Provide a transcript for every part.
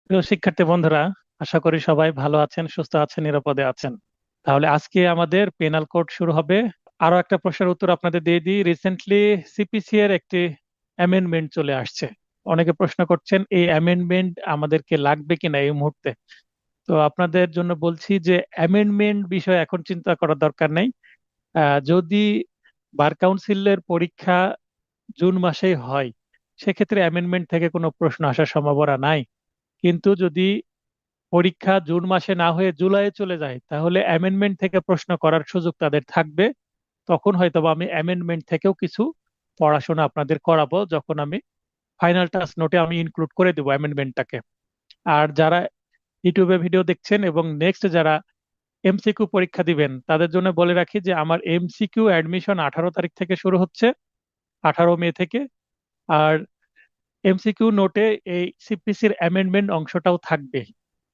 প্রিয় শিক্ষার্থী বন্ধুরা, আশা করি সবাই ভালো আছেন, সুস্থ আছেন, নিরাপদে আছেন। তাহলে আজকে আমাদের পেনাল কোড শুরু হবে। আরো একটা প্রশ্নের উত্তর আপনাদের দিয়ে দিই। রিসেন্টলি সিপিসি এর একটি অ্যামেন্ডমেন্ট চলে আসছে। অনেকে প্রশ্ন করছেন এই অ্যামেন্ডমেন্ট আমাদেরকে লাগবে কিনা এই মুহূর্তে। তো আপনাদের জন্য বলছি যে অ্যামেন্ডমেন্ট বিষয়ে এখন চিন্তা করার দরকার নেই। যদি বার কাউন্সিলের পরীক্ষা জুন মাসেই হয়, সেক্ষেত্রে অ্যামেন্ডমেন্ট থেকে কোনো প্রশ্ন আসার সম্ভাবনা নাই। কিন্তু যদি পরীক্ষা জুন মাসে না হয়ে জুলাইয়ে চলে যায়, তাহলে অ্যামেন্ডমেন্ট থেকে প্রশ্ন করার সুযোগ তাদের থাকবে। তখন হয়তোবা আমি অ্যামেন্ডমেন্ট থেকেও কিছু পড়াশোনা আপনাদের করাবো, যখন আমি ফাইনাল টাস্ক নোটে আমি ইনক্লুড করে দেবো অ্যামেন্ডমেন্টটাকে। আর যারা ইউটিউবে ভিডিও দেখছেন এবং নেক্সট যারা এমসিকিউ পরীক্ষা দিবেন, তাদের জন্য বলে রাখি যে আমার এমসিকিউ অ্যাডমিশন 18 তারিখ থেকে শুরু হচ্ছে, 18 মে থেকে। আর এমসিকিউ নোটে এই সিপিসির অ্যামেন্ডমেন্ট অংশটাও থাকবে,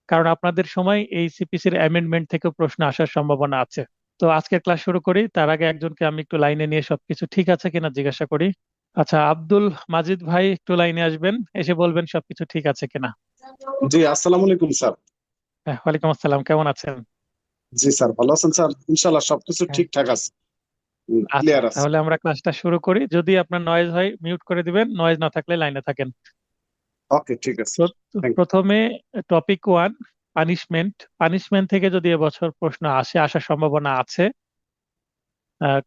কারণ আপনাদের সময় এই সিপিসির অ্যামেন্ডমেন্ট থেকে প্রশ্ন আসার সম্ভাবনা আছে। তো আজকের ক্লাস শুরু করি, তার আগে একজনকে আমি একটু লাইনে নিয়ে সবকিছু ঠিক আছে কিনা জিজ্ঞাসা করি। আচ্ছা, আব্দুল মাজিদ ভাই একটু লাইনে আসবেন, এসে বলবেন সবকিছু ঠিক আছে কিনা। জি, আসসালামু আলাইকুম স্যার। হ্যাঁ, ওয়ালাইকুম আসসালাম, কেমন আছেন? জি স্যার, ভালো আছেন স্যার? ইনশাল্লাহ সবকিছু হ্যাঁ। ঠিকঠাক আছে, আচ্ছা, ক্লিয়ার আছে। তাহলে আমরা ক্লাসটা শুরু করি। যদি আপনার নয়েজ হয় মিউট করে দিবেন, নয়েজ না থাকলে লাইনে থাকেন। ওকে, ঠিক আছে স্যার। থ্যাংক প্রথমে টপিক ওয়ান, পানিশমেন্ট। পানিশমেন্ট থেকে যদি এবছর প্রশ্ন আসার সম্ভাবনা আছে।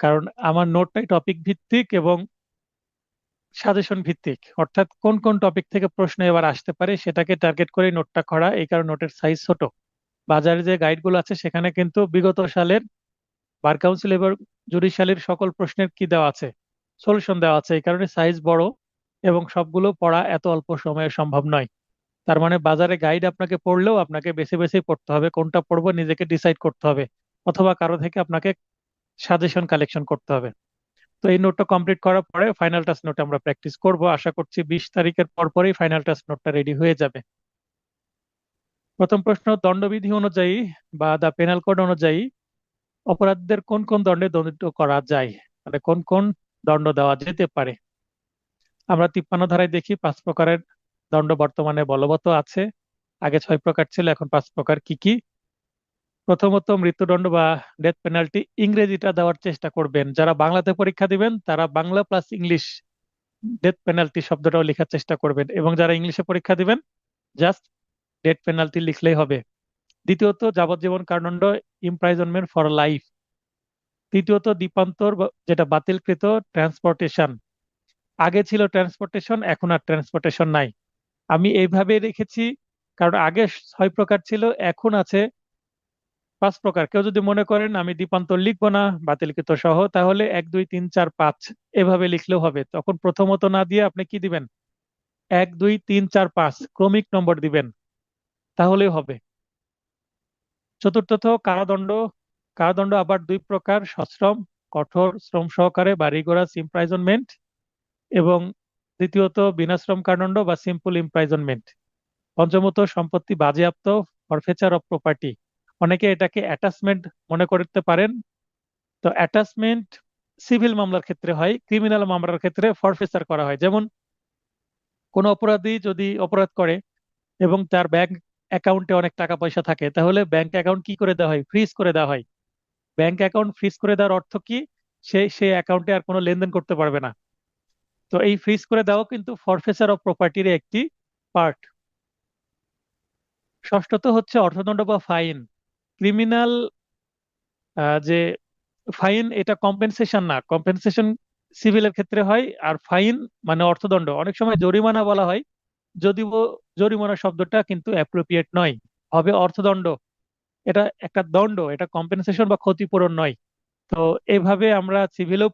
কারণ আমার নোটটাই টপিক ভিত্তিক এবং সাজেশন ভিত্তিক, অর্থাৎ কোন কোন টপিক থেকে প্রশ্ন এবার আসতে পারে সেটাকে টার্গেট করে নোটটা করা। এই কারণে নোটের সাইজ ছোট। বাজারে যে গাইডগুলো আছে সেখানে কিন্তু বিগত সালের বার কাউন্সিল এবং জুডিশিয়ালির সকল প্রশ্নের কি দেওয়া আছে, সলিউশন দেওয়া আছে। এই কারণে সাইজ বড় এবং সবগুলো পড়া এত অল্প সময়ে সম্ভব নয়। তার মানে বাজারে গাইড আপনাকে পড়লেও আপনাকে বেছে বেছে পড়তে হবে, কোনটা পড়বো নিজেকে ডিসাইড করতে হবে, অথবা কারো থেকে আপনাকে সাজেশন কালেকশন করতে হবে। তো এই নোটটা কমপ্লিট করার পরে ফাইনাল টাস্ক নোট আমরা প্র্যাকটিস করব। আশা করছি 20 তারিখের পরপরই ফাইনাল টাস্ক নোটটা রেডি হয়ে যাবে। প্রথম প্রশ্ন, দণ্ডবিধি অনুযায়ী বা দা পেনাল কোড অনুযায়ী অপরাধীদের কোন কোন দণ্ডে দণ্ডিত করা যায়, মানে কোন কোন দণ্ড দেওয়া যেতে পারে। আমরা 53 ধারায় দেখি 5 প্রকারের দণ্ড বর্তমানে বলবৎ আছে। আগে 6 প্রকার ছিল, এখন 5 প্রকার। কি কি? প্রথমত, মৃত্যুদণ্ড বা ডেথ পেনাল্টি। ইংরেজিটা দেওয়ার চেষ্টা করবেন, যারা বাংলাতে পরীক্ষা দিবেন তারা Bangla plus English death penalty শব্দটাও লেখার চেষ্টা করবেন, এবং যারা ইংলিশে পরীক্ষা দিবেন জাস্ট ডেথ পেনাল্টি লিখলেই হবে। দ্বিতীয়ত, যাবজ্জীবন কারাদণ্ড, ইমপ্রাইজনমেন্ট ফর লাইফ। তৃতীয়ত, দ্বীপান্তর যেটা বাতিলকৃত, ট্রান্সপোর্টেশন। আগে ছিল ট্রান্সপোর্টেশন, এখন আর ট্রান্সপোর্টেশন নাই। আমি এইভাবে রেখেছি কারণ আগে 6 প্রকার ছিল, এখন আছে 5 প্রকার। কেউ যদি মনে করেন আমি দ্বীপান্তর লিখবো না বাতিলকৃত সহ, তাহলে 1 2 3 4 5 এভাবে লিখলেও হবে। তখন প্রথমত না দিয়ে আপনি কি দিবেন, 1 2 3 4 5 ক্রমিক নম্বর দিবেন, তাহলেই হবে। চতুর্থত, কারাদণ্ড। কারাদণ্ড আবার 2 প্রকার: সশ্রম, কঠোর শ্রম সহকারে বা রিগোরাস ইমপ্রাইজনমেন্ট, এবং দ্বিতীয়ত বিনাশ্রম কারাদণ্ড বা সিম্পল ইমপ্রাইজনমেন্ট। পঞ্চমত, সম্পত্তি বাজেয়াপ্ত, ফরফেচার অফ প্রপার্টি। অনেকে এটাকে অ্যাটাচমেন্ট মনে করতে পারেন। তো অ্যাটাচমেন্ট সিভিল মামলার ক্ষেত্রে হয়, ক্রিমিনাল মামলার ক্ষেত্রে ফরফেচার করা হয়। যেমন কোনো অপরাধী যদি অপরাধ করে এবং তার ব্যাংক অ্যাকাউন্টে অনেক টাকা পয়সা থাকে, তাহলে ব্যাংক অ্যাকাউন্ট কি করে দেওয়া হয়, ফ্রিজ করে দেওয়া হয়। ব্যাংক অ্যাকাউন্ট ফ্রিজ করে দেওয়ার অর্থ কি, সে অ্যাকাউন্টে আর কোনো লেনদেন করতে পারবে না। তো এই ফ্রিজ করে দেওয়া কিন্তু ফরফেচার অফ প্রপার্টির একটি পার্ট। ষষ্ঠত হচ্ছে অর্থদণ্ড বা ফাইন। ক্রিমিনাল যে ফাইন, এটা কম্পেনসেশন না। কম্পেনসেশন সিভিলের ক্ষেত্রে হয়, আর ফাইন মানে অর্থদণ্ড। অনেক সময় জরিমানা বলা হয়, যদিও জরিমানা শব্দটা কিন্তু অ্যাপ্রোপ্রিয়েট নয়, হবে অর্থদণ্ড। এটা একটা দণ্ড, এটা কম্পেনসেশন বা ক্ষতিপূরণ নয়। তো এইভাবে আমরা সিভিলও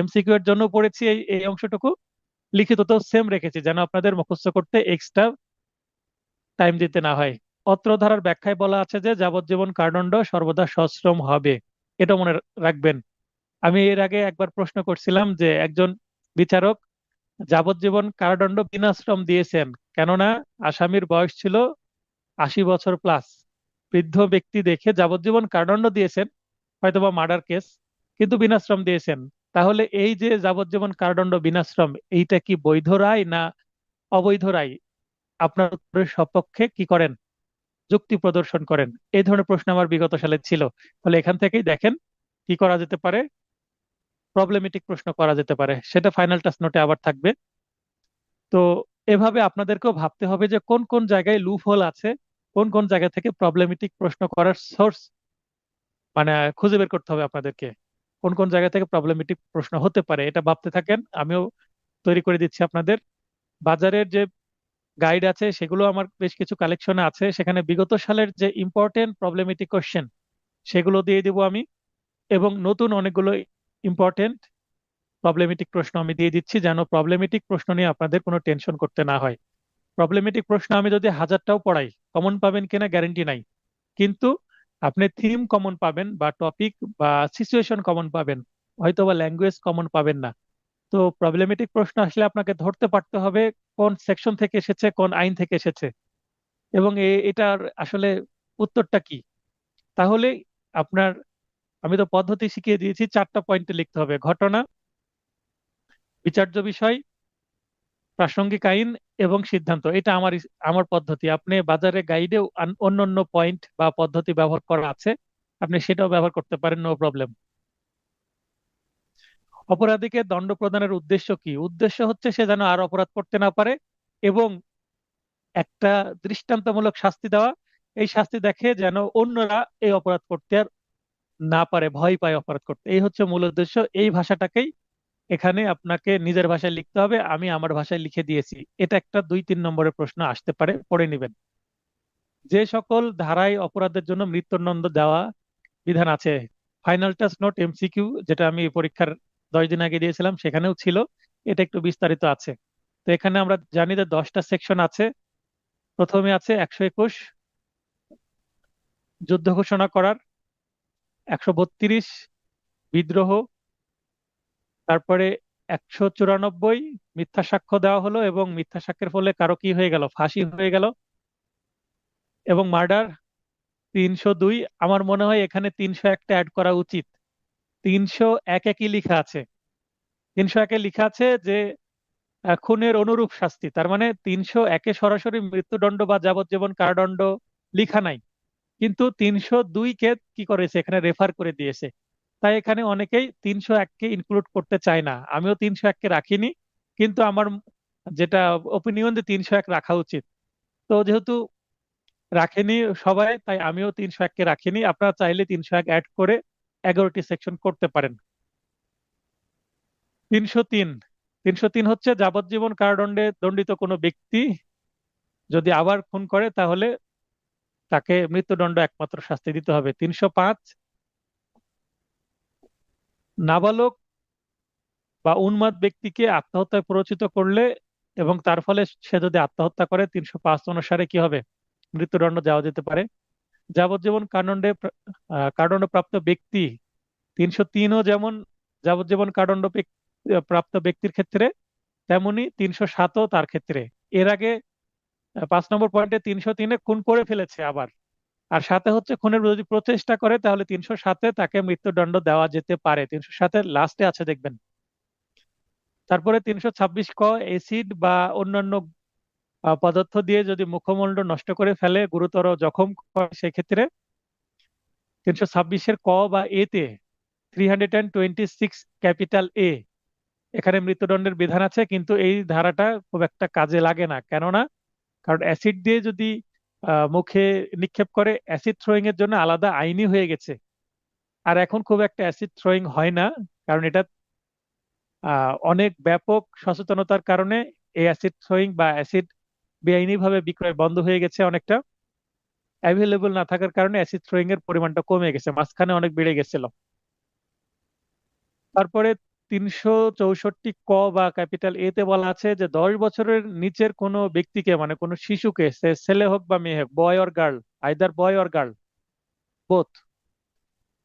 এমসিকিউ এর জন্য পড়েছি এই এই অংশটুকু। লিখিত তো সেম রেখেছি, যেন আপনাদের মুখস্থ করতে এক্সট্রা টাইম দিতে না হয়। অত্র ধারার ব্যাখ্যায় বলা আছে যে যাবজ্জীবন কারাদণ্ড সর্বদা সশ্রম হবে, এটা মনে রাখবেন। আমি এর আগে একবার প্রশ্ন করছিলাম যে একজন বিচারক যাবজ্জীবন কারাদণ্ড বিনাশ্রম দিয়েছেন, কেননা আসামির বয়স ছিল 80 বছর প্লাস। বৃদ্ধ ব্যক্তি দেখে যাবজ্জীবন কারাদণ্ড দিয়েছেন, হয়তোবা মার্ডার কেস, কিন্তু বিনাশ্রম দিয়েছেন। তাহলে এই যে যাবজ্জীবন কারাদণ্ড বিনাশ্রম, এইটা কি বৈধ রায় না অবৈধ রায়? আপনার উত্তরের সপক্ষে কি করেন? যুক্তি প্রদর্শন করেন। এই ধরনের প্রশ্ন আমার বিগত সালে ছিল। ফলে এখান থেকেই দেখেন কি করা যেতে পারে, প্রবলেমেটিক প্রশ্ন করা যেতে পারে, সেটা ফাইনাল টাস্ক নোটে আবার থাকবে। তো এভাবে আপনাদেরকেও ভাবতে হবে যে কোন কোন জায়গায় লুপ হোল আছে, কোন কোন জায়গা থেকে প্রবলেমেটিক প্রশ্ন করার সোর্স মানে খুঁজে বের করতে হবে আপনাদেরকে। কোন কোন জায়গা থেকে প্রবলেমেটিক প্রশ্ন হতে পারে এটা ভাবতে থাকেন, আমিও তৈরি করে দিচ্ছি আপনাদের। বাজারের যে গাইড আছে সেগুলো আমার বেশ কিছু কালেকশনে আছে, সেখানে বিগত সালের যে ইম্পর্টেন্ট প্রবলেমেটিক কোশ্চেন সেগুলো দিয়ে দিব আমি, এবং নতুন অনেকগুলো ইম্পর্টেন্ট প্রবলেমেটিক প্রশ্ন আমি দিয়ে দিচ্ছি, যেন প্রবলেমেটিক প্রশ্ন নিয়ে আপনাদের কোনো টেনশন করতে না হয়। প্রবলেমেটিক প্রশ্ন আমি যদি হাজারটাও পড়াই, কমন পাবেন কিনা গ্যারান্টি নাই, কিন্তু আপনি থিম কমন পাবেন বা টপিক বা সিচুয়েশন কমন পাবেন, হয়তো বা ল্যাঙ্গুয়েজ কমন পাবেন না। তো প্রবলেমেটিক প্রশ্ন আসলে আপনাকে ধরতে পারতে হবে কোন সেকশন থেকে এসেছে, কোন আইন থেকে এসেছে, এবং এটার আসলে উত্তরটা কি। তাহলে আপনার, আমি তো পদ্ধতি শিখিয়ে দিয়েছি, 4টা পয়েন্টে লিখতে হবে: ঘটনা, বিচার্য বিষয়, প্রাসঙ্গিক আইন এবং সিদ্ধান্ত। এটা আমার পদ্ধতি। আপনি বাজারে গাইডে অন্য অন্য পয়েন্ট বা পদ্ধতি ব্যবহার করা আছে, আপনি সেটাও ব্যবহার করতে পারেন, নো প্রবলেম। অপরাধীকে দণ্ড প্রদানের উদ্দেশ্য কি? উদ্দেশ্য হচ্ছে সে যেন আর অপরাধ করতে না পারে, এবং একটা দৃষ্টান্তমূলক শাস্তি দেওয়া। এই শাস্তি দেখে যেন অন্যরা এই অপরাধ করতে আর না পারে, ভয় পায় অপরাধ করতে। এই হচ্ছে মূল উদ্দেশ্য। এই ভাষাটাকেই এখানে আপনাকে নিজের ভাষায় লিখতে হবে, আমি আমার ভাষায় লিখে দিয়েছি। এটা একটা 2-3 নম্বরের প্রশ্ন আসতে পারে, পড়ে নেবেন। যে সকল ধারায় অপরাধের জন্য মৃত্যুদণ্ড দেওয়া বিধান আছে, ফাইনাল টাস্ক নোট এমসিকিউ, যেটা আমি পরীক্ষার 10 দিন আগে দিয়েছিলাম সেখানেও ছিল, এটা একটু বিস্তারিত আছে। তো এখানে আমরা জানি যে 10টা সেকশন আছে। প্রথমে আছে 121, যুদ্ধ ঘোষণা করার। 132, বিদ্রোহ। তারপরে 194, মিথ্যা সাক্ষ্য দেওয়া হলো এবং মিথ্যা সাক্ষ্যের ফলে কারো কি হয়ে গেল, ফাঁসি হয়ে গেল এবং মার্ডার। 302, আমার মনে হয় এখানে 301টা অ্যাড করা উচিত। 301 কি লিখা আছে? 301-এ লিখা আছে যে খুনের অনুরূপ শাস্তি। তার মানে 301-এ সরাসরি মৃত্যুদণ্ড বা যাবজ্জীবন কারাদণ্ড লিখা নাই, কিন্তু 302-কে কি করেছে, এখানে রেফার করে দিয়েছে। তাই এখানে অনেকেই 301-কে ইনক্লুড করতে চায় না, আমিও 301-কে রাখিনি, কিন্তু আমার যেটা ওপিনিয়ন যে 301 রাখা উচিত। তো যেহেতু রাখেনি সবাই, তাই আমিও 301-কে রাখিনি। আপনারা চাইলে 301 অ্যাড করে 11টি সেকশন করতে পারেন। 303, 303 হচ্ছে যাবজ্জীবন কারাদণ্ডে দণ্ডিত কোনো ব্যক্তি যদি আবার খুন করে তাহলে তাকে মৃত্যুদণ্ড একমাত্র শাস্তি দিতে হবে। 305, নাবালক বা উন্মাদ ব্যক্তিকে আত্মহত্যায় প্ররোচিত করলে এবং তার ফলে সে যদি আত্মহত্যা করে, 305 অনুসারে কি হবে, মৃত্যুদণ্ড দেওয়া যেতে পারে। যাবজ্জীবন কারাদণ্ডপ্রাপ্ত ব্যক্তি, 303ও যেমন যাবজ্জীবন প্রাপ্ত ব্যক্তির ক্ষেত্রে, তেমনি 307ও তার ক্ষেত্রে। এর আগে 5 নম্বর পয়েন্টে 303-এ খুন করে ফেলেছে আবার, আর সাথে হচ্ছে খুনের যদি প্রচেষ্টা করে, তাহলে 307-এ তাকে মৃত্যুদণ্ড দেওয়া যেতে পারে। 307-এর লাস্টে আছে দেখবেন। তারপরে 326 ক, এসিড বা অন্যান্য পদার্থ দিয়ে যদি মুখমণ্ডল নষ্ট করে ফেলে, গুরুতর জখম করে, সেক্ষেত্রে 326-এর ক বা এ তে, 326 ক্যাপিটাল এ, এখানে মৃত্যুদণ্ডের বিধান আছে, কিন্তু এই ধারাটা খুব একটা কাজে লাগে না। কেননা, কারণ অ্যাসিড দিয়ে যদি মুখে নিক্ষেপ করে, অ্যাসিড থ্রোয়িং এর জন্য আলাদা আইনই হয়ে গেছে। আর এখন খুব একটা অ্যাসিড থ্রোয়িং হয় না, কারণ এটা অনেক ব্যাপক সচেতনতার কারণে এই অ্যাসিড থ্রোয়িং বা অ্যাসিড বেআইনিভাবে বিক্রয় বন্ধ হয়ে গেছে অনেকটা। অ্যাভেলেবল না থাকার কারণে অ্যাসিড থ্রোয়িং এর পরিমাণটা কমে গেছে, মাঝখানে অনেক বেড়ে গেছিল। তারপরে 364 ক বা ক্যাপিটাল এ তে বলা আছে যে 10 বছরের নিচের কোনো ব্যক্তিকে, মানে কোনো শিশুকে, সে ছেলে হোক বা মেয়ে হোক, বয় or girl, either boy or girl both,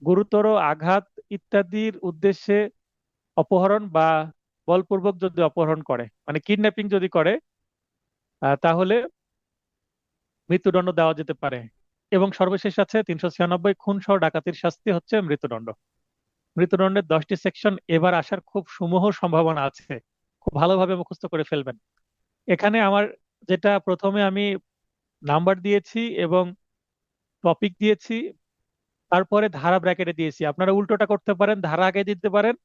গুরুতর আঘাত ইত্যাদির উদ্দেশ্যে অপহরণ বা বলপূর্বক যদি অপহরণ করে, মানে কিডন্যাপিং যদি করে, তাহলে মৃত্যুদণ্ড দেওয়া যেতে পারে। এবং সর্বশেষ আছে 396, খুন সহ ডাকাতির শাস্তি হচ্ছে মৃত্যুদণ্ড। মৃত্যুদণ্ডের 10টি সেকশন এবার আসার খুব সুমুহ সম্ভাবনা আছে, খুব ভালোভাবে মুখস্থ করে ফেলবেন। এখানে আমার যেটা প্রথমে আমি নাম্বার দিয়েছি এবং টপিক দিয়েছি, তারপরে ধারা ব্র্যাকেটে দিয়েছি। আপনারা উল্টোটা করতে পারেন, ধারা আগে দিতে পারেন,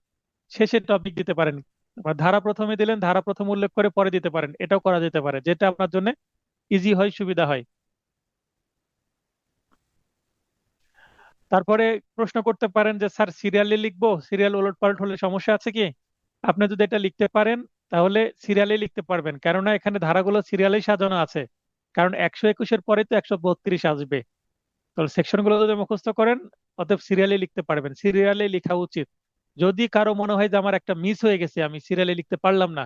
শেষে টপিক দিতে পারেন। আবার ধারা প্রথমে দিলেন, ধারা প্রথম উল্লেখ করে পরে দিতে পারেন, এটাও করা যেতে পারে, যেটা আপনার জন্য ইজি হয়, সুবিধা হয়। তারপরে প্রশ্ন করতে পারেন যে স্যার সিরিয়ালে লিখবো, সিরিয়াল ওলটপালট হলে সমস্যা আছে কি? আপনি যদি এটা লিখতে পারেন তাহলে সিরিয়ালে লিখতে পারবেন, কেননা এখানে ধারাগুলো সিরিয়ালেই সাজানো আছে। কারণ 121-এর পরে তো 132 আসবে। তাহলে সেকশন গুলো যদি মুখস্থ করেন, অতএব সিরিয়ালে লিখতে পারবেন, সিরিয়ালে লেখা উচিত। যদি কারো মনে হয় যে আমার একটা মিস হয়ে গেছে, আমি সিরিয়ালে লিখতে পারলাম না,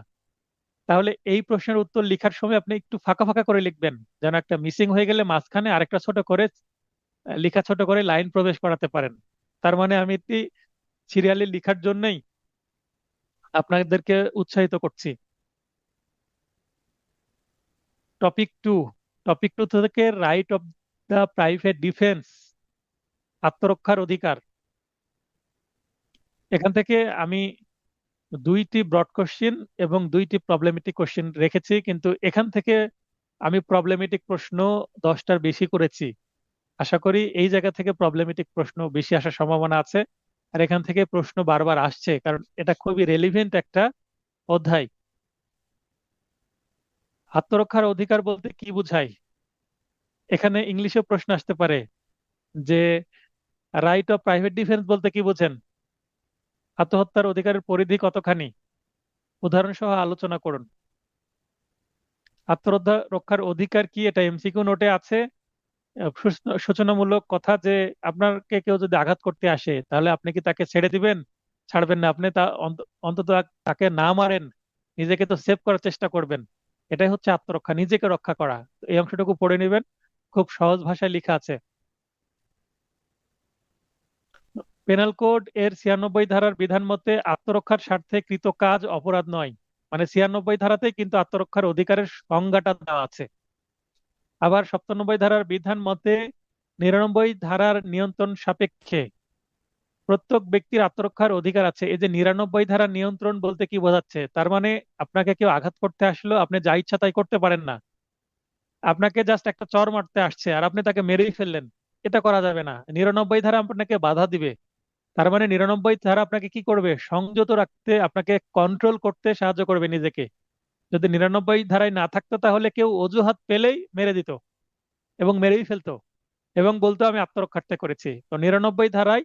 তাহলে এই প্রশ্নের উত্তর লেখার সময় আপনি একটু ফাঁকা ফাঁকা করে লিখবেন, যেন একটা মিসিং হয়ে গেলে মাঝখানে আরেকটা ছোট করে লেখা, ছোট করে লাইন প্রবেশ করাতে পারেন। তার মানে আমি এটি সিরিয়ালে লেখার জন্যই আপনাদেরকে উৎসাহিত করছি। টপিক টু, টপিক টু থেকে right of the private defence, আত্মরক্ষার অধিকার। এখান থেকে আমি দুইটি ব্রড কোশ্চিন এবং দুইটি প্রবলেমেটিক কোশ্চিন রেখেছি, কিন্তু এখান থেকে আমি প্রবলেমেটিক প্রশ্ন 10টার বেশি করেছি। আশা করি এই জায়গা থেকে প্রবলেমেটিক প্রশ্ন বেশি আসার সম্ভাবনা আছে। আর এখান থেকে প্রশ্ন বারবার আসছে, কারণ এটা খুবই রেলিভেন্ট একটা অধ্যায়। আত্মরক্ষার অধিকার বলতে কি বোঝায়? এখানে ইংলিশে প্রশ্ন আসতে পারে যে রাইট অফ প্রাইভেট ডিফেন্স বলতে কি বোঝেন, আত্মহত্যার অধিকারের পরিধি কতখানি, উদাহরণ সহ আলোচনা করুন। আত্মরক্ষা রক্ষার অধিকার কি, এটা এমসিকিউ নোটে আছে। সূচনামূলক কথা যে আপনাকে কেউ যদি আঘাত করতে আসে, তাহলে আপনি কি তাকে ছেড়ে দিবেন? ছাড়বেন না। আপনি তা অন্তত তাকে না মারেন, নিজেকে তো সেভ করার চেষ্টা করবেন। এটাই হচ্ছে আত্মরক্ষা, নিজেকে রক্ষা করা। তো এই অংশটুকু পড়ে নেবেন, খুব সহজ ভাষায় লেখা আছে। পেনাল কোড এর 96 ধারার বিধান মতে আত্মরক্ষার স্বার্থে কৃত কাজ অপরাধ নয়। মানে 96 ধারাতেই কিন্তু আত্মরক্ষার অধিকারের সংজ্ঞাটা দেওয়া আছে। আবার 97 ধারার বিধান মতে 99 ধারার নিয়ন্ত্রণ সাপেক্ষে প্রত্যেক ব্যক্তির আত্মরক্ষার অধিকার আছে। এই যে 99 ধারার নিয়ন্ত্রণ বলতে কি বোঝাচ্ছে? তার মানে আপনাকে কেউ আঘাত করতে আসলো, আপনি যা ইচ্ছা তাই করতে পারেন না। আপনাকে জাস্ট একটা চড় মারতে আসছে আর আপনি তাকে মেরেই ফেললেন, এটা করা যাবে না। 99 ধারা আপনাকে বাধা দিবে। তার মানে 99 ধারা আপনাকে কি করবে? সংযত রাখতে, আপনাকে কন্ট্রোল করতে সাহায্য করবে নিজেকে। যদি 99 ধারায় না থাকতো, তাহলে কেউ অজুহাত পেলেই মেরে দিত এবং মেরেই ফেলতো এবং বলতো আমি আত্মরক্ষার্থে করেছি। তো 99 ধারায়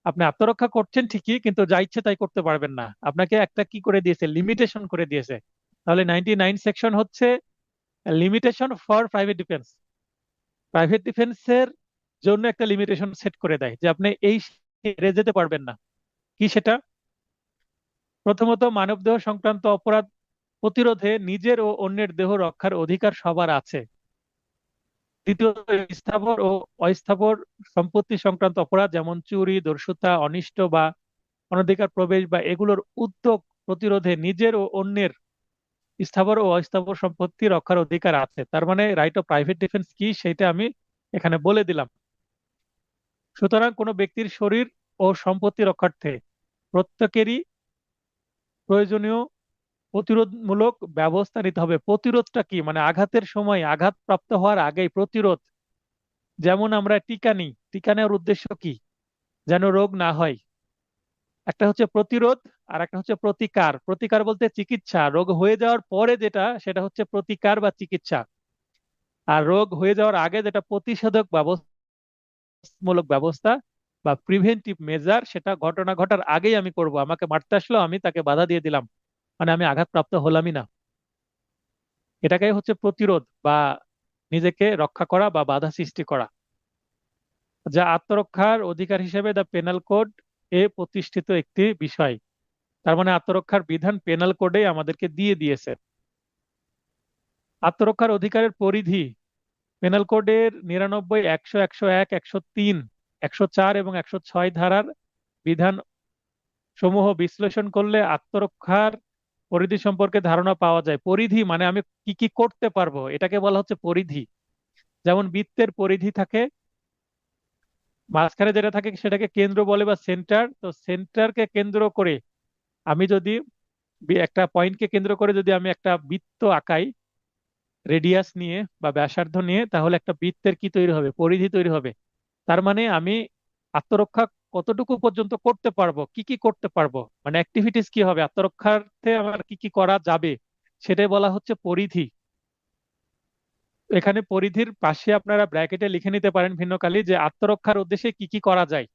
আপনি আত্মরক্ষা করছেন ঠিকই, কিন্তু যা ইচ্ছে তাই করতে পারবেন না। আপনাকে একটা কি করে দিয়েছে? লিমিটেশন করে দিয়েছে। তাহলে 99 সেকশন হচ্ছে limitation for private defence. Private ডিফেন্সের জন্য একটা লিমিটেশন সেট করে দেয় যে আপনি এই এড়িয়ে যেতে পারবেন না। কি সেটা? প্রথমত, মানবদেহ সংক্রান্ত অপরাধ প্রতিরোধে নিজের ও অন্যের দেহ রক্ষার অধিকার সবার আছে। দ্বিতীয়ত, স্থাবর ও অস্থাবর সম্পত্তি সংক্রান্ত অপরাধ যেমন চুরি, দস্যুতা, অনিষ্ট বা অনধিকার প্রবেশ বা এগুলোর উদ্যোগ প্রতিরোধে নিজের ও অন্যের স্থাবর ও অস্থাবর সম্পত্তি রক্ষার অধিকার আছে। তার মানে রাইট অফ প্রাইভেট ডিফেন্স কি সেটা আমি এখানে বলে দিলাম। সুতরাং কোনো ব্যক্তির শরীর ও সম্পত্তি রক্ষার্থে প্রত্যেকেরই প্রয়োজনীয় প্রতিরোধমূলক ব্যবস্থা নিতে হবে। প্রতিরোধটা কি? মানে আঘাতের সময়, আঘাত প্রাপ্ত হওয়ার আগেই প্রতিরোধ। যেমন আমরা টিকা নিই, টিকা নেওয়ার উদ্দেশ্য কি? যেন রোগ না হয়। একটা হচ্ছে প্রতিরোধ, আর একটা হচ্ছে প্রতিকার। প্রতিকার বলতে চিকিৎসা, রোগ হয়ে যাওয়ার পরে যেটা, সেটা হচ্ছে প্রতিকার বা চিকিৎসা। আর রোগ হয়ে যাওয়ার আগে যেটা প্রতিষেধক মূলক ব্যবস্থা বা প্রিভেন্টিভ মেজার, সেটা ঘটনা ঘটার আগেই আমি করব। আমাকে মারতে আসলো, আমি তাকে বাধা দিয়ে দিলাম, মানে আমি আঘাতপ্রাপ্ত হলামই না। এটাকেই হচ্ছে প্রতিরোধ বা নিজেকে রক্ষা করা বা বাধা সৃষ্টি করা, যা আত্মরক্ষার অধিকার হিসেবে দ্য পেনাল কোড এ প্রতিষ্ঠিত একটি বিষয়। তার মানে আত্মরক্ষার বিধান পেনাল কোডে আমাদেরকে দিয়ে দিয়েছে। আত্মরক্ষার অধিকারের পরিধি পেনাল কোডের 99, 100, 101, 103, 104 এবং 106 ধারার বিধান সমূহ বিশ্লেষণ করলে আত্মরক্ষার পরিধি সম্পর্কে ধারণা পাওয়া যায়। পরিধি মানে আমি কি কি করতে পারবো, এটাকে বলা হচ্ছে পরিধি। যেমন বৃত্তের পরিধি থাকে, মাঝখানে যেটা থাকে সেটাকে কেন্দ্র বলে বা সেন্টার। তো সেন্টারকে কেন্দ্র করে আমি যদি একটা পয়েন্টকে কেন্দ্র করে যদি আমি একটা বৃত্ত আঁকাই রেডিয়াস নিয়ে বা ব্যাসার্ধ নিয়ে, তাহলে একটা বৃত্তের কি তৈরি হবে, পরিধি তৈরি হবে। তার মানে আমি আত্মরক্ষা কতটুকু পর্যন্ত করতে পারবো, কি কি করতে পারবো, মানে অ্যাক্টিভিটিস কি হবে আত্মরক্ষার্থে আমার কি কি করা যাবে, সেটাই বলা হচ্ছে পরিধি। এখানে পরিধির পাশে আপনারা ব্র্যাকেটে লিখে নিতে পারেন ভিন্ন কালি যে আত্মরক্ষার উদ্দেশ্যে কি কি করা যায়।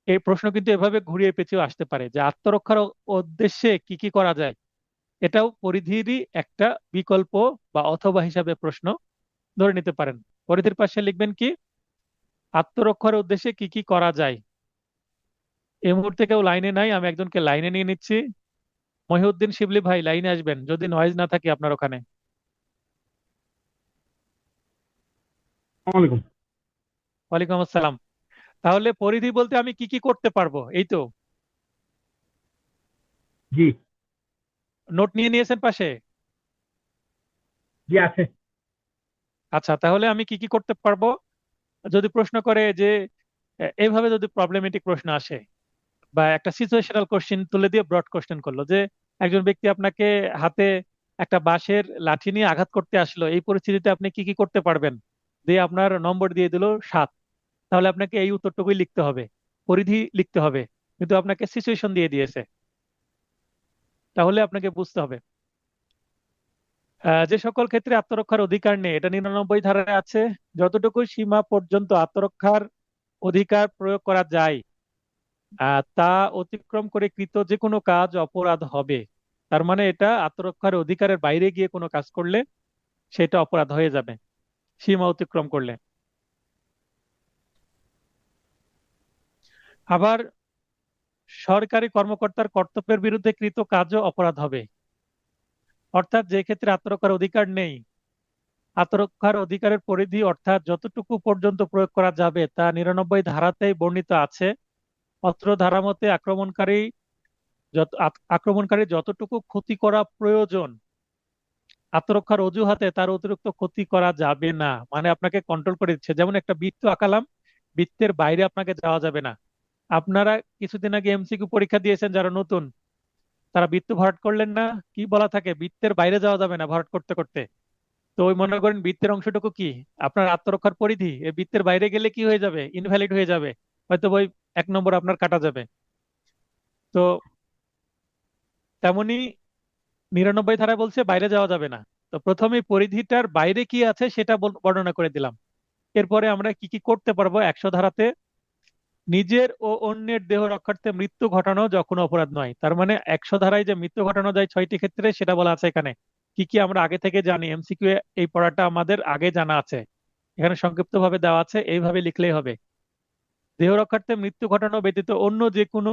এই প্রশ্ন কিন্তু এভাবে ঘুরিয়ে পেঁচিয়ে আসতে পারে যে আত্মরক্ষার উদ্দেশ্যে কি কি করা যায়। এটাও পরিধিরই একটা বিকল্প বা অথবা হিসাবে প্রশ্ন ধরে নিতে পারেন। পরিধির পাশে লিখবেন কি, আত্মরক্ষার উদ্দেশ্যে কি কি করা যায়। এই মুহূর্তে কেউ লাইনে নাই, আমি একজনকে লাইনে নিয়ে নিচ্ছি। মহিউদ্দিন শিবলি ভাই লাইনে আসবেন যদি নয়েজ না থাকে আপনার ওখানে। আসসালামু আলাইকুম। ওয়ালাইকুম আসসালাম। তাহলে পরিধি বলতে আমি কি কি করতে পারবো, এই তো। জি। নোট নিয়ে নিয়েছেন পাশে? জি আছে। আচ্ছা, তাহলে আমি কি কি করতে পারবো। যদি প্রশ্ন করে যে এইভাবে যদি প্রবলেমেটিক প্রশ্ন আসে বা একটা সিচুয়েশনাল কোশ্চেন তুলে দিয়ে ব্রড কোশ্চেন করলো যে একজন ব্যক্তি আপনাকে হাতে একটা বাঁশের লাঠি নিয়ে আঘাত করতে আসলো, এই পরিস্থিতিতে আপনি কি কি করতে পারবেন, দিয়ে আপনার নম্বর দিয়ে দিল 7। তাহলে আপনাকে এই উত্তরটুকুই লিখতে হবে, পরিধি লিখতে হবে, কিন্তু আপনাকে সিচুয়েশন দিয়ে দিয়েছে। তাহলে আপনাকে বুঝতে হবে যে সকল ক্ষেত্রে আত্মরক্ষার অধিকার নেই, এটা 99 ধারায় আছে। যতটুকু সীমা পর্যন্ত আত্মরক্ষার অধিকার প্রয়োগ করা যায় তা অতিক্রম করে কৃত যে কোনো কাজ অপরাধ হবে। তার মানে এটা আত্মরক্ষার অধিকারের বাইরে গিয়ে কোনো কাজ করলে সেটা অপরাধ হয়ে যাবে সীমা অতিক্রম করলে। আবার সরকারি কর্মকর্তার কর্তব্যের বিরুদ্ধে কৃত কাজও অপরাধ হবে। অর্থাৎ যে ক্ষেত্রে আত্মরক্ষার অধিকার নেই, আত্মরক্ষার অধিকারের পরিধি অর্থাৎ যতটুকু পর্যন্ত প্রয়োগ করা যাবে তা 99 ধারাতেই বর্ণিত আছে। অত্র ধারা মতে আক্রমণকারী যতটুকু ক্ষতি করা প্রয়োজন আত্মরক্ষার অজুহাতে তার অতিরিক্ত ক্ষতি করা যাবে না। মানে আপনাকে কন্ট্রোল করে দিচ্ছে, যেমন একটা বৃত্ত আঁকালাম, বৃত্তের বাইরে আপনাকে যাওয়া যাবে না। আপনারা কিছুদিন আগে এমসিকিউ পরীক্ষা দিয়েছেন যারা নতুন, তারা বৃত্ত ভরাট করলেন না? কি বলা থাকে, বৃত্তের বাইরে যাওয়া যাবে না ভরাট করতে করতে। তো ওই মনে করেন বৃত্তের অংশটুকু কি আপনার আত্মরক্ষার পরিধি, এই বৃত্তের বাইরে গেলে কি হয়ে যাবে, ইনভ্যালিড হয়ে যাবে, হয়তো ওই 1 নম্বর আপনার কাটা যাবে। তো তেমনি 99 ধারা বলছে বাইরে যাওয়া যাবে না। তো প্রথমে পরিধিটার বাইরে কি আছে সেটা বর্ণনা করে দিলাম। এরপরে আমরা কি কি করতে পারবো 100 ধারাতে। নিজের ও অন্যের দেহ রক্ষার্থে মৃত্যু ঘটানো যখন অপরাধ নয়। তার মানে 100 ধারায় যে মৃত্যু ঘটানো যায় 6টি ক্ষেত্রে সেটা বলা আছে এখানে। কি কি আমরা আগে থেকে জানি, এমসিকিউ এই পড়াটা আমাদের আগে জানা আছে, এখানে সংক্ষিপ্ত ভাবে দেওয়া আছে, এইভাবে লিখলেই হবে। দেহ রক্ষার্থে মৃত্যু ঘটানো ব্যতীত অন্য যে কোনো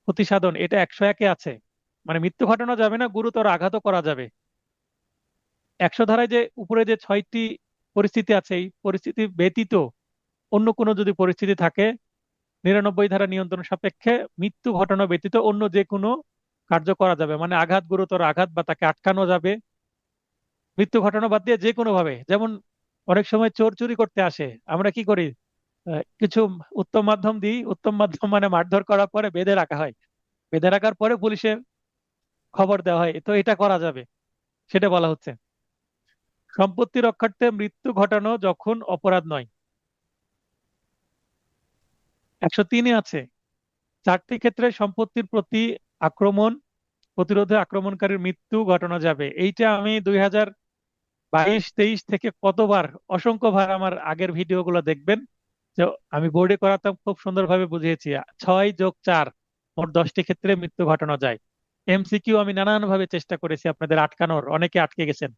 ক্ষতি সাধন, এটা 101-এ আছে। মানে মৃত্যু ঘটানো যাবে না, গুরুতর আঘাতও করা যাবে। 100 ধারায় যে উপরে যে 6টি পরিস্থিতি আছে, এই পরিস্থিতি ব্যতীত অন্য কোনো যদি পরিস্থিতি থাকে 99 ধারা নিয়ন্ত্রণ সাপেক্ষে মৃত্যু ঘটানো ব্যতীত অন্য যে কোনো কার্য করা যাবে। মানে আঘাত, গুরুতর আঘাত বা তাকে আটকানো যাবে। মৃত্যু ঘটানো বাদ দিয়ে যে কোনো ভাবে, যেমন অনেক সময় চোর চুরি করতে আসে, আমরা কি করি, কিছু উত্তম মাধ্যম দিই, উত্তম মাধ্যম মানে মারধর করার পরে বেঁধে রাখা হয়, বেঁধে রাখার পরে পুলিশে খবর দেওয়া হয়, তো এটা করা যাবে, সেটা বলা হচ্ছে। সম্পত্তি রক্ষার্থে মৃত্যু ঘটানো যখন অপরাধ নয়, 103-এ আছে। 4টি ক্ষেত্রে সম্পত্তির প্রতি আক্রমণ প্রতিরোধে আক্রমণকারীর মৃত্যু ঘটানো যাবে। এইটা আমি 2022-23 থেকে কতবার, অসংখ্যবার আমার আগের ভিডিওগুলো দেখবেন যে আমি বোর্ডে করাতাম, খুব সুন্দরভাবে বুঝিয়েছি। 6+4 মোট 10টি ক্ষেত্রে মৃত্যু ঘটানো যায়। এমসিকিউ আমি নানান ভাবে চেষ্টা করেছি আপনাদের আটকানোর, অনেকে আটকে গেছেন।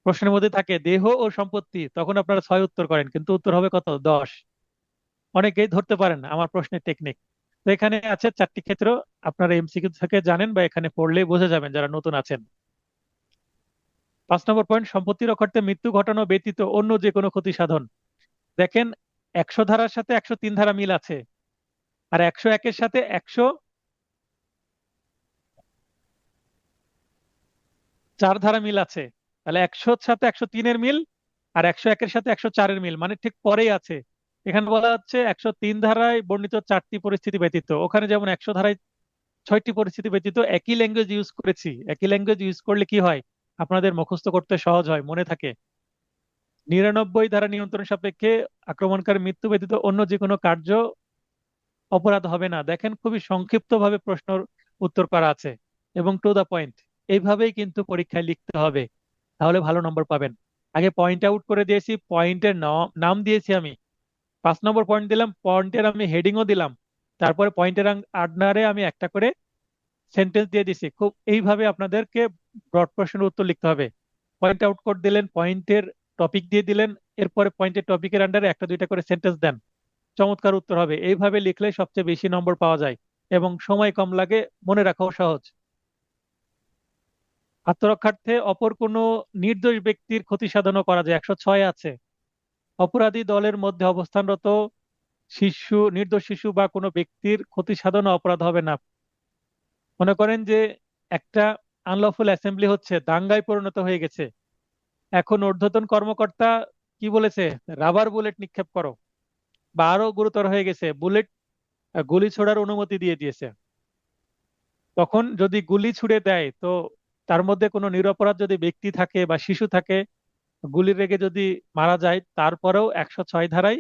প্রশ্নের মধ্যে থাকে দেহ ও সম্পত্তি, তখন আপনারা 6 উত্তর করেন, কিন্তু উত্তর হবে কত, 10। অনেকেই ধরতে পারেন আমার প্রশ্নের টেকনিক। তো এখানে আছে 4টি ক্ষেত্র, আপনারা এমসিকিউ থেকে জানেন বা এখানে পড়লেই বুঝে যাবেন যারা নতুন আছেন। 5 নম্বর পয়েন্ট, সম্পত্তি রক্ষার্থে মৃত্যু ঘটানো ব্যতীত অন্য যে কোনো ক্ষতি সাধন। দেখেন 100 ধারার সাথে 103 ধারা মিল আছে, আর 101-এর সাথে 104 ধারা মিল আছে। তাহলে 100-র সাথে 103-এর মিল আর 101-এর সাথে 104-এর মিল, মানে ঠিক পরেই আছে। এখানে বলা হচ্ছে 103 ধারায় বর্ণিত 4টি পরিস্থিতি ব্যতীত, ওখানে যেমন 100 ধারায় 6টি পরিস্থিতি ব্যতীত একই ল্যাঙ্গুয়েজ ইউজ করেছি। একই ল্যাঙ্গুয়েজ ইউজ করলে কি হয়, আপনাদের মুখস্থ করতে সহজ হয়, মনে থাকে। 99 ধারা নিয়ন্ত্রণ সাপেক্ষে আক্রমণকারী মৃত্যু ব্যতীত অন্য যে কোনো কার্য অপরাধ হবে না। দেখেন খুবই সংক্ষিপ্ত ভাবে প্রশ্ন উত্তর করা আছে এবং টু দা পয়েন্ট। এইভাবেই কিন্তু পরীক্ষায় লিখতে হবে, তাহলে ভালো নম্বর পাবেন। আগে পয়েন্ট আউট করে দিয়েছি, পয়েন্টের নাম দিয়েছি আমি। 5 নম্বর পয়েন্ট দিলাম, পয়েন্টের আমি হেডিংও দিলাম। তারপরে পয়েন্টের আন্ডারে আমি একটা করে সেন্টেন্স দিয়ে দিছি। খুব এইভাবে আপনাদেরকে ব্রড প্রশ্নের উত্তর লিখতে হবে। পয়েন্ট আউট করে দিলেন, পয়েন্টের টপিক দিয়ে দিলেন, এরপরে পয়েন্টের টপিকের আন্ডারে একটা দুইটা করে সেন্টেন্স দেন, চমৎকার উত্তর হবে। এইভাবে লিখলে সবচেয়ে বেশি নম্বর পাওয়া যায় এবং সময় কম লাগে, মনে রাখাও সহজ। আত্মরক্ষার্থে অপর কোনো নির্দোষ ব্যক্তির ক্ষতি সাধনও করা যায়, 106 আছে। অপরাধী দলের মধ্যে অবস্থানরত শিশু, নির্দোষ শিশু বা কোনো ব্যক্তির ক্ষতি সাধন অপরাধ হবে না। মনে করেন যে একটা আনলফুল অ্যাসেম্বলি হচ্ছে, দাঙ্গায় পরিণত হয়ে গেছে, এখন ঊর্ধ্বতন কর্মকর্তা কি বলেছে, রাবার বুলেট নিক্ষেপ করো, বা আরো গুরুতর হয়ে গেছে, গুলি ছোড়ার অনুমতি দিয়ে দিয়েছে। তখন যদি গুলি ছুড়ে দেয় তো তার মধ্যে কোনো নিরপরাধ যদি ব্যক্তি থাকে বা শিশু থাকে, গুলি রেগে যদি মারা যায়, তারপরেও 106 ধারায়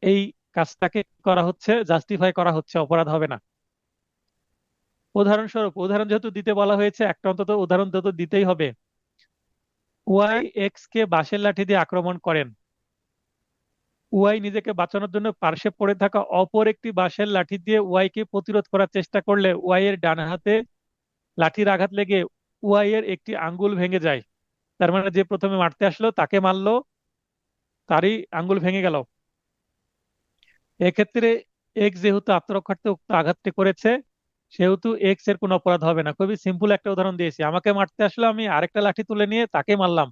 এই কাজটাকে করা হচ্ছে, জাস্টিফাই করা হচ্ছে, অপরাধ হবে না। উদাহরণস্বরূপ, উদাহরণ যেহেতু দিতে বলা হয়েছে, একটা অন্তত উদাহরণ তো দিতেই হবে। ওয়াই এক্স কে বাঁশের লাঠি দিয়ে আক্রমণ করেন। ওয়াই নিজেকে বাঁচানোর জন্য পার্শ্বে পড়ে থাকা অপর একটি বাঁশের লাঠি দিয়ে ওয়াই কে প্রতিরোধ করার চেষ্টা করলে ওয়াই এর ডান হাতে লাঠির আঘাত লেগে ওয়াই এর একটি আঙ্গুল ভেঙে যায়। তার মানে যে প্রথমে মারতে আসলো তাকে মারলো, তারই আঙ্গুল ভেঙে গেল। এক্ষেত্রে এক্স যেহেতু আত্মরক্ষার্থে উক্ত আঘাতটি করেছে, সেহেতু এক্স এর কোনো অপরাধ হবে না। খুবই সিম্পল একটা উদাহরণ দিয়েছি, আমাকে মারতে আসলো, আমি আরেকটা লাঠি তুলে নিয়ে তাকে মারলাম,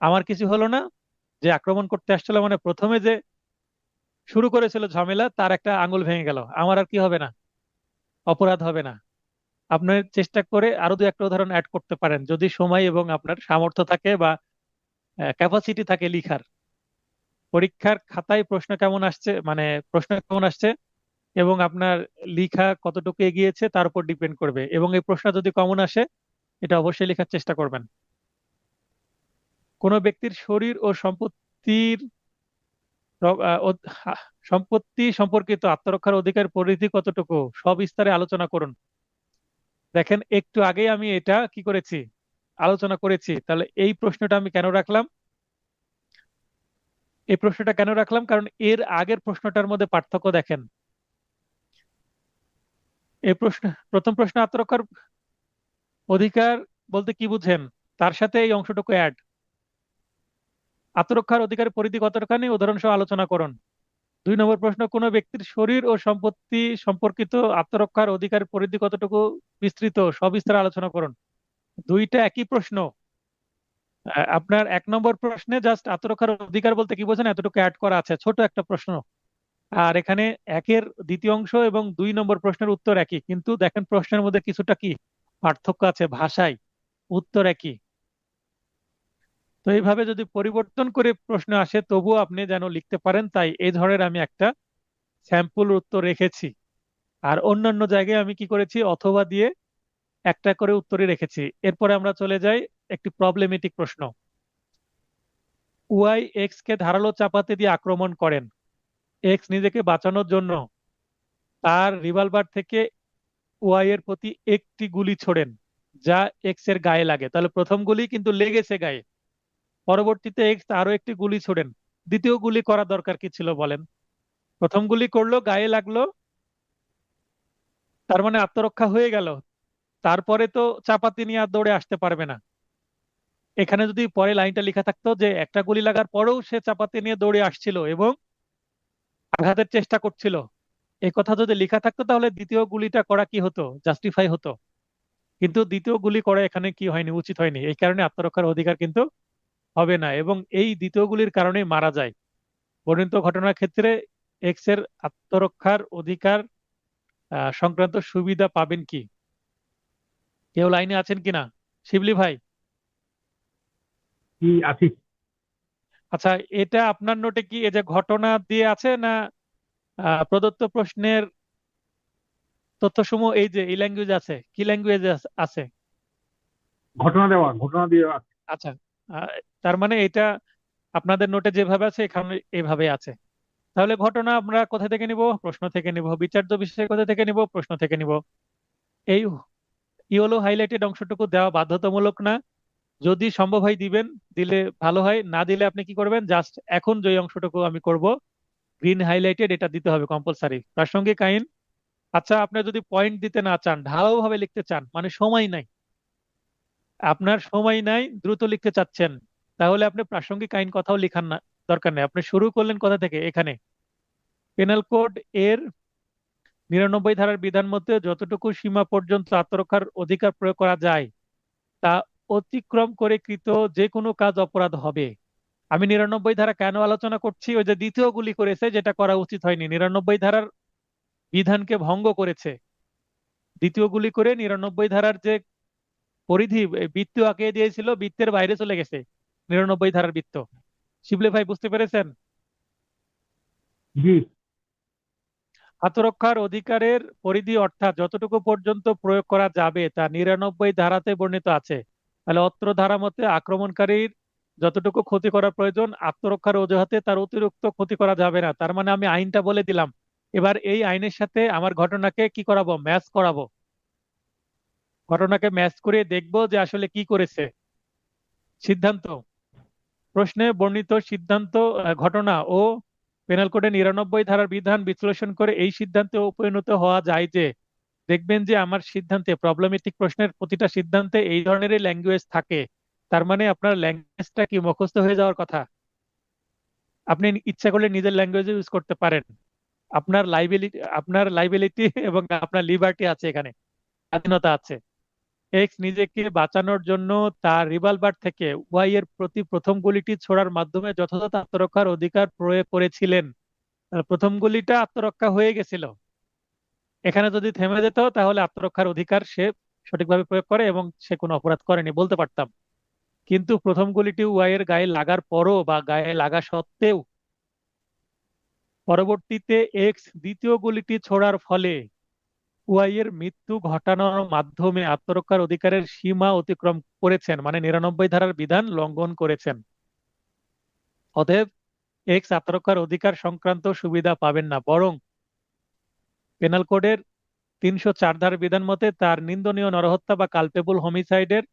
আমার কিছু হলো না। যে আক্রমণ করতে আসছিল, মানে প্রথমে যে শুরু করেছিল ঝামেলা, তার একটা আঙ্গুল ভেঙে গেল, আমার আর কি হবে না, অপরাধ হবে না। আপনার চেষ্টা করে আরো দু একটা উদাহরণ অ্যাড করতে পারেন, যদি সময় এবং আপনার সামর্থ্য থাকে বা ক্যাপাসিটি থাকে লিখার। পরীক্ষার খাতায় প্রশ্ন কেমন আসছে, মানে প্রশ্ন কেমন আসছে এবং আপনার লিখা কতটুকু এগিয়েছে তার উপর ডিপেন্ড করবে। এবং এই প্রশ্ন যদি কমন আসে, এটা অবশ্যই লেখার চেষ্টা করবেন। কোনো ব্যক্তির শরীর ও সম্পত্তির সম্পত্তি সম্পর্কিত আত্মরক্ষার অধিকার পরিধি কতটুকু, সবিস্তারে আলোচনা করুন। দেখেন একটু আগেই আমি এটা কি করেছি, আলোচনা করেছি। তাহলে এই প্রশ্নটা আমি কেন রাখলাম, এই প্রশ্নটা কেন রাখলাম, কারণ এর আগের প্রশ্নটার মধ্যে পার্থক্য দেখেন। এই প্রশ্ন, প্রথম প্রশ্ন আত্মরক্ষার অধিকার বলতে কি বুঝেন, তার সাথে এই অংশটুকু অ্যাড। আত্মরক্ষার অধিকারের পরিধি কতখানি, উদাহরণ সহ আলোচনা করুন। 2 নম্বর প্রশ্ন, কোনো ব্যক্তির শরীর ও সম্পত্তি সম্পর্কিত আত্মরক্ষার অধিকারের পরিধি কতটুকু বিস্তৃত, সবিস্তারে আলোচনা করুন। দুইটা একই প্রশ্ন। আপনার 1 নম্বর প্রশ্নে জাস্ট আত্মরক্ষার অধিকার বলতে কি বোঝেন এতটুকু অ্যাড করা আছে, ছোট একটা প্রশ্ন। আর এখানে একের দ্বিতীয় অংশ এবং 2 নম্বর প্রশ্নের উত্তর একই, কিন্তু দেখেন প্রশ্নের মধ্যে কিছুটা কি পার্থক্য আছে ভাষায়, উত্তর একই। তো এইভাবে যদি পরিবর্তন করে প্রশ্ন আসে তবুও আপনি যেন লিখতে পারেন, তাই এই ধরনের আমি একটা স্যাম্পল উত্তর রেখেছি। আর অন্যান্য জায়গায় আমি কি করেছি, অথবা দিয়ে একটা করে উত্তরে রেখেছি। এরপরে আমরা চলে যাই একটি প্রবলেমেটিক প্রশ্ন। ওয়াই এক্স কে ধারালো চাপাতি দিয়ে আক্রমণ করেন। এক্স নিজেকে বাঁচানোর জন্য তার রিভলভার থেকে ওয়াই এর প্রতি একটি গুলি ছোড়েন, যা এক্স এর গায়ে লাগে। তাহলে প্রথম গুলি কিন্তু লেগেছে গায়ে, পরবর্তীতে এক্স আরো একটি গুলি ছোড়েন। দ্বিতীয় গুলি করা দরকার কি ছিল বলেন, প্রথম গুলি করলো, গায়ে লাগলো, তার মানে আত্মরক্ষা হয়ে গেল। তারপরে তো চাপাতি নিয়ে আর দৌড়ে আসতে পারবে না। এখানে যদি পরে লাইনটা লেখা থাকতো যে একটা গুলি লাগার পরেও সে চাপাতি নিয়ে দৌড়ে আসছিল এবং আঘাতের চেষ্টা করছিল, এই কথা যদি লেখা থাকতো তাহলে দ্বিতীয় গুলিটা করা কি হতো, জাস্টিফাই হতো। কিন্তু দ্বিতীয় গুলি করা এখানে কি হয়নি, উচিত হয়নি, এই কারণে আত্মরক্ষার অধিকার কিন্তু হবে না এবং এই দ্বিতীয় গুলির কারণে মারা যায়। বর্ণিত ঘটনার ক্ষেত্রে এক্স এর আত্মরক্ষার অধিকার সংক্রান্ত সুবিধা পাবেন কি, কেউ লাইনে আছেন কিনা, শিবলি ভাই? কি আছি। আচ্ছা, এটা আপনার নোটে কি এই যে ঘটনা দিয়ে আছে, না প্রদত্ত প্রশ্নের তথ্যসমূহ এই যে এই ল্যাঙ্গুয়েজ আছে, কি ল্যাঙ্গুয়েজ আছে? ঘটনা দিয়ে আছে। আচ্ছা, আহ, তার মানে এটা আপনাদের নোটে যেভাবে আছে এখানে এভাবে আছে। তাহলে ঘটনা আমরা কোথা থেকে নিব? প্রশ্ন থেকে নিব। বিচার্য বিষয় কোথা থেকে নিব? প্রশ্ন থেকে নিব। এই ইয়েলো হাইলাইটেড অংশটুকু দেওয়া বাধ্যতামূলক না, যদি সম্ভব হয় দিবেন, দিলে ভালো হয়। না দিলে আপনি কি করবেন, জাস্ট এখন যে অংশটুকু আমি করব গ্রিন হাইলাইটেড, এটা দিতে হবে কম্পালসারি, প্রাসঙ্গিক আইন। আচ্ছা, আপনি যদি পয়েন্ট দিতে না চান, ঢালাও ভাবে লিখতে চান, মানে সময় নাই, আপনার সময় নাই, দ্রুত লিখতে চাচ্ছেন, তাহলে আপনি প্রাসঙ্গিক আইন কথাও লিখার না, দরকার নেই। আপনি শুরু করলেন কোথা থেকে? এখানে পেনাল কোড এর 99 ধারার বিধান মধ্যে যতটুকু সীমা পর্যন্ত আত্মরক্ষার অধিকার প্রয়োগ করা যায় তা অতিক্রম করে কৃত যে কোনো কাজ অপরাধ হবে। আমি 99 ধারা কেন আলোচনা করছি? ওই যে দ্বিতীয় গুলি করেছে, যেটা করা উচিত হয়নি, 99 ধারার বিধানকে ভঙ্গ করেছে। দ্বিতীয় গুলি করে 99 ধারার যে পরিধি, বৃত্ত আঁকিয়ে দিয়েছিল, বৃত্তের বাইরে চলে গেছে 99 ধারার বৃত্ত। শিবলে ভাই, বুঝতে পেরেছেন? জি। আত্মরক্ষার অধিকারের পরিধি অর্থাৎ যতটুকু পর্যন্ত প্রয়োগ করা যাবে তা 99 ধারাতে বর্ণিত আছে। তাহলে অত্র ধারা মতে আক্রমণকারীর যতটুকু ক্ষতি করা প্রয়োজন আত্মরক্ষার অজুহাতে তার অতিরিক্ত ক্ষতি করা যাবে না। তার মানে আমি আইনটা বলে দিলাম, এবার এই আইনের সাথে আমার ঘটনাকে কি করাবো, ম্যাচ করাবো। ঘটনাকে ম্যাচ করে দেখবো যে আসলে কি করেছে। সিদ্ধান্ত, প্রশ্নে বর্ণিত সিদ্ধান্ত, ঘটনা ও পেনাল কোডে 99 ধারার বিধান বিশ্লেষণ করে এই সিদ্ধান্তে উপনীত হওয়া যায় যে, দেখবেন যে আমার সিদ্ধান্তে, প্রবলেমেটিক প্রশ্নের প্রতিটা সিদ্ধান্তে এই ধরনেরই ল্যাঙ্গুয়েজ থাকে। তার মানে আপনার ল্যাঙ্গুয়েজটা কি মুখস্থ হয়ে যাওয়ার কথা? আপনি ইচ্ছা করলে নিজের ল্যাঙ্গুয়েজ ইউজ করতে পারেন। আপনার লাইবিলিটি এবং আপনার লিবার্টি আছে এখানে, স্বাধীনতা আছে। এক্স নিজেকে বাঁচানোর জন্য তার রিভলভার থেকে ওয়াই এর প্রতি প্রথম গুলিটি ছোড়ার মাধ্যমে যথাযথ আত্মরক্ষার অধিকার প্রয়োগ করেছিলেন। প্রথম গুলিটা আত্মরক্ষা হয়ে গেছিল। এখানে যদি থেমে যেত তাহলে আত্মরক্ষার অধিকার সে সঠিকভাবে প্রয়োগ করে এবং সে কোনো অপরাধ করেনি বলতে পারতাম। কিন্তু প্রথম গুলিটি ওয়াই এর গায়ে লাগার পরও বা গায়ে লাগা সত্ত্বেও পরবর্তীতে এক্স দ্বিতীয় গুলিটি ছোড়ার ফলে ওয়াই এর মৃত্যু ঘটানোর মাধ্যমে আত্মরক্ষার অধিকারের সীমা অতিক্রম করেছেন, মানে 99 ধারার বিধান লঙ্ঘন করেছেন। অতএব এক্স আত্মরক্ষার অধিকার সংক্রান্ত সুবিধা পাবেন না, বরং পেনাল কোডের 304 ধারার বিধান মতে তার নিন্দনীয় নরহত্যা বা কালপেবল হোমিসাইডের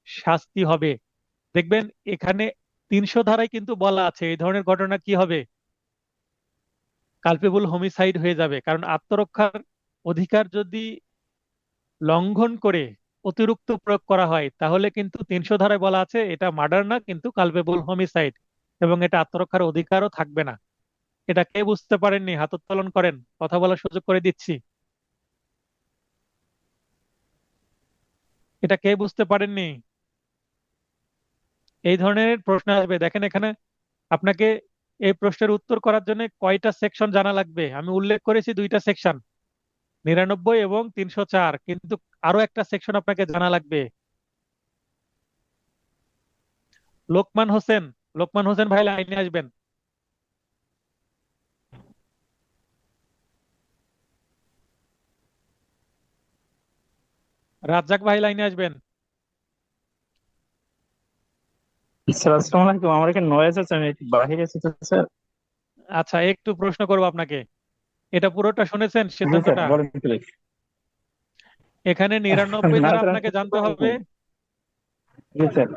শাস্তি হবে। দেখবেন এখানে 300 ধারায় কিন্তু বলা আছে এই ধরনের ঘটনা কি হবে, কালপেবল হোমিসাইড হয়ে যাবে। কারণ আত্মরক্ষার অধিকার যদি লঙ্ঘন করে অতিরিক্ত প্রয়োগ করা হয় তাহলে কিন্তু 300 ধারায় বলা আছে এটা মার্ডার না, কিন্তু কালপেবল হোমিসাইড, এবং এটা আত্মরক্ষার অধিকারও থাকবে না। এটা কে বুঝতে পারেননি হাত উত্তোলন করেন, কথা বলার সুযোগ করে দিচ্ছি। এটা কে বুঝতে পারেননি? এই ধরনের প্রশ্ন আসবে, দেখেন এখানে আপনাকে এই প্রশ্নের উত্তর করার জন্য কয়টা সেকশন জানা লাগবে। আমি উল্লেখ করেছি 2টা সেকশন, 99 এবং 304, কিন্তু আরো একটা সেকশন আপনাকে জানা লাগবে। লোকমান হোসেন, লোকমান হোসেন ভাই লাইনে আসবেন। রাজ্জাক ভাই লাইনে আসবেন। স্যার আসসালামু আলাইকুম। আমার এখানে নয়েজ আছে, আমি একটু বাইরে আছি তো স্যার। আচ্ছা, একটু প্রশ্ন করবো আপনাকে, এটা পুরোটা শুনেছেন জি স্যার, সিদ্ধান্তটা? বলেন প্লিজ। এখানে 99 না ধারা স্যার, আমি আপনাকে শুনতে জানতে হবে, পাইনি। জি স্যার।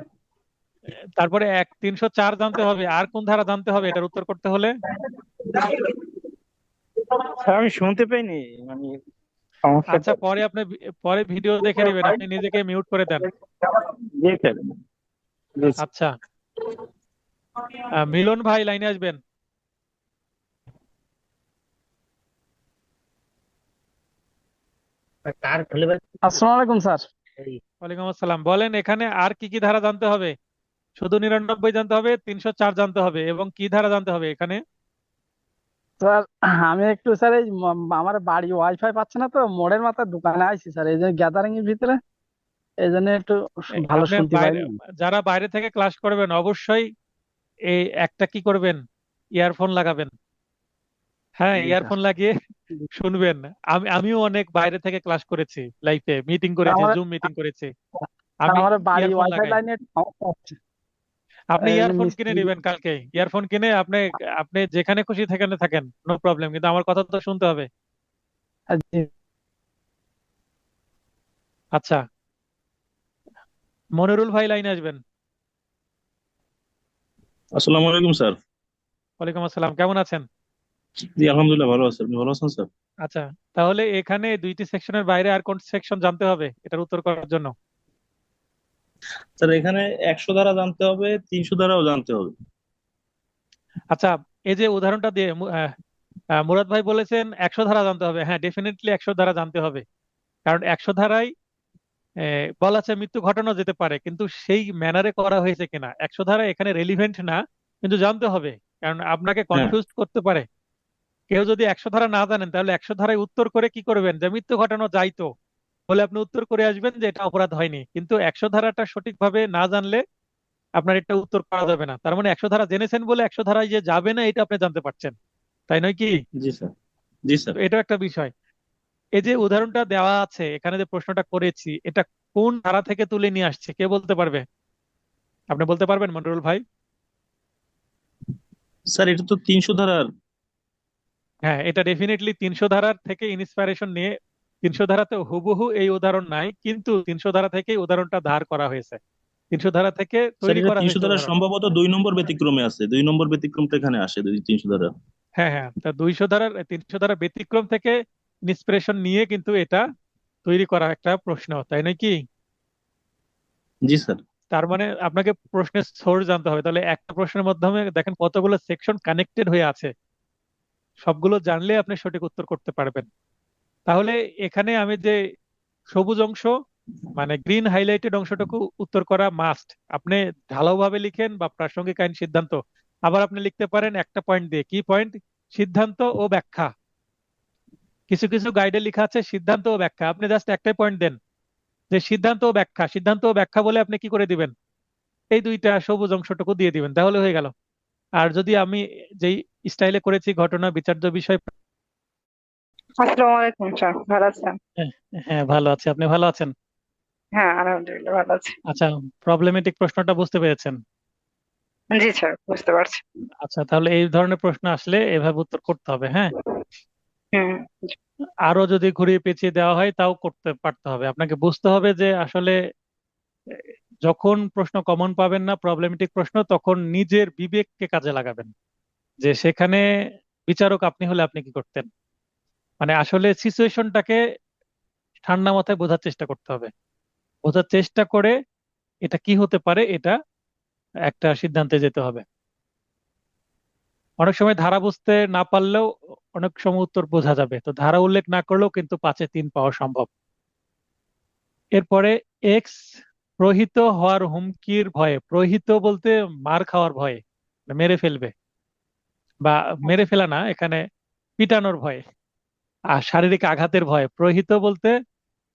তারপরে 304 জানতে হবে, আর কোন ধারা জানতে হবে এটার উত্তর করতে হলে? স্যার আমি শুনতে পাইনি, মানে সমস্যাটা। আচ্ছা, পরে আপনি পরে ভিডিও দেখে নেবেন, আপনি নিজেকে মিউট করে দেন। জি স্যার। জি স্যার। আচ্ছা, মিলন ভাই লাইনে আসবেন। আসসালামু আলাইকুম স্যার। ওয়ালাইকুম আসসালাম, বলেন এখানে আর কি কি ধারা জানতে হবে? শুধু 99 জানতে হবে, 304 জানতে হবে, এবং কি ধারা জানতে হবে এখানে? স্যার আমি একটু স্যার এই আমার বাড়ি ওয়াইফাই পাচ্ছে না, তো মোড়ের মাথায় দোকানে আইছি স্যার, এই জন্য গ্যাদারিং এর ভিতরে, এই জন্য একটু ভালো আপনি শুনতে বাইরে, পাইনি। যারা বাইরে থেকে ক্লাস করবেন অবশ্যই এই একটা কি করবেন, ইয়ারফোন লাগাবেন। হ্যাঁ, জি স্যার। ইয়ারফোন লাগিয়ে শুনবেন। আমিও অনেক বাইরে থেকে ক্লাস করেছি, লাইফে মিটিং করেছি, আমার জুম মিটিং করেছি। স্যার আমি আমার বাড়ি ইয়ারফোন ওয়াইফাই লাগাই। লাইনে সমস্যা হচ্ছে। আপনি এই যে ইয়ারফোন কিনে মিস্ত্রি। নেবেন কালকে, ইয়ারফোন কিনে আপনি আপনি যেখানে খুশি সেখানে থাকেন, নো প্রবলেম, কিন্তু আমার কথা তো শুনতে হবে। জি আচ্ছা, মনিরুল ভাই লাইনে আসবেন। আসসালামু আলাইকুম স্যার। ওয়ালাইকুম আসসালাম, কেমন আছেন? জি আলহামদুলিল্লাহ ভালো আছি, আপনি ভালো আছেন স্যার? আচ্ছা, তাহলে এখানে দুইটি সেকশনের বাইরে আর কোন সেকশন জানতে হবে এটার উত্তর করার জন্য? স্যার এখানে 100 ধারা জানতে হবে, 300 ধারাও জানতে হবে। আচ্ছা, এই যে উদাহরণটা দিয়ে মুরাদ ভাই বলেছেন 100 ধারা জানতে হবে। হ্যাঁ, ডেফিনেটলি 100 ধারা জানতে হবে। কারণ 100 ধারায় বলা আছে মৃত্যু ঘটানো যেতে পারে, কিন্তু সেই ম্যানারে করা হয়েছে কিনা 100 ধারা এখানে রেলিভেন্ট না, কিন্তু জানতে হবে। কারণ আপনাকে হ্যাঁ, কনফিউজ করতে পারে। কেউ যদি 100 ধারা না জানেন, তাহলে 100 ধারায় উত্তর করে কি করবেন, যে মৃত্যু ঘটানো যাইতো বলে আপনি উত্তর করে আসবেন যে এটা অপরাধ হয়নি। কিন্তু 100 ধারাটা সঠিকভাবে না জানলে আপনার এটা উত্তর করা যাবে না। তার মানে 100 ধারা জেনেছেন বলে 100 ধারায় যে যাবে না এটা আপনি জানতে পারছেন, তাই নয় কি? জি স্যার। জি তো স্যার। এটাও একটা বিষয়। এই যে উদাহরণটা দেওয়া আছে এখানে, যে প্রশ্নটা করেছি, এটা কোন ধারা থেকে তুলে নিয়ে আসছে কে বলতে পারবে? আপনি বলতে পারবেন মন্ডরুল ভাই? স্যার এটা তো 300 ধারার। হ্যাঁ, এটা ডেফিনেটলি 300 ধারার থেকে ইন্সপিরেশন নিয়ে। 300 ধারাতে হুবহু এই উদাহরণ নাই, কিন্তু 300 ধারা থেকে উদাহরণটা ধার করা হয়েছে, 300 ধারা থেকে স্যার তৈরি এটা করা 300 হয়েছে ধারার উদাহরণ। সম্ভবত 2 নম্বর ব্যতিক্রমে আছে, 2 নম্বর ব্যতিক্রমটা এখানে আসে 300 ধারা। হ্যাঁ হ্যাঁ, তা 200 ধারার 300 ধারা ব্যতিক্রম থেকে ইন্সপিরেশন নিয়ে কিন্তু এটা তৈরি করা একটা প্রশ্ন, তাই নয় কি? জি স্যার। তার মানে আপনাকে প্রশ্নের সোর্স জানতে হবে। তাহলে একটা প্রশ্নের মাধ্যমে দেখেন কতগুলো সেকশন কানেক্টেড হয়ে আছে, সবগুলো জানলে আপনি সঠিক উত্তর করতে পারবেন। তাহলে এখানে আমি যে সবুজ অংশ, মানে গ্রিন হাইলাইটেড অংশটুকু উত্তর করা মাস্ট। আপনি ঢালাওভাবে লিখেন বা প্রাসঙ্গিক আইন সিদ্ধান্ত, আবার আপনি লিখতে পারেন একটা পয়েন্ট দিয়ে। কি পয়েন্ট? সিদ্ধান্ত ও ব্যাখ্যা। কিছু কিছু গাইডে লেখা আছে সিদ্ধান্ত ও ব্যাখ্যা, আপনি জাস্ট একটাই পয়েন্ট দেন যে সিদ্ধান্ত ও ব্যাখ্যা, সিদ্ধান্ত ও ব্যাখ্যা বলে আপনি কি করে দিবেন, এই দুইটা সবুজ অংশটুকু দিয়ে দিবেন, তাহলে হয়ে গেল। আর যদি আমি যেই স্টাইলে করেছি, ঘটনা, বিচার্য বিষয়। আসসালামু আলাইকুম স্যার, ভালো আছেন? হ্যাঁ, হ্যাঁ, ভালো আছি, আপনি ভালো আছেন? হ্যাঁ আলহামদুলিল্লাহ ভালো আছি। আচ্ছা, প্রবলেমেটিক প্রশ্নটা বুঝতে পেরেছেন? জি স্যার, বুঝতে পারছি। আচ্ছা, তাহলে এই ধরনের প্রশ্ন আসলে এভাবে উত্তর করতে হবে, হ্যাঁ। হুম। আরো যদি ঘুরিয়ে পেঁচিয়ে দেওয়া হয় তাও করতে পারতে হবে। আপনাকে বুঝতে হবে যে আসলে আহ, যখন প্রশ্ন কমন পাবেন না, প্রবলেমেটিক প্রশ্ন, তখন নিজের বিবেককে কাজে লাগাবেন। যে সেখানে বিচারক আপনি হলে আপনি কি করতেন, মানে আসলে সিচুয়েশনটাকে ঠান্ডা মাথায় বোঝার চেষ্টা করতে হবে। বোঝার চেষ্টা করে এটা কি হতে পারে, এটা একটা সিদ্ধান্তে যেতে হবে। অনেক সময় ধারা বুঝতে না পারলেও অনেক সময় উত্তর বোঝা যাবে, তো ধারা উল্লেখ না করলেও কিন্তু 5-এ 3 পাওয়া সম্ভব। এরপরে এক্স প্রহিত হওয়ার হুমকির ভয়ে, প্রহিত বলতে মার খাওয়ার ভয়ে, মানে মেরে ফেলবে, বা মেরে ফেলা না, এখানে পিটানোর ভয়ে, আর শারীরিক আঘাতের ভয়ে। প্রহিত বলতে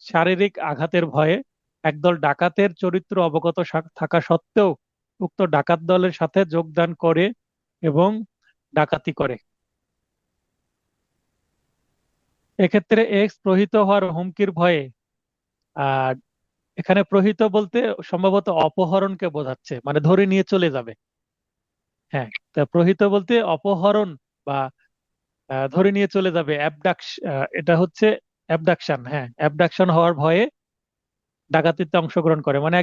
শারীরিক আঘাতের ভয়ে একদল ডাকাতের চরিত্র অবগত থাকা সত্ত্বেও উক্ত ডাকাত দলের সাথে যোগদান করে এবং ডাকাতি করে। এক্ষেত্রে এক্স প্রহিত হওয়ার হুমকির ভয়ে, আর এখানে প্রহিত বলতে সম্ভবত অপহরণকে বোঝাচ্ছে, মানে ধরে নিয়ে চলে যাবে। হ্যাঁ, তা প্রহিত বলতে অপহরণ বা ধরে নিয়ে চলে যাবে, এটা হচ্ছে অ্যাবডাকশন। হ্যাঁ, অ্যাবডাকশন হওয়ার ভয়ে ডাকাতিতে অংশগ্রহণ করে, মানে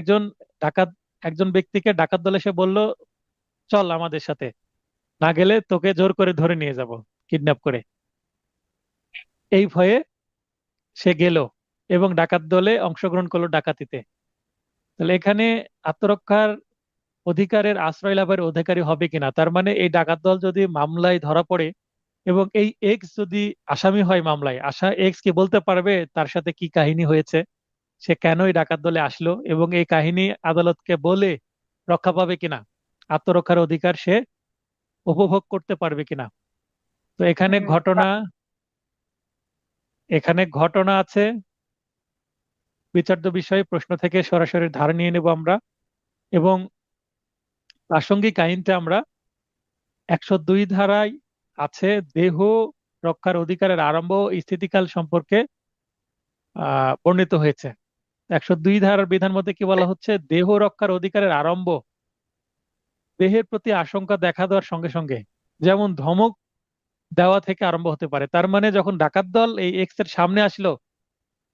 ডাকাত একজন ব্যক্তিকে ডাকাত দলে সে বলল চল আমাদের সাথে, না গেলে তোকে জোর করে ধরে নিয়ে যাব, কিডন্যাপ করে। এই ভয়ে সে গেল এবং ডাকাত দলে অংশগ্রহণ করলো ডাকাতিতে। তাহলে এখানে আত্মরক্ষার অধিকারের আশ্রয় লাভের অধিকারী হবে কিনা, তার মানে এই ডাকাত দল যদি মামলায় ধরা পড়ে এবং এই এক্স যদি আসামি হয় মামলায়, এক্স কি বলতে পারবে তার সাথে কি কাহিনী হয়েছে, সে কেন এই ডাকাত দলে আসলো, এবং এই কাহিনী আদালতকে বলে রক্ষা পাবে কিনা, আত্মরক্ষার অধিকার সে উপভোগ করতে পারবে কিনা। তো হুম। এখানে ঘটনা আছে, বিচার্য বিষয় প্রশ্ন থেকে সরাসরি ধার নিয়ে নেব আমরা, এবং প্রাসঙ্গিক আইনটা আমরা 102 ধারায় আছে দেহ রক্ষার অধিকারের আরম্ভ ও স্থিতিকাল সম্পর্কে বর্ণিত হয়েছে। 102 ধারার বিধান মতে কি বলা হচ্ছে? দেহ রক্ষার অধিকারের আরম্ভ দেহের প্রতি আশঙ্কা দেখা দেওয়ার সঙ্গে সঙ্গে, যেমন ধমক দেওয়া থেকে আরম্ভ হতে পারে। তার মানে যখন ডাকাত দল এই এক্স এর সামনে আসলো,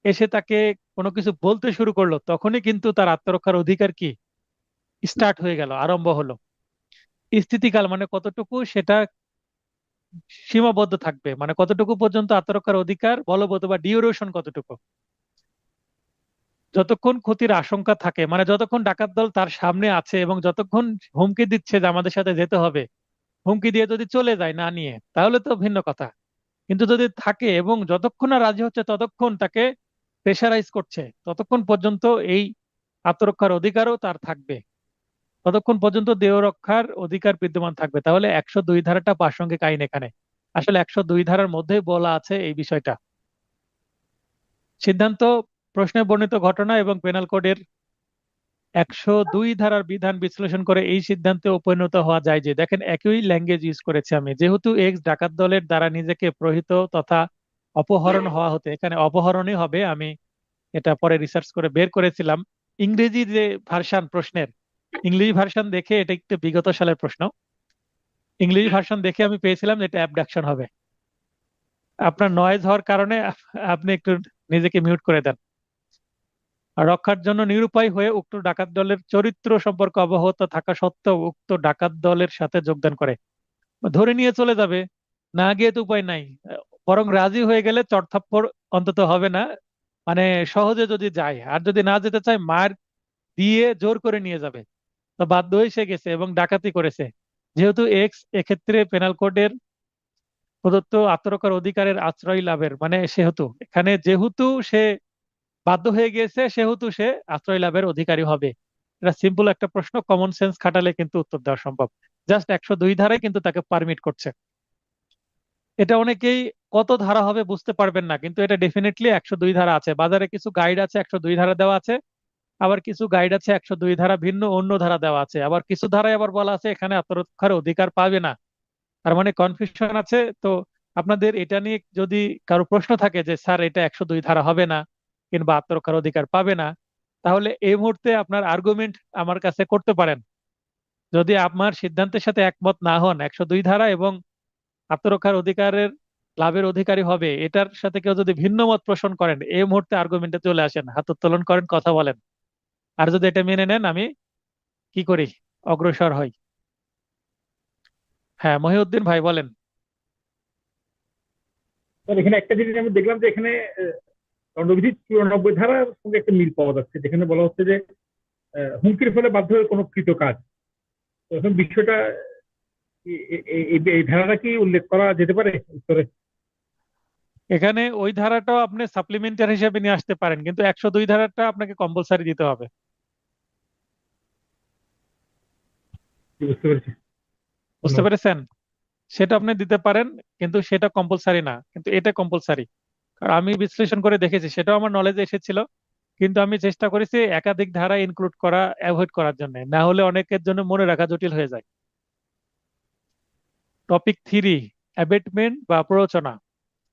এসে তাকে কোনো কিছু বলতে শুরু করলো, তখনই কিন্তু তার আত্মরক্ষার অধিকার কি স্টার্ট হয়ে গেল, আরম্ভ হলো। স্থিতিকাল মানে কতটুকু, সেটা সীমাবদ্ধ থাকবে, মানে কতটুকু পর্যন্ত আত্মরক্ষার অধিকার বলবৎ বা ডিউরেশন কতটুকু। যতক্ষণ ক্ষতির আশঙ্কা থাকে, মানে যতক্ষণ ডাকাত দল তার সামনে আছে এবং যতক্ষণ হুমকি দিচ্ছে যে আমাদের সাথে যেতে হবে, হুমকি দিয়ে যদি চলে যায় না নিয়ে, তাহলে তো ভিন্ন কথা। কিন্তু যদি থাকে এবং যতক্ষণ না রাজি হচ্ছে ততক্ষণ তাকে প্রেশারাইজ করছে, ততক্ষণ পর্যন্ত এই আত্মরক্ষার অধিকারও তার থাকবে, ততক্ষণ পর্যন্ত দেহ রক্ষার অধিকার বিদ্যমান থাকবে। তাহলে 102 ধারাটা প্রাসঙ্গিক আইন এখানে। আসলে 102 ধারার মধ্যেই বলা আছে এই বিষয়টা। সিদ্ধান্ত, প্রশ্নে বর্ণিত ঘটনা এবং পেনাল কোডের 102 ধারার বিধান বিশ্লেষণ করে এই সিদ্ধান্তে উপনীত হওয়া যায় যে, দেখেন একই ল্যাঙ্গুয়েজ ইউজ করেছে আমি, যেহেতু এক্স ডাকাত দলের দ্বারা নিজেকে প্রহিত তথা অপহরণ হওয়া হতে, এখানে অপহরণই হবে। আমি এটা পরে রিসার্চ করে বের করেছিলাম। ইংরেজি যে ভার্সান প্রশ্নের, ইংলিশ ভার্সান দেখে, এটা একটু বিগত সালের প্রশ্ন, ইংলিশ ভার্সন দেখে আমি পেয়েছিলাম যে এটা অ্যাবডাকশন হবে। আপনার নয়েজ হওয়ার কারণে আপনি একটু নিজেকে মিউট করে দেন। আর রক্ষার জন্য নিরুপায় হয়ে উক্ত ডাকাত দলের চরিত্র সম্পর্কে অবগত থাকা সত্ত্বেও উক্ত ডাকাত দলের সাথে যোগদান করে। ধরে নিয়ে চলে যাবে, না গিয়ে তো উপায় নাই। বরং রাজি হয়ে গেলে চড়থাপ্পড় অন্তত হবে না, মানে সহজে যদি যায়। আর যদি না যেতে চায়, মার দিয়ে জোর করে নিয়ে যাবে। তো বাধ্য হয়ে সে গেছে এবং ডাকাতি করেছে। যেহেতু এক্স এক্ষেত্রে পেনাল কোডের প্রদত্ত আত্মরক্ষার অধিকারের আশ্রয় লাভের, মানে সেহেতু এখানে যেহেতু সে বাধ্য হয়ে গিয়েছে, সেহেতু সে আশ্রয় লাভের অধিকারী হবে। এটা সিম্পল একটা প্রশ্ন, কমন সেন্স খাটালে কিন্তু উত্তর দেওয়া সম্ভব। জাস্ট 102 ধারায় কিন্তু তাকে পারমিট করছে। এটা অনেকেই কত ধারা হবে বুঝতে পারবেন না, কিন্তু এটা ডেফিনেটলি 102 ধারা আছে। বাজারে কিছু গাইড আছে 102 ধারা দেওয়া আছে, আবার কিছু গাইড আছে 102 ধারা ভিন্ন অন্য ধারা দেওয়া আছে, আবার কিছু ধারায় আবার বলা আছে এখানে আত্মরক্ষার অধিকার পাবে না। তার মানে কনফিউশন আছে। তো আপনাদের এটা নিয়ে যদি কারো প্রশ্ন থাকে যে স্যার এটা 102 ধারা হবে না কিংবা আত্মরক্ষার অধিকার পাবে না, তাহলে এই মুহূর্তে আপনার আর্গুমেন্ট আমার কাছে করতে পারেন। যদি আমার সিদ্ধান্তের সাথে একমত না হন, 102 ধারা এবং আত্মরক্ষার অধিকারের লাভের অধিকারী হবে এটার সাথে কেউ যদি ভিন্ন মত পোষণ করেন, এই মুহূর্তে আর্গুমেন্টে চলে আসেন, হাত উত্তোলন করেন, কথা বলেন। আর যদি এটা মেনে নেন, আমি কি করি, অগ্রসর হই। হ্যাঁ, মহিউদ্দিন ভাই বলেন। স্যার এখানে একটা জিনিস আমি দেখলাম যে এখানে দণ্ডবিধির 94 ধারার সঙ্গে একটা মিল পাওয়া যাচ্ছে, যেখানে বলা হচ্ছে যে হুমকির ফলে বাধ্য হয়ে কোনো কৃত কাজ। তো এখন বিষয়টা এই ধারাটা কি উল্লেখ করা যেতে পারে উত্তরে? এখানে ওই ধারাটাও আপনি সাপ্লিমেন্টারি হিসেবে নিয়ে আসতে পারেন, কিন্তু 102 ধারাটা আপনাকে কম্পালসারি দিতে হবে। বুঝতে পেরেছি, বুঝতে ধন্যবাদ। পেরেছেন? সেটা আপনি দিতে পারেন, কিন্তু সেটা কম্পালসারি না, কিন্তু এটা কম্পালসারি। কারণ আমি বিশ্লেষণ করে দেখেছি, সেটাও আমার নলেজে এসেছিল। কিন্তু আমি চেষ্টা করেছি একাধিক ধারা ইনক্লুড করা, অ্যাভয়েড করার জন্য, না হলে অনেকের জন্য মনে রাখা জটিল হয়ে যায়। টপিক 3, অ্যাবেটমেন্ট বা প্ররোচনা।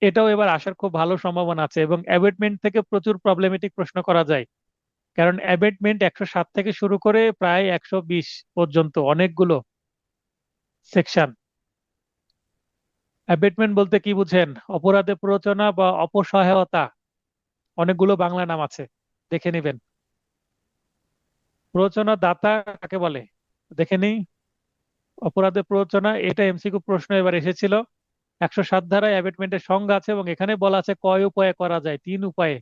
এটাও এবার আসার খুব ভালো সম্ভাবনা আছে এবং অ্যাবেটমেন্ট থেকে প্রচুর প্রবলেমেটিক প্রশ্ন করা যায়। কারণ অ্যাবেটমেন্ট 107 থেকে শুরু করে প্রায় 120 পর্যন্ত অনেকগুলো সেকশন। অ্যাবেটমেন্ট বলতে কি বুঝেন? অপরাধে প্ররোচনা বা অপসহায়তা, অনেকগুলো বাংলা নাম আছে, দেখে নেবেন। প্ররোচনা দাতা কাকে বলে দেখে নিই। অপরাধে প্ররোচনা, এটা এমসিকিউ প্রশ্ন এবার এসেছিল। 107 ধারায় অ্যাবেটমেন্টের সংজ্ঞা আছে এবং এখানে বলা আছে কয় উপায়ে করা যায়, 3 উপায়ে।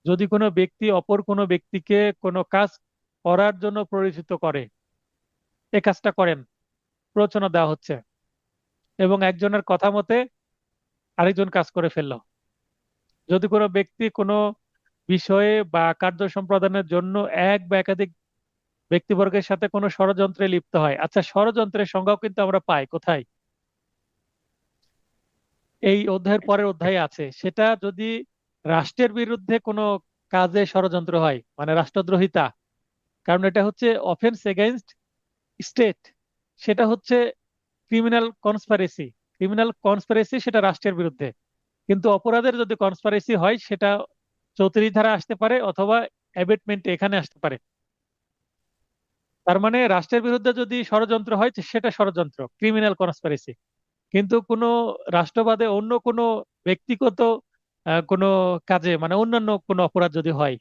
যদি কোনো ব্যক্তি অপর কোনো ব্যক্তিকে কোনো কাজ করার জন্য পরিচিত করে, এই কাজটা করেন, প্ররোচনা দেওয়া হচ্ছে। এবং একজনের কথা মতে আরেকজন কাজ করে ফেললো। যদি কোনো ব্যক্তি কোনো বিষয়ে বা কার্য সম্পাদনের জন্য এক বা একাধিক ব্যক্তিবর্গের সাথে কোনো ষড়যন্ত্রে লিপ্ত হয়। আচ্ছা, ষড়যন্ত্রের সংজ্ঞাও কিন্তু আমরা পাই কোথায়? এই অধ্যায়ের পরের অধ্যায়ে আছে। সেটা যদি রাষ্ট্রের বিরুদ্ধে কোনো কাজে ষড়যন্ত্র হয়, মানে রাষ্ট্রদ্রোহিতা, কারণ এটা হচ্ছে অফেন্স এগেইনস্ট স্টেট, সেটা হচ্ছে ক্রিমিনাল কনস্পিরেসি সেটা রাষ্ট্রের বিরুদ্ধে, কিন্তু অপরাধের যদি কনস্পিরেসি হয় সেটা 34 ধারা আসতে পারে অথবা অ্যাবেটমেন্ট এখানে আসতে পারে। তার মানে রাষ্ট্রের বিরুদ্ধে যদি ষড়যন্ত্র হয় সেটা ষড়যন্ত্র, ক্রিমিনাল কনস্পিরেসি। কিন্তু কোনো রাষ্ট্রবাদে অন্য কোনো ব্যক্তিগত কোনো কাজে, মানে অন্যান্য কোনো অপরাধ যদি হয়,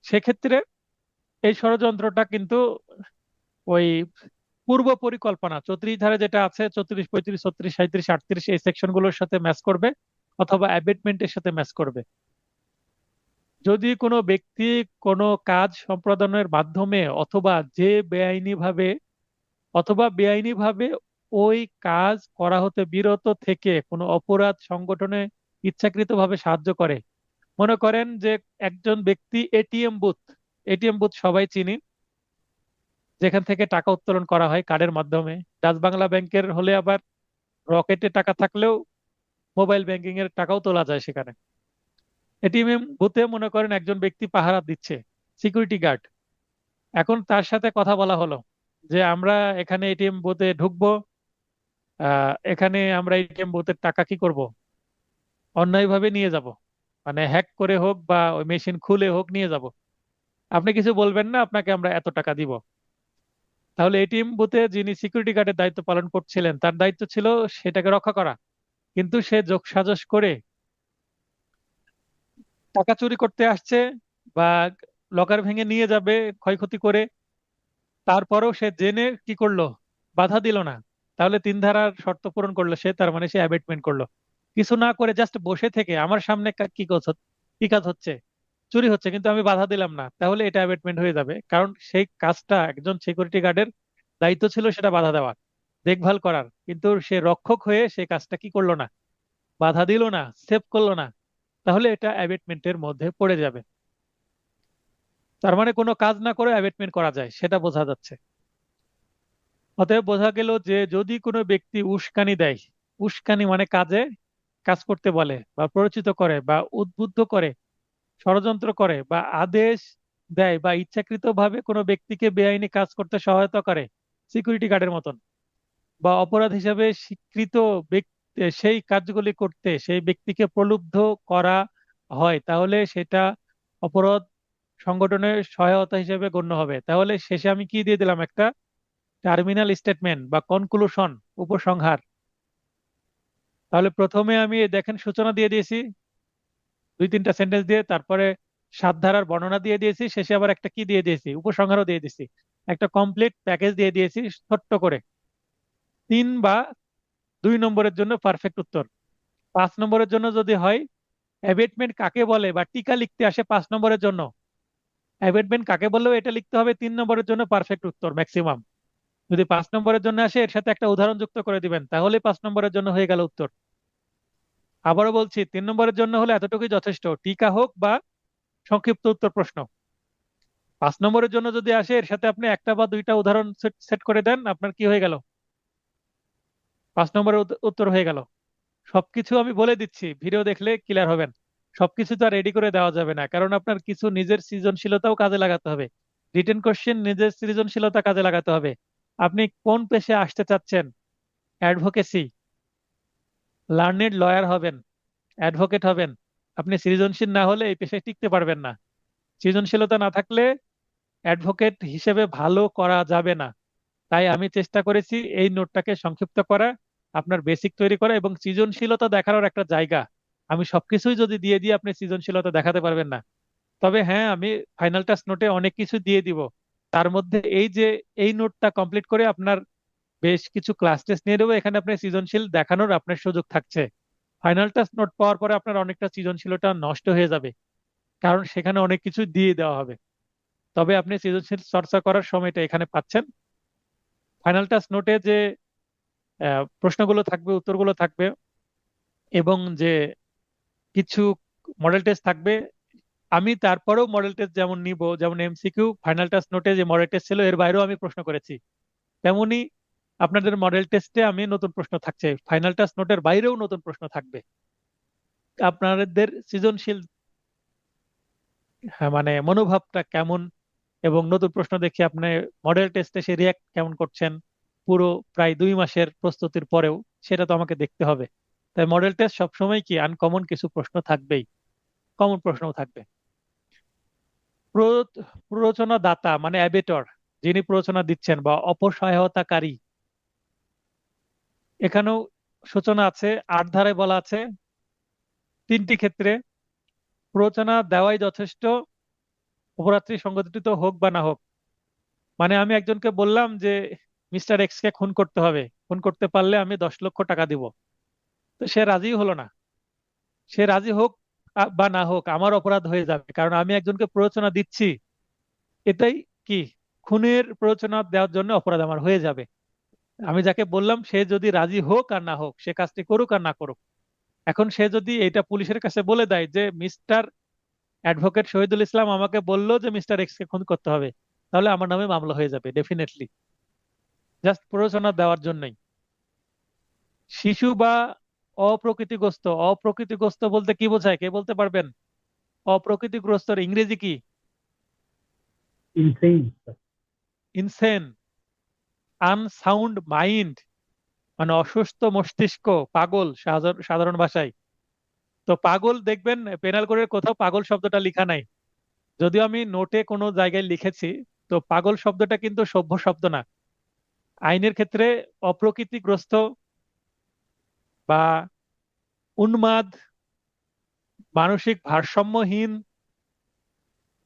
সেক্ষেত্রে এই ষড়যন্ত্রটা কিন্তু ওই পূর্ব পরিকল্পনা 34 ধারা যেটা আছে, 34, 35, 36, 37, 38 এই সেকশন গুলোর সাথে ম্যাচ করবে অথবা অ্যাবেটমেন্টের সাথে ম্যাচ করবে। যদি কোনো ব্যক্তি কোনো কাজ সম্পাদনের মাধ্যমে অথবা বেআইনিভাবে ওই কাজ করা হতে বিরত থেকে কোনো অপরাধ সংগঠনে ইচ্ছাকৃতভাবে সাহায্য করে। মনে করেন যে একজন ব্যক্তি এটিএম বুথ সবাই চিনি, যেখান থেকে টাকা উত্তোলন করা হয় কার্ডের মাধ্যমে। ডাচ বাংলা ব্যাংকের হলে আবার রকেটে টাকা থাকলেও মোবাইল ব্যাংকিং এর টাকাও তোলা যায় সেখানে। এটিএম বুথে মনে করেন একজন ব্যক্তি পাহারা দিচ্ছে, সিকিউরিটি গার্ড। এখন তার সাথে কথা বলা হলো যে আমরা এখানে এটিএম বুথে ঢুকবো, এখানে আমরা এটিএম বুথের টাকা কি করব, অন্যায়ভাবে নিয়ে যাব, মানে হ্যাক করে হোক বা ওই মেশিন খুলে হোক নিয়ে যাব। আপনি কিছু বলবেন না, আপনাকে আমরা এত টাকা দিব। তাহলে এটিএম বুথে যিনি সিকিউরিটি গার্ডের দায়িত্ব পালন করছিলেন তার দায়িত্ব ছিল সেটাকে রক্ষা করা, কিন্তু সে যোগসাজশ করে টাকা চুরি করতে আসছে বা লকার ভেঙে নিয়ে যাবে ক্ষয়ক্ষতি করে, তারপরেও সে জেনে কি করলো, বাধা দিল না। তাহলে 3 ধারার শর্ত পূরণ করলো সে, তার মানে সে অ্যাবেটমেন্ট করলো। কিছু না করে জাস্ট বসে থেকে আমার সামনে কি কাজ হচ্ছে, চুরি হচ্ছে, কিন্তু আমি বাধা দিলাম না, তাহলে এটা অ্যাবেটমেন্ট হয়ে যাবে। কারণ সেই কাজটা একজন সিকিউরিটি গার্ডের দায়িত্ব ছিল সেটা বাধা দেওয়া, দেখভাল করার, কিন্তু সে রক্ষক হয়ে সেই কাজটা কি করলো না, বাধা দিল না, সেভ করলো না। তাহলে এটা অ্যাবেটমেন্টের মধ্যে পড়ে যাবে। তার মানে কোনো কাজ না করে অ্যাবেটমেন্ট করা যায়, সেটা বোঝা যাচ্ছে। অতএব বোঝা গেল যে যদি কোনো ব্যক্তি উস্কানি দেয়, উস্কানি মানে কাজ করতে বলে বা প্ররোচিত করে বা উদ্বুদ্ধ করে, ষড়যন্ত্র করে বা আদেশ দেয় বা ইচ্ছাকৃতভাবে কোনো ব্যক্তিকে বেআইনি কাজ করতে সহায়তা করে, সিকিউরিটি গার্ডের মতন, বা অপরাধ হিসাবে স্বীকৃত সেই কাজগুলি করতে সেই ব্যক্তিকে প্রলুব্ধ করা হয়, তাহলে সেটা অপরাধ সংগঠনের সহায়তা হিসেবে গণ্য হবে। তাহলে শেষে আমি কি দিয়ে দিলাম, একটা টার্মিনাল স্টেটমেন্ট বা কনক্লুশন, উপসংহার। তাহলে প্রথমে আমি দেখেন সূচনা দিয়ে দিয়েছি 2-3টা সেন্টেন্স দিয়ে, তারপরে 7 ধারার বর্ণনা দিয়ে দিয়েছি, শেষে আবার একটা কি দিয়ে দিয়েছি, উপসংহারও দিয়ে দিয়েছি। একটা কমপ্লিট প্যাকেজ দিয়ে দিয়েছি ছোট্ট করে। 3 বা 2 নম্বরের জন্য পারফেক্ট উত্তর। 5 নম্বরের জন্য যদি হয়, অ্যাবেটমেন্ট কাকে বলে বা টিকা লিখতে আসে 5 নম্বরের জন্য, অ্যাবেটমেন্ট কাকে বললেও এটা লিখতে হবে 3 নম্বরের জন্য পারফেক্ট উত্তর ম্যাক্সিমাম। যদি 5 নম্বরের জন্য আসে এর সাথে একটা উদাহরণ যুক্ত করে দিবেন, তাহলে 5 নম্বরের জন্য হয়ে গেল উত্তর। আবারও বলছি, 3 নম্বরের জন্য হলে এতটুকুই যথেষ্ট, টিকা হোক বা সংক্ষিপ্ত উত্তর প্রশ্ন। 5 নম্বরের জন্য যদি আসে এর সাথে আপনি একটা বা দুইটা উদাহরণ সেট করে দেন, আপনার কি হয়ে গেল, 5 নম্বরের উত্তর হয়ে গেল। সবকিছু আমি বলে দিচ্ছি, ভিডিও দেখলে ক্লিয়ার হবেন। সবকিছু তো আর রেডি করে দেওয়া যাবে না, কারণ আপনার কিছু নিজের সৃজনশীলতাও কাজে লাগাতে হবে। রিটেন কোশ্চেন নিজের সৃজনশীলতা কাজে লাগাতে হবে। আপনি কোন পেশে আসতে চাচ্ছেন, অ্যাডভোকেসি, লার্নেড লয়ার হবেন, অ্যাডভোকেট হবেন। আপনি সৃজনশীল না হলে এই পেশায় টিকতে পারবেন না। সৃজনশীলতা না থাকলে অ্যাডভোকেট হিসেবে ভালো করা যাবে না। তাই আমি চেষ্টা করেছি এই নোটটাকে সংক্ষিপ্ত করা, আপনার বেসিক তৈরি করা এবং সৃজনশীলতা দেখানোর একটা জায়গা। আমি সবকিছুই যদি দিয়ে দিই আপনি সৃজনশীলতা দেখাতে পারবেন না। তবে হ্যাঁ, আমি ফাইনাল টাস্ক নোটে অনেক কিছু দিয়ে দিব। তার মধ্যে এই নোটটা কমপ্লিট করে আপনার বেশ কিছু ক্লাস টেস্ট নিয়ে দেবো, এখানে আপনি সৃজনশীল দেখানোর আপনার সুযোগ থাকছে। ফাইনাল টাস্ক নোট পাওয়ার পরে আপনার অনেকটা সৃজনশীলতা নষ্ট হয়ে যাবে, কারণ সেখানে অনেক কিছু দিয়ে দেওয়া হবে। তবে আপনি সৃজনশীল চর্চা করার সময়টা এখানে পাচ্ছেন। ফাইনাল টাস্ক নোটে যে প্রশ্নগুলো থাকবে, উত্তরগুলো থাকবে, এবং যে কিছু মডেল টেস্ট থাকবে। আমি তারপরেও মডেল টেস্ট যেমন নিব, যেমন এমসিকিউ ফাইনাল টাস্ক নোটে যে মডেল টেস্ট ছিল এর বাইরেও আমি প্রশ্ন করেছি, তেমনি আপনাদের মডেল টেস্টে আমি নতুন প্রশ্ন থাকছে, ফাইনাল টাস্ক নোটের বাইরেও নতুন প্রশ্ন থাকবে। আপনাদের সৃজনশীল মানে মনোভাবটা কেমন এবং নতুন প্রশ্ন দেখে আপনি মডেল টেস্টে সে রিয়াক্ট কেমন করছেন, পুরো প্রায় 2 মাসের প্রস্তুতির পরেও, সেটা তো আমাকে দেখতে হবে। তাই মডেল টেস্ট সবসময় কি আনকমন কিছু প্রশ্ন থাকবেই, কমন প্রশ্নও থাকবে। প্ররোচনা দাতা মানে অ্যাবেটর, যিনি প্ররোচনা দিচ্ছেন বা অপসহায়তাকারী, এখানেও সূচনা আছে। 8 ধারায় বলা আছে 3টি ক্ষেত্রে প্ররোচনা দেওয়াই যথেষ্ট, অপরাধী সংগঠিত হোক বা না হোক। মানে আমি একজনকে বললাম যে মিস্টার এক্স কে খুন করতে হবে, খুন করতে পারলে আমি 10 লক্ষ টাকা দিব। তো সে রাজি হলো না। সে রাজি হোক বা না হোক, আমার অপরাধ হয়ে যাবে, কারণ আমি একজনকে প্ররোচনা দিচ্ছি। এটাই কি, খুনের প্ররোচনা দেওয়ার জন্য অপরাধ আমার হয়ে যাবে। আমি যাকে বললাম সে যদি রাজি হোক আর না হোক, সে কাজটি করুক আর না করুক, এখন সে যদি এটা পুলিশের কাছে বলে দেয় যে মিস্টার অ্যাডভোকেট শহীদুল ইসলাম আমাকে বললো যে মিস্টার এক্স কে খুন করতে হবে, তাহলে আমার নামে মামলা হয়ে যাবে ডেফিনেটলি, জাস্ট প্ররোচনা দেওয়ার জন্যই। শিশু বা অপ্রকৃতিগ্রস্ত, অপ্রকৃতিগ্রস্ত বলতে কি বোঝায়, কে বলতে পারবেন? অপ্রকৃতিগ্রস্তর ইংরেজি কি? ইনসেইন। ইনসেন। আনসাউন্ড মাইন্ড মানে অসুস্থ মস্তিষ্ক, পাগল সাধারণ ভাষায়। তো পাগল দেখবেন পেনাল কোডের কোথাও পাগল শব্দটা লেখা নাই, যদিও আমি নোটে কোনো জায়গায় লিখেছি। তো পাগল শব্দটা কিন্তু সভ্য শব্দ না। আইনের ক্ষেত্রে অপ্রকৃতিগ্রস্ত বা উন্মাদ, মানসিক ভারসাম্যহীন,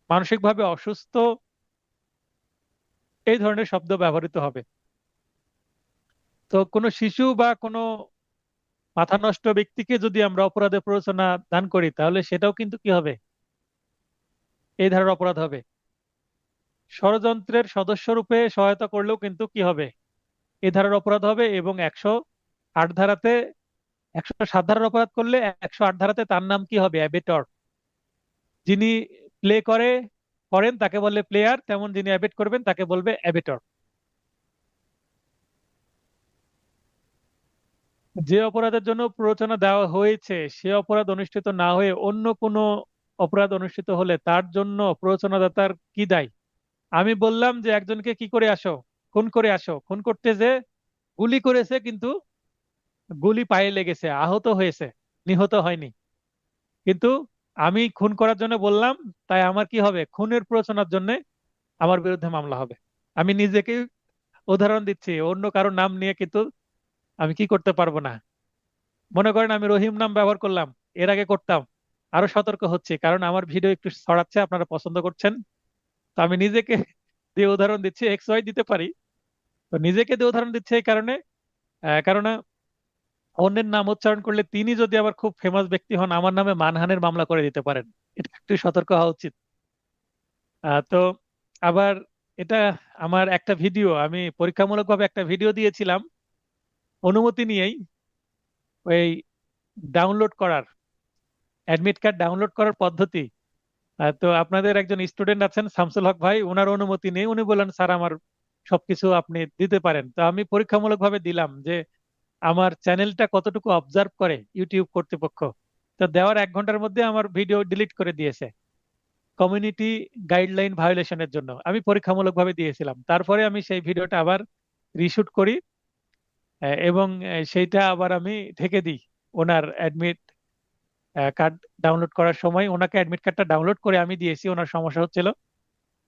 মানসিকভাবে অসুস্থ, এই ধরনের শব্দ ব্যবহৃত হবে। তো কোনো শিশু বা কোনো মাথা নষ্ট ব্যক্তিকে যদি আমরা অপরাধে প্ররোচনা দান করি, তাহলে সেটাও কিন্তু কি হবে, এই ধারার অপরাধ হবে। ষড়যন্ত্রের সদস্য রূপে সহায়তা করলেও কিন্তু কি হবে, এই ধারার অপরাধ হবে। এবং 108 ধারাতে, 107 ধারার অপরাধ করলে 108 ধারাতে তার নাম কি হবে, অ্যাবেটর। যিনি প্লে করেন তাকে বলে প্লেয়ার, তেমন যিনি অ্যাবেট করবেন তাকে বলবে অ্যাবেটর। যে অপরাধের জন্য প্ররোচনা দেওয়া হয়েছে সে অপরাধ অনুষ্ঠিত না হয়ে অন্য কোনো অপরাধ অনুষ্ঠিত হলে তার জন্য প্ররোচনাদাতার কি দায়? আমি বললাম যে একজনকে কি করে আসো, খুন করে আসো, খুন করতে যে গুলি করেছে, কিন্তু গুলি পায়ে লেগেছে, আহত হয়েছে, নিহত হয়নি। কিন্তু আমি খুন করার জন্য বললাম, তাই আমার কি হবে, খুনের প্ররোচনার জন্য আমার বিরুদ্ধে মামলা হবে। আমি নিজেকে উদাহরণ দিচ্ছি, অন্য কারো নাম নিয়ে কিন্তু আমি কি করতে পারবো না। মনে করেন আমি রহিম নাম ব্যবহার করলাম, এর আগে করতাম, আরো সতর্ক হচ্ছে কারণ আমার ভিডিও একটু ছড়াচ্ছে, আপনারা পছন্দ করছেন। তো আমি নিজেকে দিয়ে উদাহরণ দিচ্ছি, এক্স ওয়াই দিতে পারি। তো নিজেকে দিয়ে উদাহরণ দিচ্ছে এই কারণে, কারণ অন্যের নাম উচ্চারণ করলে তিনি যদি আবার খুব ফেমাস ব্যক্তি হন, আমার নামে মানহানির মামলা করে দিতে পারেন। এটা একটু সতর্ক হওয়া উচিত। তো আবার এটা আমার একটা ভিডিও, আমি পরীক্ষামূলকভাবে একটা ভিডিও দিয়েছিলাম অনুমতি নিয়েই, ওই ডাউনলোড করার, অ্যাডমিট কার্ড ডাউনলোড করার পদ্ধতি। তো আপনাদের একজন স্টুডেন্ট আছেন শামসুল হক ভাই, ওনার অনুমতি নেই, উনি বললেন স্যার আমার সবকিছু আপনি দিতে পারেন। তো আমি পরীক্ষামূলকভাবে দিলাম যে আমার চ্যানেলটা কতটুকু অবজার্ভ করে ইউটিউব কর্তৃপক্ষ। তো দেওয়ার 1 ঘন্টার মধ্যে আমার ভিডিও ডিলিট করে দিয়েছে কমিউনিটি গাইডলাইন ভায়োলেশনের জন্য। আমি পরীক্ষামূলকভাবে দিয়েছিলাম, তারপরে আমি সেই ভিডিওটা আবার রিশুট করি, এবং সেইটা আবার আমি ঢেকে দিই। ওনার অ্যাডমিট কার্ড ডাউনলোড করার সময় ওনাকে অ্যাডমিট কার্ডটা ডাউনলোড করে আমি দিয়েছি, ওনার সমস্যা হচ্ছিল,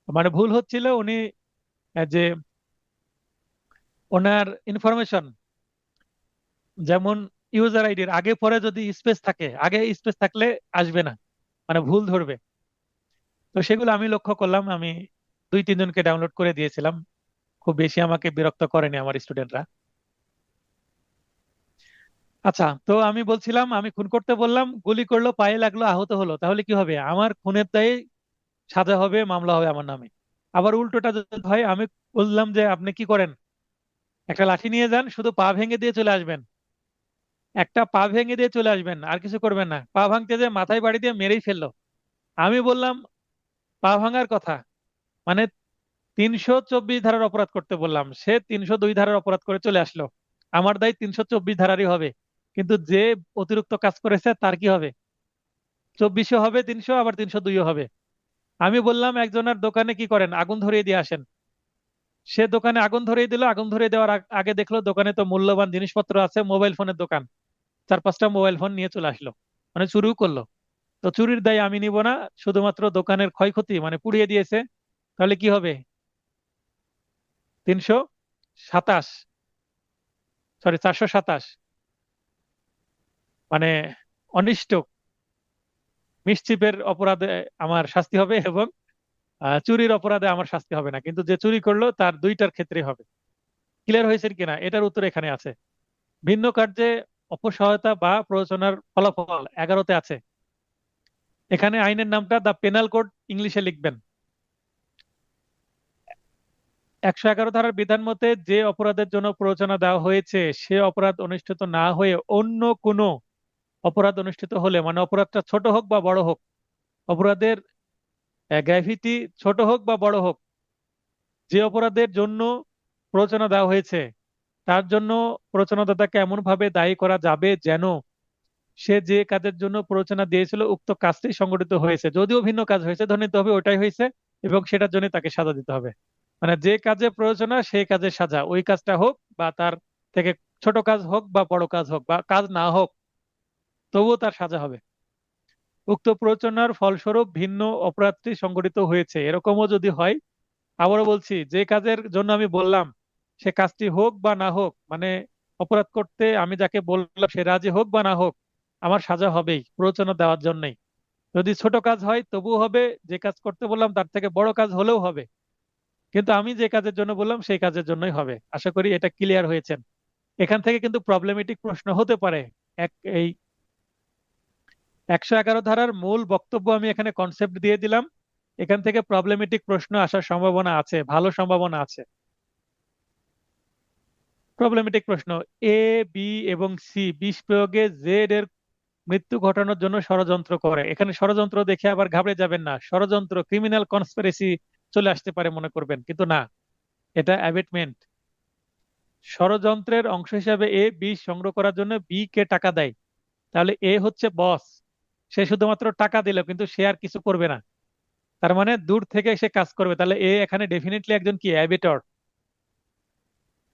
মানে ভুল হচ্ছিল। উনি যে ওনার ইনফরমেশন, যেমন ইউজার আইডির আগে পরে যদি স্পেস থাকে, আগে স্পেস থাকলে আসবে না, মানে ভুল ধরবে। তো সেগুলো আমি লক্ষ্য করলাম, আমি 2-3 জনকে ডাউনলোড করে দিয়েছিলাম, খুব বেশি আমাকে বিরক্ত করেনি আমার স্টুডেন্টরা। আচ্ছা, তো আমি বলছিলাম আমি খুন করতে বললাম, গুলি করলো, পায়ে লাগলো, আহত হলো, তাহলে কি হবে, আমার খুনের দায়ে সাজা হবে, মামলা হবে আমার নামে। আবার উল্টোটা যদি হয়, আমি বললাম যে আপনি কি করেন, একটা লাঠি নিয়ে যান, শুধু পা ভেঙে দিয়ে চলে আসবেন, একটা পা ভেঙে দিয়ে চলে আসবেন, আর কিছু করবেন না। পা ভাঙতে যে মাথায় বাড়ি দিয়ে মেরেই ফেললো। আমি বললাম পা ভাঙার কথা, মানে 324 ধারার অপরাধ করতে বললাম, সে 302 ধারার অপরাধ করে চলে আসলো, আমার দায় 324 ধারারই হবে। কিন্তু যে অতিরিক্ত কাজ করেছে তার কি হবে, 24 হবে, 300, আবার 302 হবে। আমি বললাম একজনের দোকানে কি করেন, আগুন ধরিয়ে দিয়ে আসেন। সে দোকানে আগুন ধরিয়ে দিল, আগুন ধরিয়ে দেওয়ার আগে দেখলো দোকানে তো মূল্যবান জিনিসপত্র আছে, মোবাইল ফোনের দোকান, 4-5টা মোবাইল ফোন নিয়ে চলে আসলো, মানে চুরিও করলো। তো চুরির দায় আমি নিব না, শুধুমাত্র দোকানের ক্ষয়ক্ষতি মানে পুড়িয়ে দিয়েছে, তাহলে কি হবে? 327, সরি 427, মানে অনিষ্ট মিসচিপের অপরাধে আমার শাস্তি হবে, এবং চুরির অপরাধে আমার শাস্তি হবে না, কিন্তু যে চুরি করলো তার দুইটার ক্ষেত্রে হবে। ক্লিয়ার হয়েছে কিনা? এটার উত্তর এখানে আছে। ভিন্ন কার্যে অপসহায়তা বা প্ররোচনার ফলাফল 11তে আছে। এখানে আইনের নামটা দ্য পেনাল কোড ইংলিশে লিখবেন। 111 ধারার বিধান মতে যে অপরাধের জন্য প্ররোচনা দেওয়া হয়েছে সে অপরাধ অনুষ্ঠিত না হয়ে অন্য কোনো অপরাধ অনুষ্ঠিত হলে, মানে অপরাধটা ছোট হোক বা বড় হোক, অপরাধের গ্র্যাভিটি ছোট হোক বা বড় হোক, যে অপরাধের জন্য প্ররোচনা দেওয়া হয়েছে তার জন্য প্ররোচনাদাতাকে এমন ভাবে দায়ী করা যাবে যেন সে যে কাজের জন্য প্ররোচনা দিয়েছিল উক্ত কাজটি সংগঠিত হয়েছে, যদিও ভিন্ন কাজ হয়েছে ধরে নিতে হবে ওটাই হয়েছে, এবং সেটার জন্য তাকে সাজা দিতে হবে। মানে যে কাজে প্ররোচনা সেই কাজের সাজা, ওই কাজটা হোক বা তার থেকে ছোট কাজ হোক বা বড় কাজ হোক বা কাজ না হোক, তবুও তার সাজা হবে। উক্ত প্ররোচনার ফলস্বরূপ ভিন্ন অপরাধটি সংগঠিত হয়েছে, এরকমও যদি হয়। আবারও বলছি, যে কাজের জন্য আমি বললাম সে কাজটি হোক বা না হোক, মানে অপরাধ করতে আমি যাকে বললাম সে রাজি হোক বা না হোক, আমার সাজা হবেই প্ররোচনা দেওয়ার জন্যই। যদি ছোট কাজ হয় তবুও হবে, যে কাজ করতে বললাম তার থেকে বড় কাজ হলেও হবে, কিন্তু আমি যে কাজের জন্য বললাম সেই কাজের জন্যই হবে। আশা করি এটা ক্লিয়ার হয়েছেন। এখান থেকে কিন্তু প্রবলেমেটিক প্রশ্ন হতে পারে। এই 111 ধারার মূল বক্তব্য আমি এখানে কনসেপ্ট দিয়ে দিলাম, এখান থেকে প্রবলেমেটিক প্রশ্ন আসার সম্ভাবনা আছে, ভালো সম্ভাবনা আছে। প্রবলেমেটিক প্রশ্ন, এ, বি এবং সি বিষ প্রয়োগে জেড এর মৃত্যু ঘটানোর জন্য ষড়যন্ত্র করে। এখানে ষড়যন্ত্র দেখে আবার ঘাবড়ে যাবেন না, ষড়যন্ত্র ক্রিমিনাল কনস্পিরেসি চলে আসতে পারে মনে করবেন, কিন্তু না, এটা অ্যাবেটমেন্ট। ষড়যন্ত্রের অংশ হিসাবে এ বিষ সংগ্রহ করার জন্য বি কে টাকা দেয়, তাহলে এ হচ্ছে বস, সে শুধুমাত্র টাকা দিল কিন্তু সে আর কিছু করবে না, তার মানে দূর থেকে সে কাজ করবে, তাহলে এ এখানে ডেফিনেটলি একজন কি অ্যাবেটর।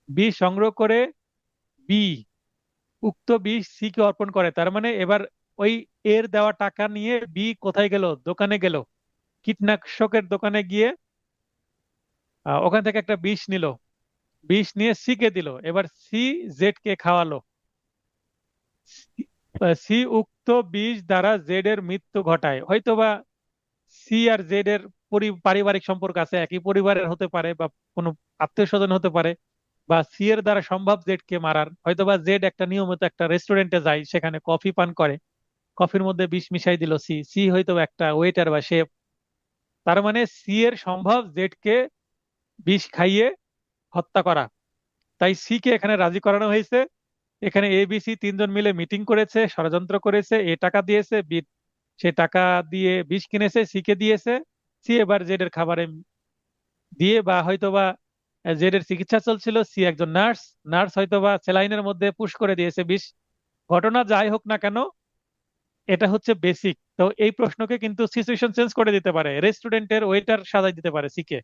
বিষ সংগ্রহ করে বি উক্ত বিষ সি কে অর্পণ করে, তার মানে এবার ওই এর দেওয়া টাকা নিয়ে বি কোথায় গেল? দোকানে গেল, কীটনাশকের দোকানে গিয়ে ওখান থেকে একটা বিষ নিল, বিষ নিয়ে সি কে দিল, এবার সি জেড কে খাওয়ালো। সি উক্ত বিষ দ্বারা জেড এর মৃত্যু ঘটায়, হয়তোবা সি আর জেড এর পারিবারিক সম্পর্ক আছে, একই পরিবারের হতে পারে বা কোনো আত্মীয় স্বজন হতে পারে, বা সি এর দ্বারা সম্ভব জেড কে মারার, হয়তোবা জেড একটা নিয়মিত একটা রেস্টুরেন্টে যায়, সেখানে কফি পান করে, কফির মধ্যে বিষ মিশাই দিল সি, সি হয়তো একটা ওয়েটার বা শেফ, তার মানে সি এর সম্ভব জেড কে বিষ খাইয়ে হত্যা করা, তাই সি কে এখানে রাজি করানো হয়েছে। এখানে এ বি সি তিনজন মিলে মিটিং করেছে, ষড়যন্ত্র করেছে, এ টাকা দিয়েছে, বি সে টাকা দিয়ে বিষ কিনেছে, সি কে দিয়েছে, সি এবার জেড এর খাবারে দিয়ে, বা হয়তোবা জেড এর চিকিৎসা চলছিল, সি একজন নার্স, নার্স হয়তোবা স্যালাইনের মধ্যে পুশ করে দিয়েছে বিষ। ঘটনা যাই হোক না কেন, এটা হচ্ছে বেসিক। তো এই প্রশ্নকে কিন্তু সিচুয়েশন চেঞ্জ করে দিতে পারে, রেস্টুরেন্টের ওয়েটার সাজাই দিতে পারে সিকে,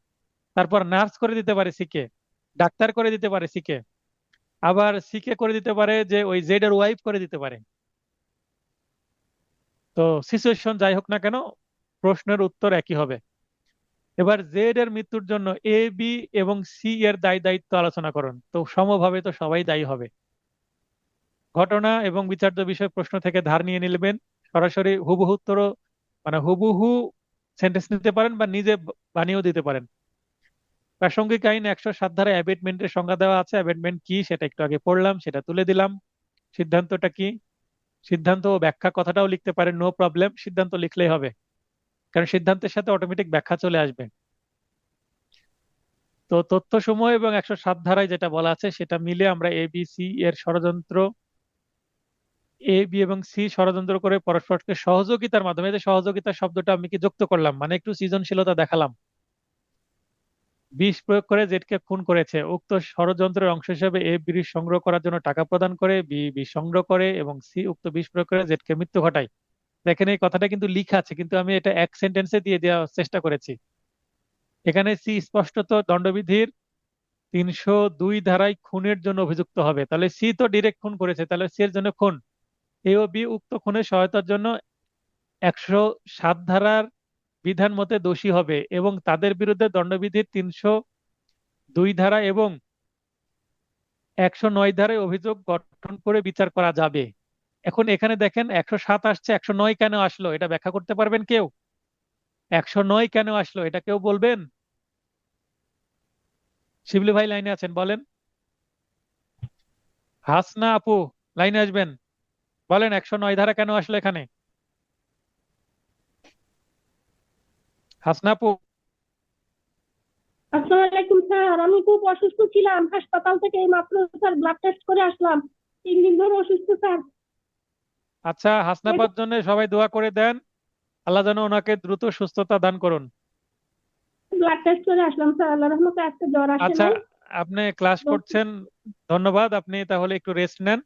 তারপর নার্স করে দিতে পারে সিকে, ডাক্তার করে দিতে পারে সিকে, আবার সিকে করে দিতে পারে যে ওই জেড এর ওয়াইফ করে দিতে পারে। তো সিচুয়েশন যাই হোক না কেন, প্রশ্নের উত্তর একই হবে। এবার জেড এর মৃত্যুর জন্য এ, বি এবং সি এর দায় দায়িত্ব আলোচনা করুন। তো সমভাবে তো সবাই দায়ী হবে। ঘটনা এবং বিচার্য বিষয় প্রশ্ন থেকে ধার নিয়ে নিলেন, সরাসরি হুবহু উত্তর, মানে হুবহু সেন্টেন্স নিতে পারেন বা নিজে বানিয়েও দিতে পারেন। প্রাসঙ্গিক আইন 107 ধারায় অ্যাবেটমেন্টের সংজ্ঞা দেওয়া আছে, অ্যাবেটমেন্ট কি সেটা একটু আগে পড়লাম, সেটা তুলে দিলাম। সিদ্ধান্তটা কি? সিদ্ধান্ত ও ব্যাখ্যা কথাটাও লিখতে পারেন, নো প্রবলেম, সিদ্ধান্ত লিখলেই হবে, কারণ সিদ্ধান্তের সাথে অটোমেটিক ব্যাখ্যা চলে আসবে। তো তথ্য সমূহ এবং 107 ধারায় যেটা বলা আছে সেটা মিলে আমরা এ বি সি এর ষড়যন্ত্র, এ বি এবং সি ষড়যন্ত্র করে পরস্পরকে সহযোগিতার মাধ্যমে, এই যে সহযোগিতা শব্দটা আমি কি যুক্ত করলাম, মানে একটু সৃজনশীলতা দেখালাম, বিষ প্রয়োগ করে জেডকে খুন করেছে। উক্ত ষড়যন্ত্রের অংশ হিসেবে এ বিষ সংগ্রহ করার জন্য টাকা প্রদান করে, বি বিষ সংগ্রহ করে এবং সি উক্ত বিষ প্রয়োগ করে জেডকে মৃত্যু ঘটায়। দেখেন এই কথাটা কিন্তু লিখা আছে, কিন্তু আমি এটা এক সেন্টেন্সে দিয়ে দেওয়ার চেষ্টা করেছি। এখানে সি স্পষ্টত দণ্ডবিধির 302 ধারায় খুনের জন্য অভিযুক্ত হবে, তাহলে সি তো ডিরেক্ট খুন করেছে, তাহলে সি এর জন্য খুন। এ ও বি উক্ত খুনের সহায়তার জন্য 107 ধারার বিধান মতে দোষী হবে এবং তাদের বিরুদ্ধে দণ্ডবিধির 302 ধারা এবং 109 ধারায় অভিযোগ গঠন করে বিচার করা যাবে। এখন এখানে দেখেন 107 আসছে, 109 কেন আসলো এটা ব্যাখ্যা করতে পারবেন কেউ? 109 কেন আসলো এটা কেউ বলবেন? শিবলি ভাই লাইনে আছেন, বলেন। হাসনা আপু লাইনে আসবেন, বলেন 109 ধারা কেন আসলো এখানে? হাসনা আপু। আসসালামু আলাইকুম স্যার, আমি খুব অসুস্থ ছিলাম, হাসপাতাল থেকে এই মাত্র স্যার ব্লাড টেস্ট করে আসলাম। 3 দিন ধরে অসুস্থ স্যার। আচ্ছা, হাসনাপার জন্য সবাই দোয়া করে দেন, আল্লাহ যেন ওনাকে দ্রুত সুস্থতা দান করুন। ব্লাড টেস্ট করে আসলাম স্যার, আল্লাহর রহমতে আজকে জ্বর আসে আচ্ছা, নাই। আপনি ক্লাস করছেন, ধন্যবাদ, আপনি তাহলে একটু রেস্ট নেন।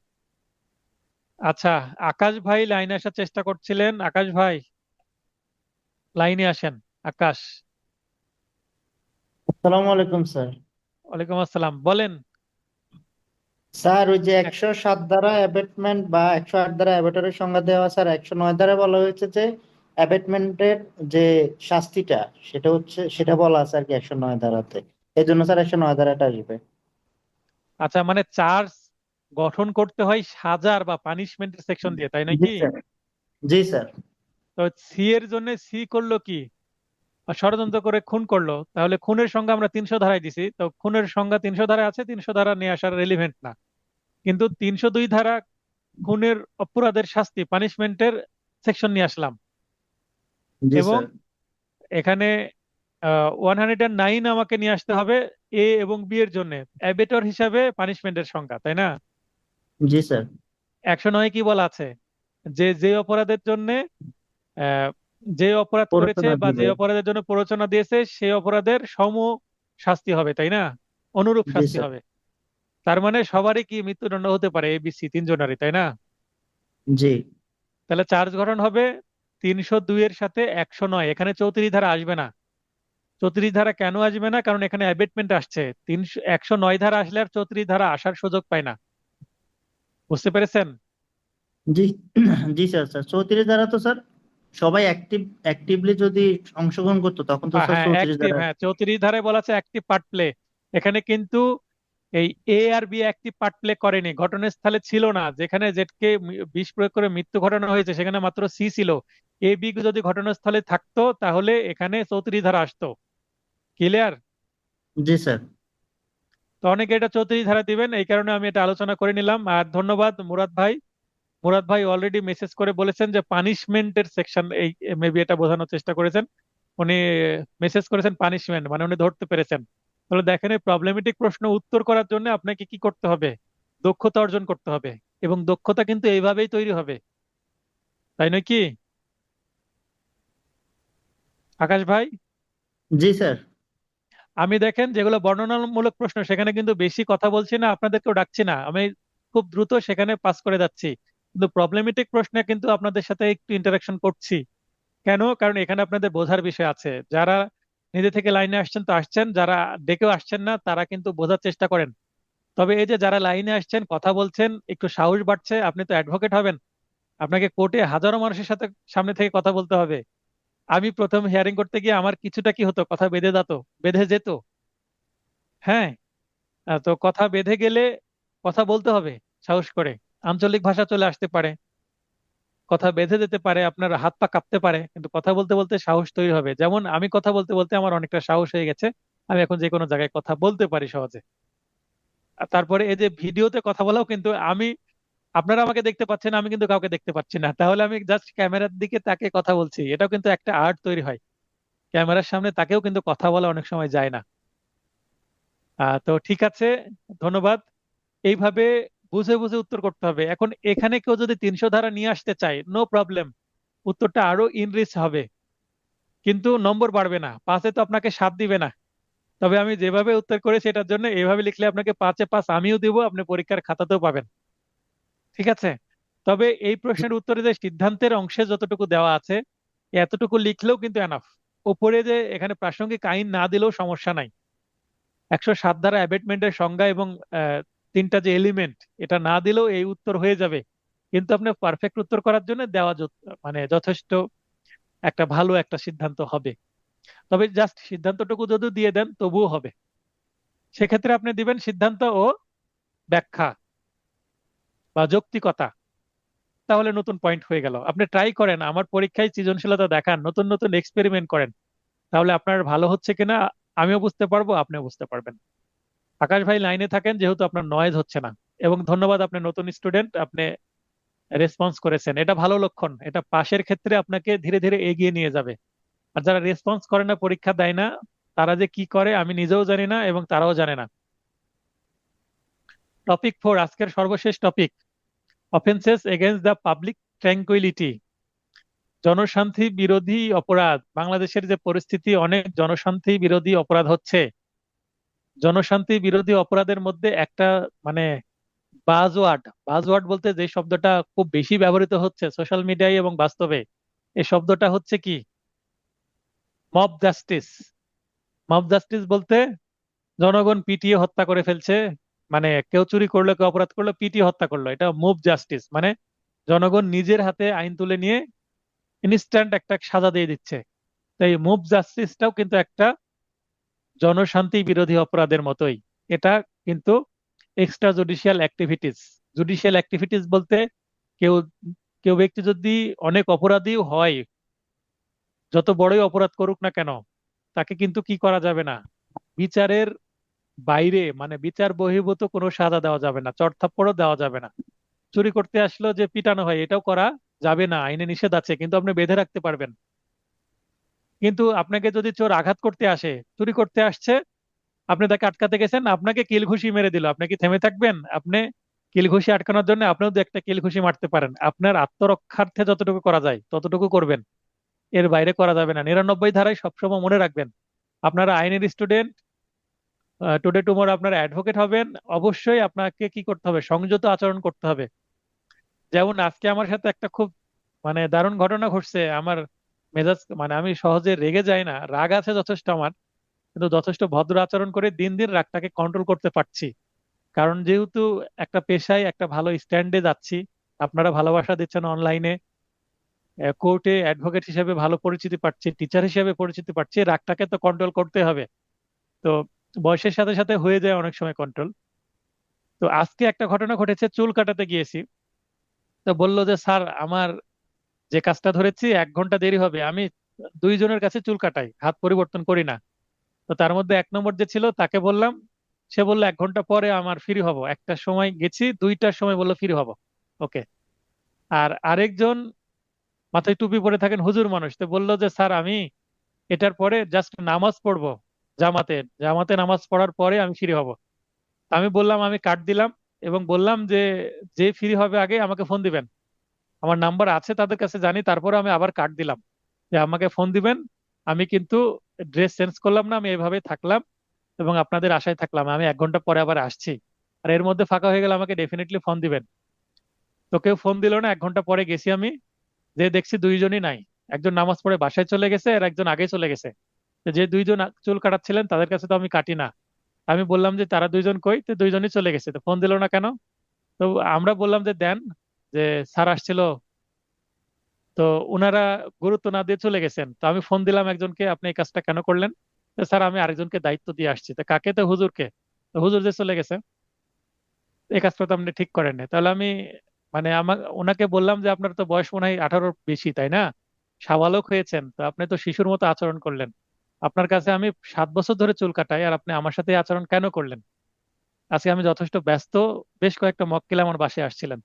আচ্ছা, আকাশ ভাই লাইনে আসার চেষ্টা করছিলেন, আকাশ ভাই লাইনে আসেন। আকাশ। আসসালামু আলাইকুম স্যার। ওয়ালাইকুম আসসালাম, বলেন। স্যার ওই যে 107 ধারা অ্যাবেটমেন্ট বা 108 ধারা অ্যাবেটরের সংজ্ঞা দেওয়া, স্যার 109 ধারা বলা হয়েছে যে অ্যাবেটমেন্টের যে শাস্তিটা সেটা বলা আছে আর কি 109 ধারাতে। এই জন্য স্যার 109 ধারাটা আসবে। আচ্ছা, মানে চার্জ গঠন করতে হয় সাজার বা পানিশমেন্টের সেকশন দিয়ে, তাই জি নাকি? স্যার। জি স্যার। তো সি এর জন্য সি করলো কি? ষড়যন্ত্র করে খুন করলো, তাহলে খুনের সংজ্ঞা আমরা 300 ধারায় দিছি, তো খুনের সংজ্ঞা 300 ধারায় আছে, 300 ধারা নিয়ে আসার রেলিভেন্ট না। কিন্তু 302 ধারা খুনের অপরাধের শাস্তি পানিশমেন্টের সেকশন নিয়ে আসলাম। জি এবং স্যার। এখানে 109 আমাকে নিয়ে আসতে হবে এ এবং বি এর জন্য অ্যাবেটর হিসাবে পানিশমেন্টের সংজ্ঞা, তাই না? জি স্যার। 109 কি বলা আছে? যে যে অপরাধের জন্য যে অপরাধ করেছে প্ররোচনা বা যে দিবে। অপরাধের জন্য প্ররোচনা দিয়েছে সেই অপরাধের সম শাস্তি হবে, তাই না? অনুরূপ জি শাস্তি স্যার। হবে। তার মানে সবারই কি মৃত্যুদণ্ড হতে পারে, এবিসি তিনজনেরই, তাই না? জি। তাহলে চার্জ গঠন হবে 302 এর সাথে 109, এখানে 34 ধারা আসবে না। 34 ধারা কেন আসবে না? কারণ এখানে অ্যাবেটমেন্ট আসছে। 109 ধারা আসলে আর 34 ধারা আসার সুযোগ পায় না। বুঝতে পেরেছেন? জি। জি স্যার। স্যার 34 ধারা তো স্যার সবাই অ্যাক্টিভলি যদি অংশগ্রহণ করতো তখন তো স্যার হ্যাঁ 34 অ্যাক্টিভ, ধারা। হ্যাঁ 34 ধারায় বলা আছে অ্যাক্টিভ পার্ট প্লে। এখানে কিন্তু এই এ আর বি অ্যাক্টিভ পার্ট প্লে করেনি, ঘটনাস্থলে ছিল না। যেখানে জেডকে বিষ প্রয়োগ করে মৃত্যু ঘটানো হয়েছে সেখানে মাত্র সি ছিল। এ বি যদি ঘটনাস্থলে থাকতো তাহলে এখানে 34 ধারা আসতো। ক্লিয়ার? জি স্যার। তো অনেকে এটা 34 ধারা দিবেন, এই কারণে আমি এটা আলোচনা করে নিলাম। আর ধন্যবাদ মুরাদ ভাই। মুরাদ ভাই অলরেডি মেসেজ করে বলেছেন যে পানিশমেন্টের সেকশন, এই মেবি এটা বোঝানোর চেষ্টা করেছেন উনি। মেসেজ করেছেন পানিশমেন্ট মানে উনি ধরতে পেরেছেন। তাহলে দেখেন, এই প্রবলেমেটিক প্রশ্ন উত্তর করার জন্য আপনাকে কি করতে হবে? দক্ষতা অর্জন করতে হবে, এবং দক্ষতা কিন্তু এইভাবেই তৈরি হবে, তাই নয় কি আকাশ ভাই? জি স্যার। আমি দেখেন যেগুলো বর্ণনামূলক প্রশ্ন সেখানে কিন্তু বেশি কথা বলছি না, আপনাদেরকেও ডাকছি না, আমি খুব দ্রুত সেখানে পাস করে যাচ্ছি। কিন্তু প্রবলেমেটিক প্রশ্নে কিন্তু আপনাদের সাথে একটু ইন্টারাকশন করছি। কেন? কারণ এখানে আপনাদের বোঝার বিষয় আছে। যারা নিজে থেকে লাইনে আসছেন তো আসছেন, যারা ডেকেও আসছেন না তারা কিন্তু বোঝার চেষ্টা করেন। তবে এই যে যারা লাইনে আসছেন কথা বলছেন, একটু সাহস বাড়ছে, আপনি তো অ্যাডভোকেট হবেন, আপনাকে কোর্টে হাজারো মানুষের সাথে সামনে থেকে কথা বলতে হবে। আমি প্রথম হিয়ারিং করতে গিয়ে আমার কিছুটা কি হতো, কথা বেঁধে যেত। হ্যাঁ, তো কথা বেঁধে গেলে কথা বলতে হবে সাহস করে। আঞ্চলিক ভাষা চলে আসতে পারে, কথা বেঁধে যেতে পারে, আপনার হাত পা কাঁপতে পারে, কিন্তু কথা বলতে বলতে সাহস তৈরি হবে। যেমন আমি কথা বলতে বলতে আমার অনেকটা সাহস হয়ে গেছে, আমি এখন যে কোনো জায়গায় কথা বলতে পারি সহজে। আর তারপরে এই যে ভিডিওতে কথা বলাও কিন্তু আমি, আপনারা আমাকে দেখতে পাচ্ছেন, আমি কিন্তু কাউকে দেখতে পাচ্ছি না, তাহলে আমি জাস্ট ক্যামেরার দিকে তাকে কথা বলছি, এটাও কিন্তু একটা আর্ট তৈরি হয়। ক্যামেরার সামনে তাকেও কিন্তু কথা বলা অনেক সময় যায় না। তো ঠিক আছে, ধন্যবাদ। এইভাবে বুঝে বুঝে উত্তর করতে হবে। এখন এখানে কেউ যদি 300 ধারা নিয়ে আসতে চায়, নো প্রবলেম, উত্তরটা আরো ইনরিচ হবে, কিন্তু নম্বর বাড়বে না। 5-এ তো আপনাকে 7 দিবে না। তবে আমি যেভাবে উত্তর করেছি এটার জন্য এইভাবে লিখলে আপনাকে 5-এ 5 আমিও দিব, আপনি পরীক্ষার খাতাতেও পাবেন। ঠিক আছে? তবে এই প্রশ্নের উত্তরে যে সিদ্ধান্তের অংশে যতটুকু দেওয়া আছে এতটুকু লিখলেও কিন্তু এনাফ। উপরে যে এখানে প্রাসঙ্গিক আইন না দিলেও সমস্যা নাই। 107 ধারা অ্যাবেটমেন্টের সংজ্ঞা এবং তিনটা যে এলিমেন্ট, এটা না দিলেও এই উত্তর হয়ে যাবে, কিন্তু আপনি পারফেক্ট উত্তর করার জন্য দেওয়া মানে যথেষ্ট একটা ভালো একটা সিদ্ধান্ত হবে। তবে জাস্ট সিদ্ধান্তটুকু যদি দিয়ে দেন তবুও হবে। সেক্ষেত্রে আপনি দিবেন সিদ্ধান্ত ও ব্যাখ্যা বা যৌক্তিকতা, তাহলে নতুন পয়েন্ট হয়ে গেল। আপনি ট্রাই করেন, আমার পরীক্ষায় সৃজনশীলতা দেখান, নতুন নতুন এক্সপেরিমেন্ট করেন, তাহলে আপনার ভালো হচ্ছে কিনা আমিও বুঝতে পারবো, আপনিও বুঝতে পারবেন। আকাশ ভাই লাইনে থাকেন, যেহেতু আপনার নয়েজ হচ্ছে না। এবং ধন্যবাদ, আপনি নতুন স্টুডেন্ট, আপনি রেসপন্স করেছেন, এটা ভালো লক্ষণ। এটা পাশের ক্ষেত্রে আপনাকে ধীরে ধীরে এগিয়ে নিয়ে যাবে। আর যারা রেসপন্স করে না, পরীক্ষা দেয় না, তারা যে কি করে আমি নিজেও জানি না এবং তারাও জানে না। টপিক 4, আজকের সর্বশেষ topic, offences against the public tranquillity, জনশান্তি বিরোধী অপরাধ। বাংলাদেশের যে পরিস্থিতি, অনেক জনশান্তি বিরোধী অপরাধ হচ্ছে। জনশান্তি বিরোধী অপরাধের মধ্যে একটা মানে বাজওয়ার্ড বলতে যে শব্দটা খুব বেশি ব্যবহৃত হচ্ছে সোশ্যাল মিডিয়ায় এবং বাস্তবে, এই শব্দটা হচ্ছে কি? Mob justice. মব জাস্টিস বলতে জনগণ পিটিয়ে হত্যা করে ফেলছে, মানে কেউ চুরি করলো, কেউ অপরাধ করলো, পিটিয়ে হত্যা করলো, এটা মুভ জাস্টিস। মানে জনগণ নিজের হাতে আইন তুলে নিয়ে ইনস্ট্যান্ট একটা সাজা দিয়ে দিচ্ছে। তো এই মুভ জাস্টিসটাও কিন্তু একটা জনশান্তি বিরোধী অপরাধের মতোই। এটা কিন্তু extra judicial activities. Judicial activities বলতে কেউ কেউ ব্যক্তি যদি অনেক অপরাধীও হয়, যত বড়ই অপরাধ করুক না কেন, তাকে কিন্তু কি করা যাবে না, বিচারের বাইরে মানে বিচার বহির্ভূত কোনো সাজা দেওয়া যাবে না, চড়থাপ্পড়ও দেওয়া যাবে না। চুরি করতে আসলো যে পিটানো হয়, এটাও করা যাবে না, আইনে নিষেধ আছে, কিন্তু আপনি বেঁধে রাখতে পারবেন। কিন্তু আপনাকে যদি চোর আঘাত করতে আসে, চুরি করতে আসছে, আপনি তাকে আটকাতে গেছেন, আপনাকে কিল ঘুষি মেরে দিল, আপনি কি থেমে থাকবেন? আপনি কিল ঘুষি আটকানোর জন্য আপনিও দু একটা কিল ঘুষি মারতে পারেন, আপনার আত্মরক্ষার্থে যতটুকু করা যায় ততটুকু করবেন, এর বাইরে করা যাবে না। 99 ধারায় সবসময় মনে রাখবেন, আপনারা আইনের স্টুডেন্ট, টুডে টুমোরো আপনারা অ্যাডভোকেট হবেন, অবশ্যই আপনাকে কি করতে হবে, সংযত আচরণ করতে হবে। যেমন আজকে আমার সাথে একটা খুব মানে দারুণ ঘটনা ঘটছে। আমার মেজাজ মানে আমি সহজে রেগে যাই না, রাগ আছে যথেষ্ট আমার, কিন্তু যথেষ্ট ভদ্র আচরণ করে দিন দিন রাগটাকে কন্ট্রোল করতে পারছি। কারণ যেহেতু একটা পেশায় একটা ভালো স্ট্যান্ডে যাচ্ছি, আপনারা ভালোবাসা দিচ্ছেন অনলাইনে, কোর্টে অ্যাডভোকেট হিসেবে ভালো পরিচিতি পাচ্ছি, টিচার হিসেবে পরিচিতি পাচ্ছি, রাগটাকে তো কন্ট্রোল করতে হবে। তো বয়সের সাথে সাথে হয়ে যায় অনেক সময় কন্ট্রোল। তো আজকে একটা ঘটনা ঘটেছে, চুল কাটাতে গিয়েছি। তো বললো যে স্যার, আমার যে কাজটা ধরেছি 1 ঘন্টা দেরি হবে, আমি 2 জনের কাছে চুল কাটাই, হাত পরিবর্তন করি না। তো তার মধ্যে 1 নম্বর যে ছিল তাকে বললাম, সে বললো 1 ঘন্টা পরে আমার ফ্রি হব। 1টার সময় গেছি, 2টার সময় বললো ফ্রি হব। ওকে। আর আরেকজন মাথায় টুপি পরে থাকেন, হুজুর মানুষ, তো বললো যে স্যার, আমি এটার পরে জাস্ট নামাজ পড়বো, জামাতে জামাতে নামাজ পড়ার পরে আমি ফ্রি হব। আমি বললাম আমি কার্ড দিলাম এবং বললাম যে যে ফ্রি হবে আগে আমাকে ফোন দিবেন, আমার নাম্বার আছে তাদের কাছে জানি, তারপরে আমি আবার কার্ড দিলাম যে আমাকে ফোন দিবেন। আমি কিন্তু ড্রেস চেঞ্জ করলাম না, আমি এভাবে থাকলাম এবং আপনাদের আশায় থাকলাম, আমি 1 ঘন্টা পরে আবার আসছি, আর এর মধ্যে ফাঁকা হয়ে গেলে আমাকে ডেফিনেটলি ফোন দিবেন। তো কেউ ফোন দিল না, 1 ঘন্টা পরে গেছি আমি, যে দেখছি 2জনই নাই। একজন নামাজ পড়ে বাসায় চলে গেছে আর একজন আগে চলে গেছে। তো যে 2জন চুল কাটাচ্ছিলেন তাদের কাছে তো আমি কাটি না। আমি বললাম যে তারা 2জন কই, তো 2জনই চলে গেছে, তো ফোন দিল না কেন? তো আমরা বললাম যে দেন, যে স্যার আসছিল, তো ওনারা গুরুত্ব না দিয়ে চলে গেছেন। তো আমি ফোন দিলাম একজনকে, আপনি এই কাজটা কেন করলেন? তো স্যার, আমি আরেকজনকে দায়িত্ব দিয়ে আসছি। তো কাকে? তো হুজুরকে। তো হুজুর যে চলে গেছে, এই কাজটা তো আপনি ঠিক করেন নাই। তাহলে আমি মানে ওনাকে বললাম যে আপনার তো বয়স মনে হয় 18-র বেশি, তাই না? সাবালক হয়েছেন, তো আপনি তো শিশুর মতো আচরণ করলেন। আপনার কাছে আমি 7 বছর ধরে চুল কাটাই, আর আপনি আমার সাথে এই আচরণ কেন করলেন? আজকে আমি যথেষ্ট ব্যস্ত, বেশ কয়েকটা মক্কেল আমার বাসায় আসছিলেন,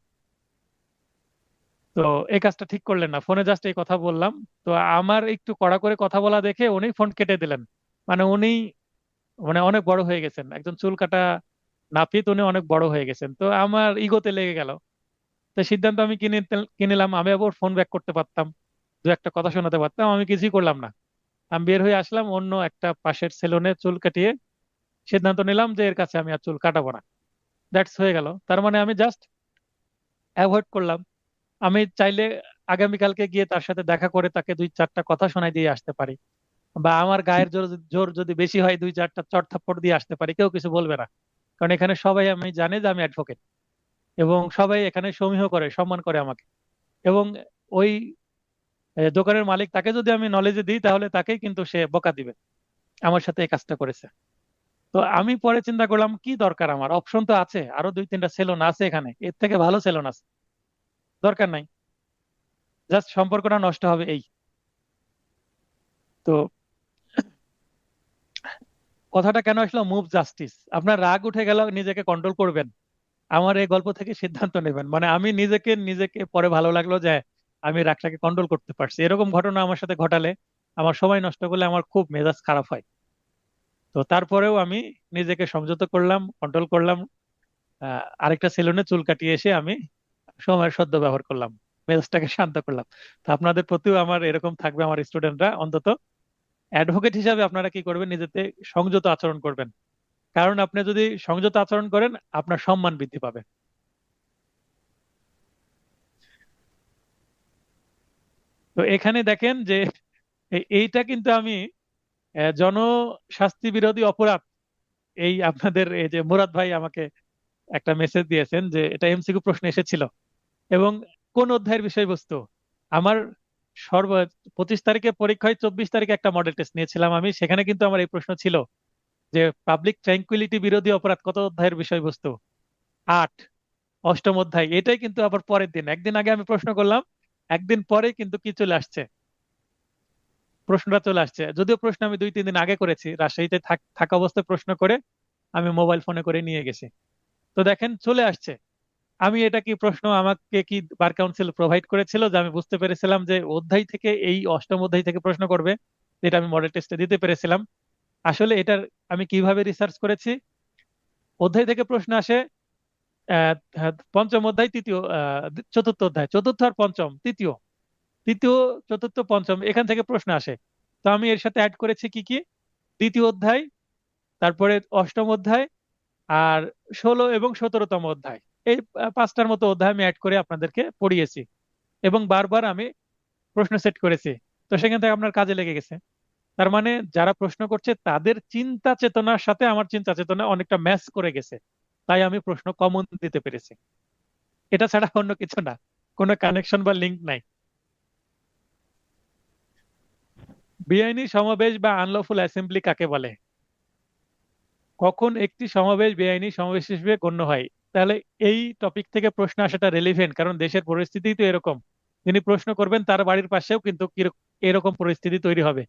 তো এই কাজটা ঠিক করলেন না। ফোনে জাস্ট এই কথা বললাম। তো আমার একটু কড়া করে কথা বলা দেখে উনি ফোন কেটে দিলেন। মানে উনি মানে অনেক বড় হয়ে গেছেন, একজন চুল কাটা নাপিত, উনি অনেক বড় হয়ে গেছেন, তো আমার ইগোতে লেগে গেল। তো সিদ্ধান্ত আমি কিনে নিলাম, আমি আবার ফোন ব্যাক করতে পারতাম, দু একটা কথা শোনাতে পারতাম, আমি কিছুই করলাম না। আমি বের হয়ে আসলাম, অন্য একটা পাশের সেলুনে চুল কাটিয়ে সিদ্ধান্ত নিলাম যে এর কাছে আমি আর চুল কাটাবো না। দ্যাটস হয়ে গেল। তার মানে আমি জাস্ট অ্যাভয়েড করলাম। আমি চাইলে আগামীকালকে গিয়ে তার সাথে দেখা করে তাকে 2-4টা কথা শোনাই দিয়ে আসতে পারি। বা আমার গায়ের জোর জোর যদি বেশি হয় 2-4টা চড় থাপ্পড় দিয়ে আসতে পারি, কেউ কিছু বলবে না। কারণ এখানে সবাই আমি জানে যে আমি অ্যাডভোকেট, এবং সবাই এখানে সমীহ করে, সম্মান করে আমাকে। এবং ওই দোকানের মালিক, তাকে যদি আমি নলেজে দিই তাহলে তাকেই কিন্তু সে বকা দিবে, আমার সাথে এই কাজটা করেছে। তো আমি পরে চিন্তা করলাম কি দরকার, আমার অপশন তো আছে, আরো 2-3টা সেলুন আছে এখানে, এর থেকে ভালো সেলুন আছে, দরকার নাই, জাস্ট সম্পর্কটা নষ্ট হবে এই। তো কথাটা কেন আসলো, মুভ জাস্টিস। আপনার রাগ উঠে গেল, নিজেকে কন্ট্রোল করবেন, আমার এই গল্প থেকে সিদ্ধান্ত নেবেন। মানে আমি নিজেকে নিজেকে পরে ভালো লাগলো যে আমি রাগটাকে কন্ট্রোল করতে পারছি। এরকম ঘটনা আমার সাথে ঘটালে, আমার সময় নষ্ট করলে আমার খুব মেজাজ খারাপ হয়। তো তারপরেও আমি নিজেকে সংযত করলাম, কন্ট্রোল করলাম। আরেকটা সেলুনে চুল কাটিয়ে এসে আমি সময়ের সদ্য ব্যবহার করলাম, মেজাজটাকে শান্ত করলাম। তো আপনাদের প্রতিও আমার এরকম থাকবে, আমার স্টুডেন্টরা অন্তত অ্যাডভোকেট হিসাবে আপনারা কি করবেন, নিজেতে সংযত আচরণ করবেন। কারণ আপনি যদি সংযত আচরণ করেন, আপনার সম্মান বৃদ্ধি পাবে। তো এখানে দেখেন যে এইটা কিন্তু আমি জনশাস্তি বিরোধী অপরাধ, এই আপনাদের এই যে মুরাদ ভাই আমাকে একটা মেসেজ দিয়েছেন যে এটা এমসিকিউ প্রশ্ন এসেছিল, এবং কোন অধ্যায়ের বিষয়বস্তু আমার সর্ব 25 তারিখে পরীক্ষায় 24 তারিখে একটা মডেল টেস্ট নিয়েছিলাম আমি, সেখানে কিন্তু আমার এই প্রশ্ন ছিল যে পাবলিক ট্র্যাঙ্কুইলিটি বিরোধী অপরাধ কত অধ্যায়ের বিষয়বস্তু, 8, 8ম অধ্যায়। এটাই কিন্তু আবার পরের দিন, একদিন আগে আমি প্রশ্ন করলাম, একদিন পরে কিন্তু কি চলে আসছে, প্রশ্নটা চলে আসছে। যদিও প্রশ্ন আমি 2-3 দিন আগে করেছি, রাজশাহীতে থাকা অবস্থায় প্রশ্ন করে আমি মোবাইল ফোনে করে নিয়ে গেছি। তো দেখেন চলে আসছে। আমি এটা কি প্রশ্ন আমাকে কি বার কাউন্সিল প্রোভাইড করেছিল, যে আমি বুঝতে পেরেছিলাম যে অধ্যায় থেকে, এই 8ম অধ্যায় থেকে প্রশ্ন করবে, যেটা আমি মডেল টেস্টে দিতে পেরেছিলাম। আসলে এটার আমি কিভাবে রিসার্চ করেছি, অধ্যায় থেকে প্রশ্ন আসে, পঞ্চম অধ্যায়, তৃতীয়, চতুর্থ অধ্যায়, চতুর্থ আর পঞ্চম, তৃতীয়, তৃতীয়, চতুর্থ, পঞ্চম, এখান থেকে প্রশ্ন আসে। তো আমি এর সাথে অ্যাড করেছি কি কি, দ্বিতীয় অধ্যায়, তারপরে 8ম অধ্যায়, আর 16 এবং 17তম অধ্যায়, এই 5টার মতো অধ্যায় আমি অ্যাড করে আপনাদেরকে পড়িয়েছি, এবং বারবার আমি প্রশ্ন সেট করেছি। তো সেখান থেকে আপনার কাজে লেগে গেছে। তার মানে যারা প্রশ্ন করছে তাদের চিন্তা চেতনার সাথে আমার চিন্তা চেতনা অনেকটা ম্যাচ করে গেছে, তাই আমি প্রশ্ন কমন দিতে পেরেছি। এটা ছাড়া অন্য কিছু না, কোনো কানেকশন বা লিঙ্ক নাই। বেআইনি সমাবেশ বা আনলফুল অ্যাসেম্বলি কাকে বলে? কখন একটি সমাবেশ বেআইনি সমাবেশ হিসেবে গণ্য হয়? তাহলে এই টপিক থেকে প্রশ্ন আসাটা রেলিভেন্ট, কারণ দেশের পরিস্থিতি তো এরকম। যিনি প্রশ্ন করবেন তার বাড়ির পাশেও কিন্তু এরকম পরিস্থিতি তৈরি হবে,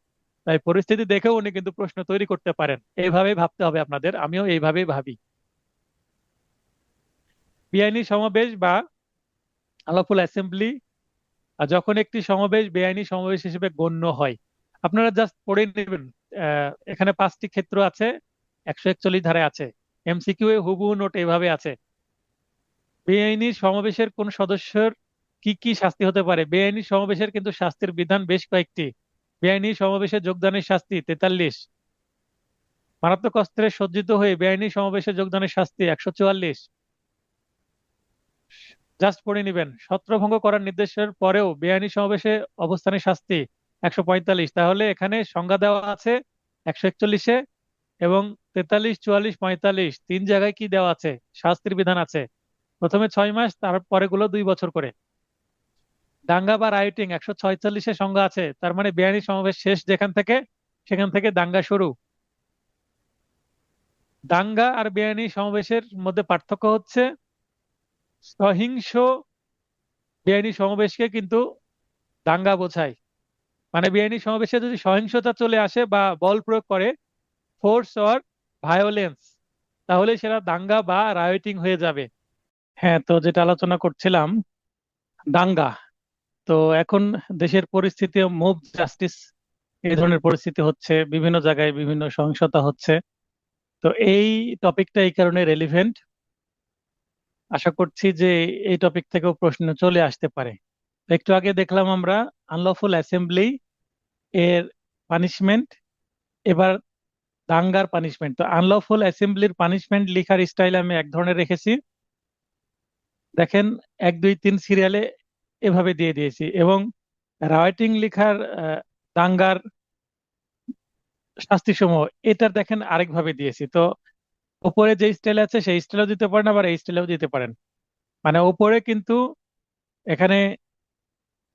তাই পরিস্থিতি দেখেও উনি কিন্তু প্রশ্ন তৈরি করতে পারেন। এইভাবেই ভাবতে হবে আপনাদের, আমিও এইভাবেই ভাবি। বেআইনি সমাবেশ বা আনলফুল অ্যাসেম্বলি, যখন একটি সমাবেশ বেআইনি সমাবেশ হিসেবে গণ্য হয়, আপনারা জাস্ট পড়ে নেবেন। এখানে 5টি ক্ষেত্র আছে, 141 ধারায় আছে, এমসিকিউ এ হুবহু নোট এভাবে আছে। বেআইনি সমাবেশের কোন সদস্যের কি কি শাস্তি হতে পারে? বেআইনি সমাবেশের কিন্তু শাস্তির বিধান বেশ কয়েকটি। বেআইনি সমাবেশে যোগদানের শাস্তি 43, মারাত্মক অস্ত্রে সজ্জিত হয়ে বেআইনি সমাবেশে যোগদানের শাস্তি 144। জাস্ট পড়ে নিবেন। ছত্রভঙ্গ করার নির্দেশের পরেও বেআইনি সমাবেশে অবস্থানের শাস্তি 145। তাহলে এখানে সংজ্ঞা দেওয়া আছে 141-এ, এবং 43, 44, 45 তিন জায়গায় কি দেওয়া আছে, শাস্তির বিধান আছে। প্রথমে 6 মাস, তারপরে গুলো 2 বছর করে। দাঙ্গা বা রাইটিং 146-এ সংজ্ঞা আছে, তার মানে বেআইনি সমাবেশ শেষ যেখান থেকে, সেখান থেকে দাঙ্গা শুরু। দাঙ্গা আর বেআইনি সমাবেশের মধ্যে পার্থক্য হচ্ছে, সহিংস বেআইনি সমাবেশকে কিন্তু দাঙ্গা বোঝায়। মানে বেআইনি সমাবেশে যদি সহিংসতা চলে আসে বা বল প্রয়োগ করে, ফোর্স অর ভায়োলেন্স, তাহলে সেটা দাঙ্গা বা রায়োটিং হয়ে যাবে। হ্যাঁ, তো যেটা আলোচনা করছিলাম, দাঙ্গা। তো এখন দেশের পরিস্থিতি, মুভ জাস্টিস, এই ধরনের পরিস্থিতি হচ্ছে, বিভিন্ন জায়গায় বিভিন্ন সহিংসতা হচ্ছে। তো এই টপিকটা এই কারণে রেলিভেন্ট। আশা করছি যে এই টপিক থেকেও প্রশ্ন চলে আসতে পারে। তো একটু আগে দেখলাম আমরা আনলফুল অ্যাসেম্বলি এর পানিশমেন্ট, এবার দাঙ্গার পানিশমেন্ট। তো আনলফুল অ্যাসেম্বলির পানিশমেন্ট লিখার স্টাইল আমি এক ধরনের রেখেছি, দেখেন 1, 2, 3 সিরিয়ালে এভাবে দিয়ে দিয়েছি। এবং রাইটিং লিখার দাঙ্গার শাস্তি সমূহ, এটার দেখেন আরেকভাবে দিয়েছি। তো উপরে যে স্টাইল আছে সেই স্টাইলেও দিতে পারেন, আবার এই স্টাইলেও দিতে পারেন। মানে উপরে কিন্তু এখানে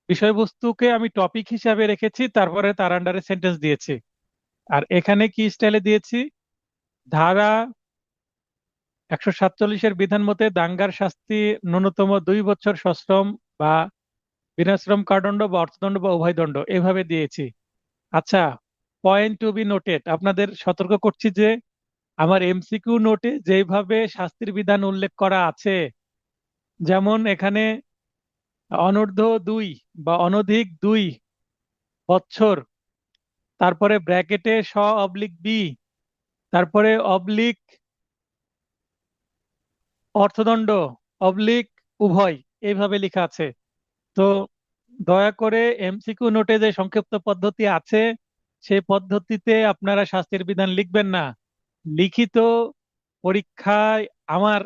বিষয়বস্তুকে আমি টপিক হিসাবে রেখেছি, তারপরে তার আন্ডারে সেন্টেন্স দিয়েছি। আর এখানে কি স্টাইলে দিয়েছি, ধারা 147-এর বিধান মতে দাঙ্গার শাস্তি ন্যূনতম 2 বছর সশ্রম বা বিনাশ্রম কারাদণ্ড বা অর্থদণ্ড বা উভয় দণ্ড, এভাবে দিয়েছি। আচ্ছা, পয়েন্ট টু বি নোটেড, আপনাদের সতর্ক করছি যে আমার এমসিকিউ নোটে যেভাবে শাস্তির বিধান উল্লেখ করা আছে, যেমন এখানে অনূর্ধ্ব 2 বা অনধিক 2 বছর, তারপরে ব্র্যাকেটে স/বি, তারপরে অবলিক অর্থদণ্ড অবলিক উভয়, এইভাবে লেখা আছে। তো দয়া করে এমসিকিউ নোটে যে সংক্ষিপ্ত পদ্ধতি আছে সেই পদ্ধতিতে আপনারা শাস্তির বিধান লিখবেন না। লিখিত পরীক্ষায়, আমার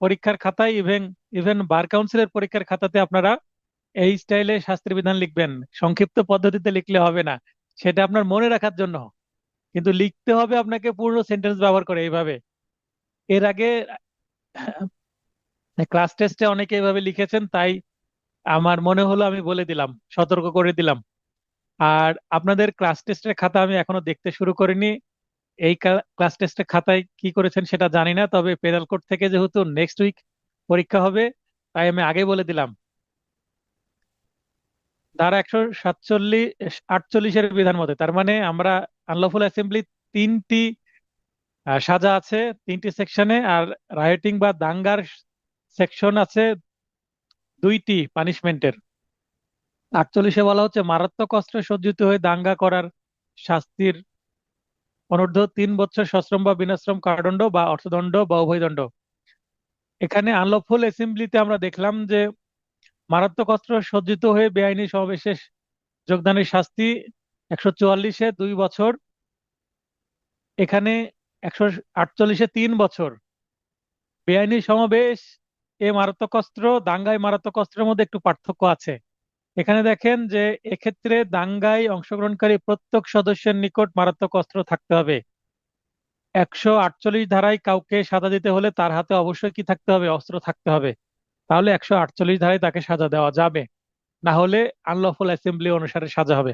পরীক্ষার খাতায়, ইভেন ইভেন বার কাউন্সিলের পরীক্ষার খাতাতে আপনারা এই স্টাইলে শাস্তির বিধান লিখবেন। সংক্ষিপ্ত পদ্ধতিতে লিখলে হবে না, সেটা আপনার মনে রাখার জন্য, কিন্তু লিখতে হবে আপনাকে পূর্ণ সেন্টেন্স ব্যবহার করে এইভাবে। এর আগে ক্লাস টেস্টে অনেকে এইভাবে লিখেছেন, তাই আমার মনে হলো আমি বলে দিলাম, সতর্ক করে দিলাম। আর আপনাদের ক্লাস টেস্টের খাতা আমি এখনো দেখতে শুরু করিনি। এই ক্লাস টেস্টের খাতায় কি করেছেন সেটা জানি না, তবে পেনাল কোড থেকে যেহেতু নেক্সট উইক পরীক্ষা হবে, তাই আমি আগে বলে দিলাম। ধারা 147-48-এর বিধান মতে, তার মানে আমরা আনলফুল অ্যাসেম্বলি 3টি সাজা আছে 3টি সেকশনে, আর রায়োটিং বা দাঙ্গার সেকশন আছে 2টি পানিশমেন্টের। 48-এ বলা হচ্ছে মারাত্মক অস্ত্রে সজ্জিত হয়ে দাঙ্গা করার শাস্তির অনূর্ধ্ব 3 বছর সশ্রম বা বিনাশ্রম কারাদণ্ড বা অর্থদণ্ড বা উভয় দণ্ড। এখানে আনলফুল অ্যাসেম্বলিতে আমরা দেখলাম যে মারাত্মক অস্ত্র সজ্জিত হয়ে বেআইনি সমাবেশে যোগদানের শাস্তি 144-এ 2 বছর, এখানে 148-এ 3 বছর। বেআইনি সমাবেশ এ মারাত্মক অস্ত্র, দাঙ্গায় মারাত্মক অস্ত্রের মধ্যে একটু পার্থক্য আছে। এখানে দেখেন যে এক্ষেত্রে দাঙ্গায় অংশগ্রহণকারী প্রত্যেক সদস্যের নিকট মারাত্মক অস্ত্র থাকতে হবে। 148 ধারায় কাউকে সাজা দিতে হলে তার হাতে অবশ্যই কি থাকতে হবে, অস্ত্র থাকতে হবে। তাহলে 148 ধারায় তাকে সাজা দেওয়া যাবে, না হলে আনলফুল অ্যাসেম্বলি অনুসারে সাজা হবে।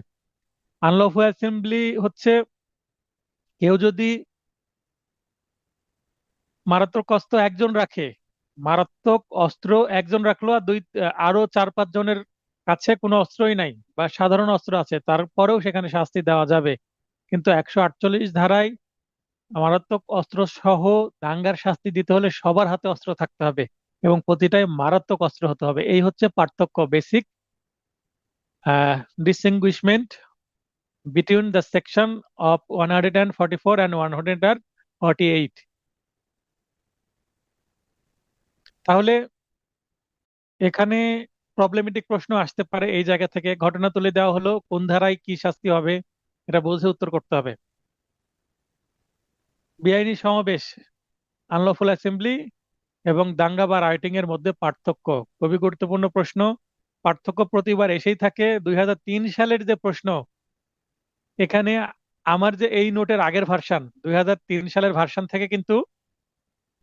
আনলফুল অ্যাসেম্বলি হচ্ছে কেউ যদি মারাত্মক অস্ত্র একজন রাখে, মারাত্মক অস্ত্র একজন রাখলো, আর আরো 4-5 জনের কাছে কোনো অস্ত্রই নাই বা সাধারণ অস্ত্র আছে, তারপরেও সেখানে শাস্তি দেওয়া যাবে। কিন্তু 148 ধারায় মারাত্মক অস্ত্র সহ দাঙ্গার শাস্তি দিতে হলে সবার হাতে অস্ত্র থাকতে হবে এবং প্রতিটাই মারাত্মক অস্ত্র হতে হবে। এই হচ্ছে পার্থক্য, basic distinguishment between the section of 144 and 148। তাহলে এখানে প্রবলেমেটিক প্রশ্ন আসতে পারে, এই জায়গা থেকে ঘটনা তুলে দেওয়া হলো, কোন ধারায় কি শাস্তি হবে এটা বুঝে উত্তর করতে হবে। বেআইনি সমাবেশ, আনলফুল অ্যাসেম্বলি এবং দাঙ্গা বা রাইটিং এর মধ্যে পার্থক্য, খুবই গুরুত্বপূর্ণ প্রশ্ন। পার্থক্য প্রতিবার এসেই থাকে। 2003 সালের যে প্রশ্ন, এখানে আমার যে এই নোটের আগের ভার্সন 2003 সালের ভার্সন থেকে কিন্তু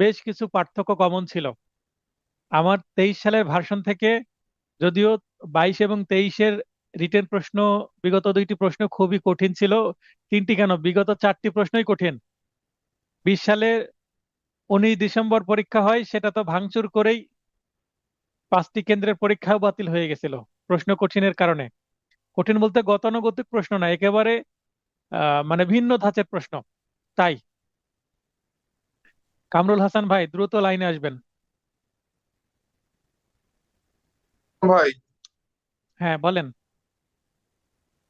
বেশ কিছু পার্থক্য কমন ছিল। আমার 23 সালের ভার্সন থেকে, যদিও 22 এবং 23-এর রিটেন প্রশ্ন, বিগত 2টি প্রশ্ন খুবই কঠিন ছিল। 3টি কেন, বিগত 4টি প্রশ্নই কঠিন। 20 সালে 19 ডিসেম্বর পরীক্ষা হয়, সেটা তো ভাঙচুর করেই 5টি কেন্দ্রের পরীক্ষাও বাতিল হয়ে গেছিল প্রশ্ন কঠিনের কারণে। কঠিন বলতে গতানুগতিক প্রশ্ন না, একেবারে মানে ভিন্ন ধাঁচের প্রশ্ন। তাই কামরুল হাসান ভাই দ্রুত লাইনে আসবেন। ভাই, হ্যাঁ বলেন।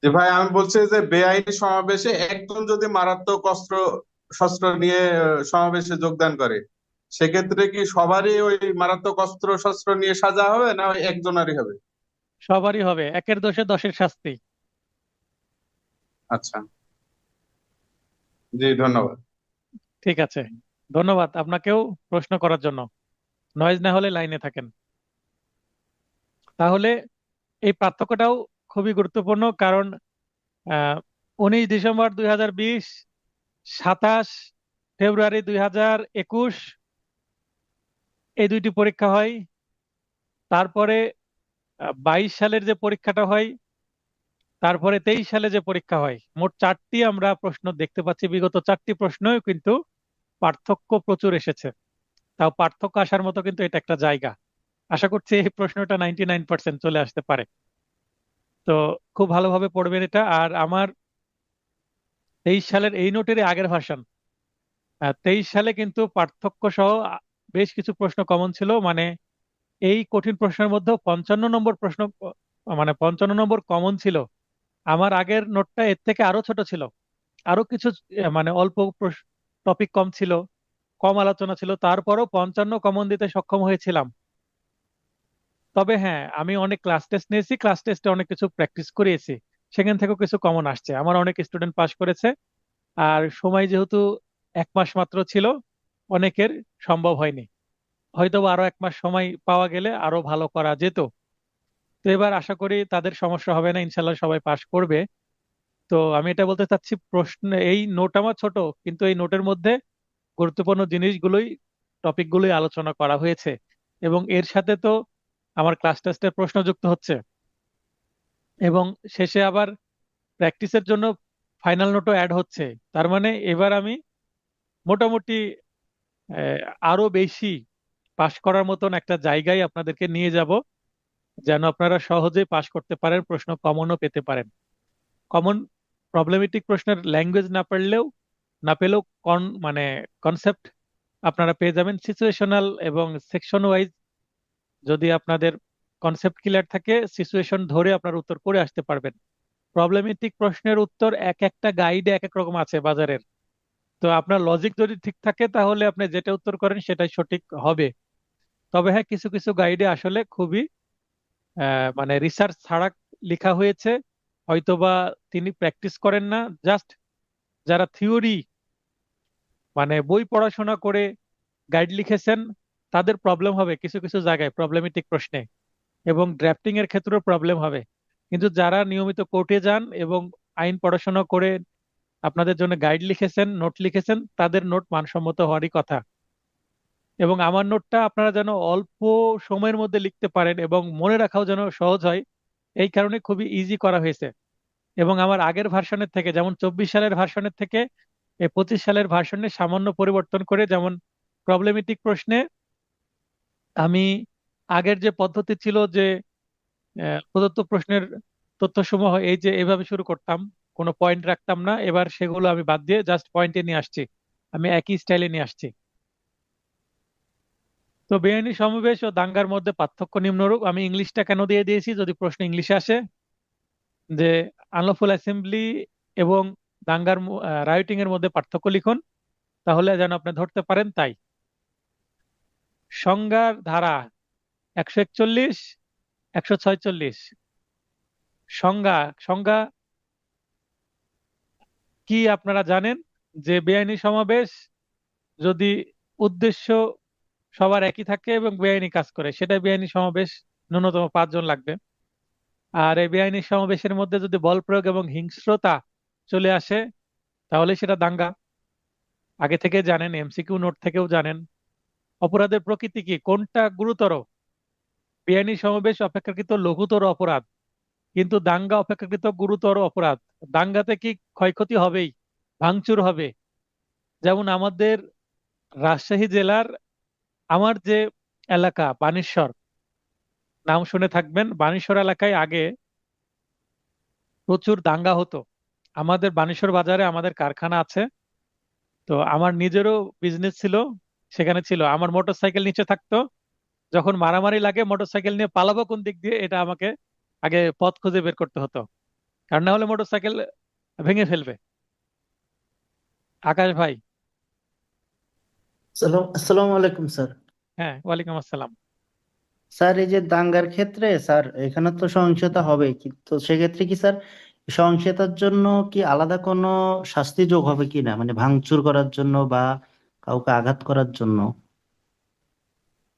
যে ভাই আমি বলছি যে বেআইনি সমাবেশে একজন যদি মারাত্মক অস্ত্র শস্ত্র নিয়ে সমাবেশে যোগদান করে, সেক্ষেত্রে কি সবারই ওই মারাত্মক অস্ত্র শস্ত্র নিয়ে সাজা হবে, না ওই একজনেরই হবে? সবারই হবে, একের দোষে 10-এর শাস্তি। আচ্ছা, জি ধন্যবাদ। ঠিক আছে, ধন্যবাদ আপনাকেও প্রশ্ন করার জন্য। নয়েজ না হলে লাইনে থাকেন। তাহলে এই পার্থক্যটাও খুবই গুরুত্বপূর্ণ, কারণ 19 ডিসেম্বর 2020, 27 ফেব্রুয়ারি 2021 এই দুইটি পরীক্ষা হয়। তারপরে 22 সালের যে পরীক্ষাটা হয়, তারপরে 23 সালে যে পরীক্ষা হয়, মোট 4টি আমরা প্রশ্ন দেখতে পাচ্ছি। বিগত 4টি প্রশ্নই কিন্তু পার্থক্য প্রচুর এসেছে। তাও পার্থক্য আসার মতো কিন্তু এটা একটা জায়গা। আশা করছি এই প্রশ্নটা 99% চলে আসতে পারে। তো খুব ভালোভাবে পড়বেন এটা। আর আমার 23 সালের এই নোটের আগের ভার্সন, 23 সালে কিন্তু পার্থক্য সহ বেশ কিছু প্রশ্ন কমন ছিল। মানে এই কঠিন প্রশ্নের মধ্যে 55 নম্বর প্রশ্ন, মানে 55 নম্বর কমন ছিল। আমার আগের নোটটা এর থেকে আরো ছোট ছিল, আরো কিছু মানে অল্প টপিক কম ছিল, কম আলোচনা ছিল, তারপরও 55 কমন দিতে সক্ষম হয়েছিলাম। তবে হ্যাঁ, আমি অনেক ক্লাস টেস্ট নিয়েছি, ক্লাস টেস্টে অনেক কিছু প্র্যাকটিস করিয়েছি, সেখান থেকেও কিছু কমন আসছে। আমার অনেক স্টুডেন্ট পাস করেছে। আর সময় যেহেতু 1 মাস মাত্র ছিল, অনেকের সম্ভব হয়নি। হয়তো বা আরো 1 মাস সময় পাওয়া গেলে আরো ভালো করা যেত। তো এবার আশা করি তাদের সমস্যা হবে না, ইনশাল্লাহ সবাই পাস করবে। তো আমি এটা বলতে চাচ্ছি, প্রশ্ন এই নোট আমার ছোট, কিন্তু এই নোটের মধ্যে গুরুত্বপূর্ণ জিনিসগুলোই, টপিকগুলোই আলোচনা করা হয়েছে। এবং এর সাথে তো আমার ক্লাস টেস্টের প্রশ্ন যুক্ত হচ্ছে, এবং শেষে আবার প্র্যাকটিসের জন্য ফাইনাল নোটও অ্যাড হচ্ছে। তার মানে এবার আমি মোটামুটি আহ, আরো বেশি পাশ করার মতন একটা জায়গায় আপনাদেরকে নিয়ে যাব, যেন আপনারা সহজেই পাশ করতে পারেন, প্রশ্ন কমনও পেতে পারেন। কমন প্রবলেমেটিক প্রশ্নের ল্যাঙ্গুয়েজ না পেলেও মানে কনসেপ্ট আপনারা পেয়ে যাবেন। সিচুয়েশনাল এবং সেকশন ওয়াইজ যদি আপনাদের কনসেপ্ট ক্লিয়ার থাকে, সিচুয়েশন ধরে আপনার উত্তর করে আসতে পারবেন। প্রবলেমেটিক প্রশ্নের উত্তর এক একটা গাইডে এক এক রকম আছে বাজারের। তো আপনার লজিক যদি ঠিক থাকে, তাহলে আপনি যেটা উত্তর করেন সেটাই সঠিক হবে। তবে হ্যাঁ, কিছু কিছু গাইডে আসলে খুবই মানে রিসার্চ ছাড়া লেখা হয়েছে। হয়তোবা তিনি প্র্যাকটিস করেন না, জাস্ট যারা থিওরি মানে বই পড়াশোনা করে গাইড লিখেছেন, তাদের প্রবলেম হবে কিছু কিছু জায়গায় প্রবলেমেটিক প্রশ্নে, এবং ড্রাফটিং এর ক্ষেত্রেও প্রবলেম হবে। কিন্তু যারা নিয়মিত কোর্টে যান এবং আইন পড়াশোনা করে আপনাদের জন্য গাইড লিখেছেন, নোট লিখেছেন, তাদের নোট মানসম্মত হওয়ারই কথা। এবং আমার নোটটা আপনারা যেন অল্প সময়ের মধ্যে লিখতে পারেন এবং মনে রাখাও যেন সহজ হয়, এই কারণে খুবই ইজি করা হয়েছে। এবং আমার আগের ভার্সনের থেকে, যেমন 24 সালের ভার্সনের থেকে এই 25 সালের ভার্সনে সামান্য পরিবর্তন করে, যেমন প্রবলেমেটিক প্রশ্নে আমি আগের যে পদ্ধতি ছিল যে প্রদত্ত প্রশ্নের তথ্যসমূহ এই যে এভাবে শুরু করতাম, কোনো পয়েন্ট রাখতাম না, এবার সেগুলো আমি বাদ দিয়ে জাস্ট পয়েন্টে নিয়ে আসছি, আমি একই স্টাইলে নিয়ে আসছি। তো বেআইনি সমাবেশ ও দাঙ্গার মধ্যে পার্থক্য নিম্নরূপ। আমি ইংলিশটা কেন দিয়ে দিয়েছি, যদি প্রশ্ন ইংলিশে আসে যে আনলফুল অ্যাসেম্বলি এবং দাঙ্গার রাইটিং এর মধ্যে পার্থক্য লিখুন, তাহলে যেন আপনি ধরতে পারেন। তাই সংজ্ঞার ধারা 141, 146। সংজ্ঞা সংজ্ঞা কি আপনারা জানেন? যে বেআইনি সমাবেশ যদি উদ্দেশ্য সবার একই থাকে এবং বেআইনি কাজ করে, সেটা বেআইনি সমাবেশ, ন্যূনতম 5 জন লাগবে। আর এই বেআইনি সমাবেশের মধ্যে যদি বল প্রয়োগ এবং হিংস্রতা চলে আসে, তাহলে সেটা দাঙ্গা। আগে থেকে জানেন, এমসিকিউ নোট থেকেও জানেন। অপরাধের প্রকৃতি কি, কোনটা গুরুতর? বেআইনি সমাবেশ অপেক্ষাকৃত লঘুতর অপরাধ, কিন্তু দাঙ্গা অপেক্ষাকৃত গুরুতর অপরাধ। দাঙ্গাতে কি ক্ষয়ক্ষতি হবেই, ভাঙচুর হবে। যেমন আমাদের রাজশাহী জেলার আমার যে এলাকা বানেশ্বর, নাম শুনে থাকবেন, বানেশ্বর এলাকায় আগে প্রচুর দাঙ্গা হতো। আমাদের বানেশ্বর বাজারে আমাদের কারখানা আছে। তো আমার নিজেরও বিজনেস ছিল, সেখানে ছিল। আমার মোটরসাইকেল নিচে থাকতো, যখন মারামারি লাগে মোটরসাইকেল নিয়ে পালাবো কোন দিক দিয়ে, এটা আমাকে আগে পথ খুঁজে বের করতে হতো, কারণ না হলে মোটরসাইকেল ভেঙে ফেলবে। আকাশ ভাই। আসসালামু আলাইকুম স্যার। হ্যাঁ, ওয়ালাইকুম আসসালাম। স্যার এই যে দাঙ্গার ক্ষেত্রে স্যার এখানে তো সহিংসতা হবে, তো সেক্ষেত্রে কি স্যার সহিংসতার জন্য কি আলাদা কোনো শাস্তি যোগ হবে কিনা, মানে ভাঙচুর করার জন্য বা কাউকে আঘাত করার জন্য?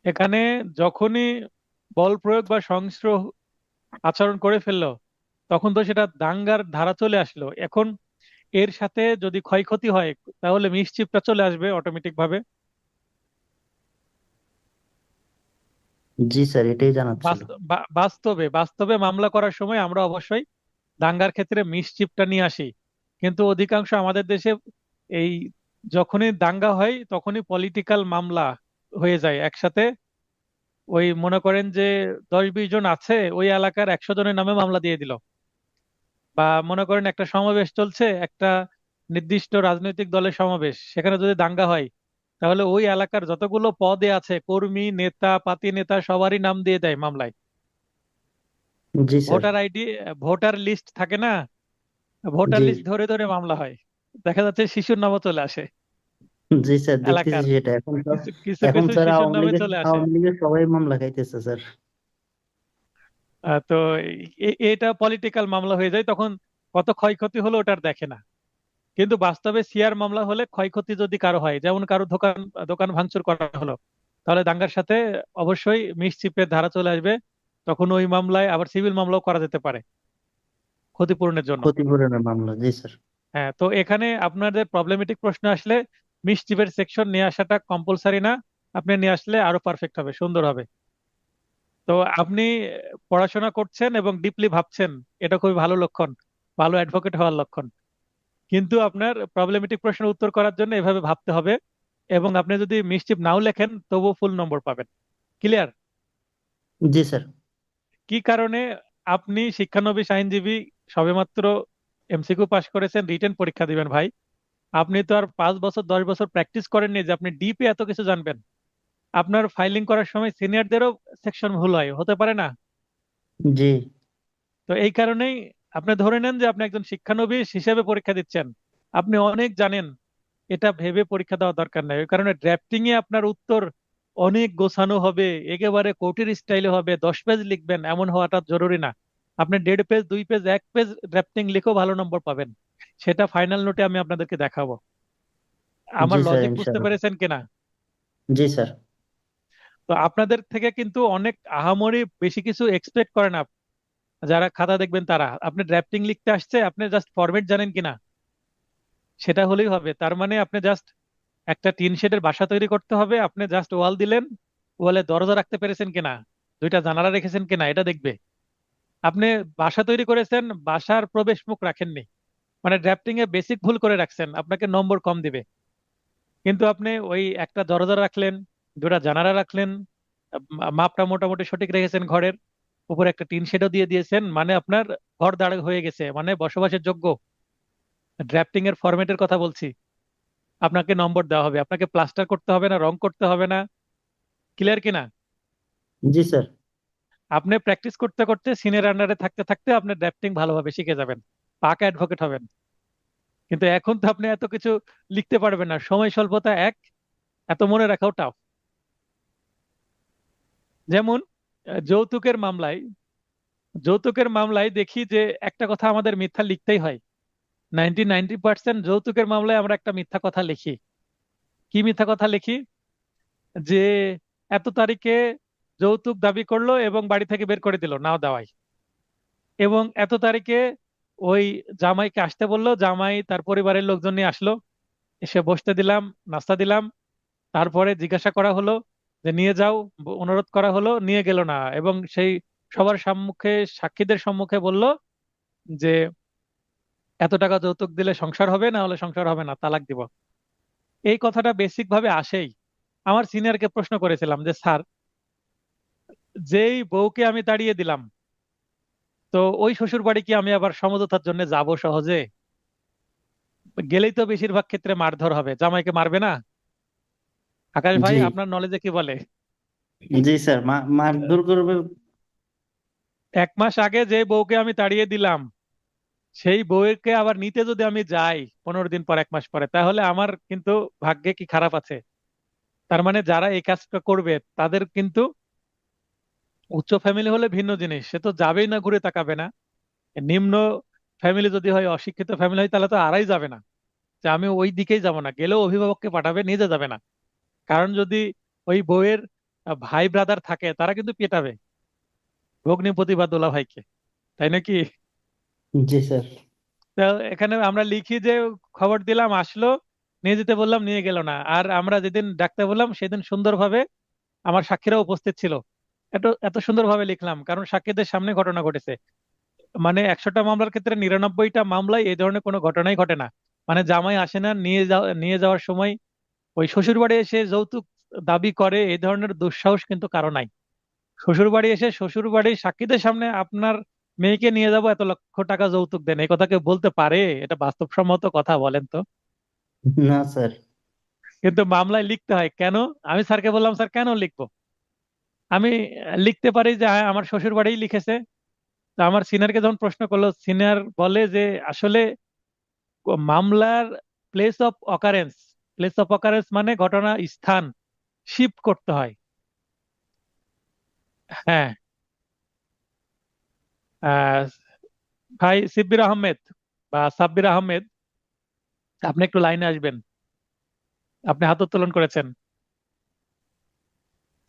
এখানে যখনই বল প্রয়োগ বা সহিংস্র আচরণ করে ফেললো, তখন তো সেটা দাঙ্গার ধারা চলে আসলো। এখন এর সাথে যদি ক্ষয়ক্ষতি হয় তাহলে মিসচিপটা চলে আসবে অটোমেটিক ভাবে। জি স্যার, এটাই জানার ছিল। বাস্তবে বাস্তবে মামলা করার সময় আমরা অবশ্যই দাঙ্গার ক্ষেত্রে মিসচিপটা নিয়ে আসি, কিন্তু অধিকাংশ আমাদের দেশে এই যখনই দাঙ্গা হয় তখনই পলিটিক্যাল মামলা হয়ে যায় একসাথে। ওই মনে করেন যে 10-20 জন আছে, ওই এলাকার 100 জনের নামে মামলা দিয়ে দিল। বা মনে করেন একটা সমাবেশ চলছে, একটা নির্দিষ্ট রাজনৈতিক দলের সমাবেশ, সেখানে যদি দাঙ্গা হয় তাহলে ওই এলাকার যতগুলো পদে আছে কর্মী নেতা পাতি নেতা সবারই নাম দিয়ে দেয় মামলায়। জি sir. Voter ID, voter list থাকে না, ভোটার জি লিস্ট ধরে ধরে মামলা হয়। দেখা যাচ্ছে শিশুর নামও চলে আসে জি স্যার, দেখতেছি এলাকার, সেটা এখন তো। কিছু কিছু এখন কিছু স্যার শিশুর আওয়ামী নামে লীগের চলে আসে। আওয়ামী লীগের সবাই মামলা খাইতেছে স্যার। তো এটা পলিটিক্যাল মামলা হয়ে যায়, তখন কত ক্ষয়ক্ষতি হলো ওটার দেখে না। কিন্তু বাস্তবে সিআর মামলা হলে ক্ষয়ক্ষতি যদি কারো হয়, যেমন কারো দোকান দোকান ভাঙচুর করা হলো, তাহলে দাঙ্গার সাথে অবশ্যই মিসচিপের ধারা চলে আসবে। তখন ওই মামলায় আবার সিভিল মামলাও করা যেতে পারে ক্ষতিপূরণের জন্য। ক্ষতিপূরণের মামলা, জি স্যার। হ্যাঁ, তো এখানে আপনাদের প্রবলেমেটিক প্রশ্ন আসলে মিসচিপের সেকশন নিয়ে আসাটা কম্পালসারি না, আপনি নিয়ে আসলে আরো পারফেক্ট হবে, সুন্দর হবে। তো আপনি পড়াশোনা করছেন এবং ডিপলি ভাবছেন, এটা খুবই ভালো লক্ষণ, ভালো অ্যাডভোকেট হওয়ার লক্ষণ। কিন্তু আপনার প্রবলেমেটিক প্রশ্নের উত্তর করার জন্য এভাবে ভাবতে হবে, এবং আপনি যদি মিসচিপ নাও লেখেন তবুও ফুল নম্বর পাবেন। ক্লিয়ার? জি স্যার। কি কারণে আপনি শিক্ষানবিশ আইনজীবী, সবেমাত্র এমসিকিউ পাশ করেছেন, রিটেন পরীক্ষা দিবেন ভাই। আপনি তো আর 5 বছর 10 বছর প্র্যাকটিস করেননি যে আপনি ডিপে এত কিছু জানবেন। আপনার ফাইলিং করার সময় সিনিয়রদেরও সেকশন ভুল হয়, হতে পারে না? জি তো এই কারণেই আপনি ধরে নেন যে আপনি একজন শিক্ষানবিশ হিসেবে পরীক্ষা দিচ্ছেন, আপনি অনেক জানেন, এটা ভেবে পরীক্ষা দেওয়ার দরকার নাই। ওই কারণে ড্রাফটিং এ আপনার উত্তর অনেক গোছানো হবে, একেবারে কোর্টের স্টাইলে হবে, 10 পেজ লিখবেন এমন হওয়াটা জরুরি না। আপনি 1.5 পেজ 2 পেজ 1 পেজ ড্রাফটিং লিখেও ভালো নম্বর পাবেন, সেটা ফাইনাল নোটে আমি আপনাদেরকে দেখাবো। আমার জি স্যার, লজিক বুঝতে ইনশাআল্লাহ। পেরেছেন কিনা? জি স্যার। তো আপনাদের থেকে কিন্তু অনেক আহামরি বেশি কিছু এক্সপেক্ট করে না যারা খাতা দেখবেন তারা। আপনি ড্রাফটিং লিখতে আসছে, আপনি জাস্ট ফরম্যাট জানেন কিনা সেটা হলেই হবে। তার মানে আপনি জাস্ট একটা টিন শেডের বাসা তৈরি করতে হবে, আপনি জাস্ট ওয়াল দিলেন, ওয়ালে দরজা রাখতে পেরেছেন কিনা, 2টা জানালা রেখেছেন কিনা এটা দেখবে। আপনি বাসা তৈরি করেছেন, বাসার প্রবেশ মুখ রাখেননি, মানে ড্রাফটিং এ বেসিক ভুল করে রাখছেন, আপনাকে নম্বর কম দিবে। কিন্তু আপনি ওই একটা দরজা রাখলেন, 2টা জানালা রাখলেন, মাপটা মোটামুটি সঠিক রেখেছেন ঘরের, উপরে একটা টিন শেডও দিয়ে দিয়েছেন, মানে আপনার ঘর দাঁড় হয়ে গেছে, মানে বসবাসের যোগ্য। ড্রাফটিং এর ফরম্যাটের কথা বলছি। আপনাকে নম্বর দেওয়া হবে, আপনাকে প্লাস্টার করতে হবে না, রং করতে হবে না। ক্লিয়ার কিনা? জি স্যার। আপনি প্র্যাকটিস করতে করতে সিনিয়র আন্ডারে থাকতে থাকতে আপনি ড্রাফটিং ভালোভাবে শিখে যাবেন, পাকা অ্যাডভোকেট হবেন। কিন্তু এখন তো আপনি এত কিছু লিখতে পারবেন না, সময় স্বল্পতা এক, এত মনে রাখাও টাফ। যেমন যৌতুকের মামলায়, যৌতুকের মামলায় দেখি যে একটা কথা আমাদের মিথ্যা লিখতেই হয়। 90% যৌতুকের মামলায় আমরা একটা মিথ্যা কথা লিখি। কি মিথ্যা কথা লিখি? যে এত তারিখে যৌতুক দাবি করলো এবং বাড়ি থেকে বের করে দিল নাও দেওয়াই, এবং এত তারিখে ওই জামাইকে আসতে বললো, জামাই তার পরিবারের লোকজন নিয়ে আসলো, এসে বসতে দিলাম, নাস্তা দিলাম, তারপরে জিজ্ঞাসা করা হলো যে নিয়ে যাও, অনুরোধ করা হলো, নিয়ে গেল না, এবং সেই সবার সম্মুখে সাক্ষীদের সম্মুখে বলল যে এত টাকা যৌতুক দিলে সংসার হবে, না হলে সংসার হবে না, তালাক দিব। এই কথাটা বেসিক ভাবে আসেই। আমার সিনিয়রকে প্রশ্ন করেছিলাম যে স্যার, যেই বউকে আমি তাড়িয়ে দিলাম, তো ওই শ্বশুর বাড়ি কি আমি আবার সমঝোতার জন্য যাব সহজে? গেলেই তো বেশিরভাগ ক্ষেত্রে মারধর হবে, জামাইকে মারবে না? আকাশ ভাই, জি আপনার নলেজে কি বলে? জি স্যার, মারধর করবে। 1 মাস আগে যে বউকে আমি তাড়িয়ে দিলাম, সেই বউকে আবার নিতে যদি আমি যাই 15 দিন পর 1 মাস পরে, তাহলে আমার কিন্তু ভাগ্যে কি খারাপ আছে? তার মানে যারা এই কাজটা করবে তাদের কিন্তু উচ্চ ফ্যামিলি হলে ভিন্ন জিনিস, সে তো যাবেই না, ঘুরে তাকাবে না। নিম্ন ফ্যামিলি যদি হয়, অশিক্ষিত ফ্যামিলি হয়, তাহলে তো আড়াই যাবে না যে আমি ওই দিকেই যাব না, গেলেও অভিভাবককে পাঠাবে, নিজে যাবে না। কারণ যদি ওই বউয়ের ভাই ব্রাদার থাকে তারা কিন্তু পেটাবে ভগ্নিপতি বা দোলা ভাইকে, তাই নাকি? জি স্যার। তো তো এখানে আমরা লিখি যে খবর দিলাম, আসলো, নিয়ে যেতে বললাম, নিয়ে গেল না। আর আমরা যেদিন ডাকতে বললাম সেদিন সুন্দরভাবে আমার সাক্ষীরা উপস্থিত ছিল। এত এত সুন্দরভাবে লিখলাম কারণ সাক্ষীদের সামনে ঘটনা ঘটেছে। মানে 100টা মামলার ক্ষেত্রে 99টা মামলায় এই ধরনের কোনো ঘটনাই ঘটে না। মানে জামাই আসে না, নিয়ে যাওয়ার সময় ওই শ্বশুর বাড়ি এসে যৌতুক দাবি করে, এই ধরনের দুঃসাহস কিন্তু কারো নাই। শ্বশুর বাড়ি এসে শ্বশুর বাড়ির সাক্ষীদের সামনে আপনার মেয়েকে নিয়ে যাব, এত লক্ষ টাকা যৌতুক দেন, এই কথা কেউ বলতে পারে? এটা বাস্তবসম্মত কথা বলেন তো? না স্যার। কিন্তু মামলায় লিখতে হয় কেন? আমি স্যারকে বললাম, স্যার কেন লিখবো? আমি লিখতে পারি যে হ্যাঁ আমার শ্বশুর বাড়িই লিখেছে। তো আমার সিনিয়রকে যখন প্রশ্ন করলো, সিনিয়র বলে যে আসলে মামলার প্লেস অফ অকারেন্স মানে ঘটনা স্থান শিফট করতে হয়। হ্যাঁ। আহ, ভাই সিব্বির আহমেদ বা সাব্বির আহমেদ, আপনি একটু লাইনে আসবেন। আপনি হাত উত্তোলন করেছেন।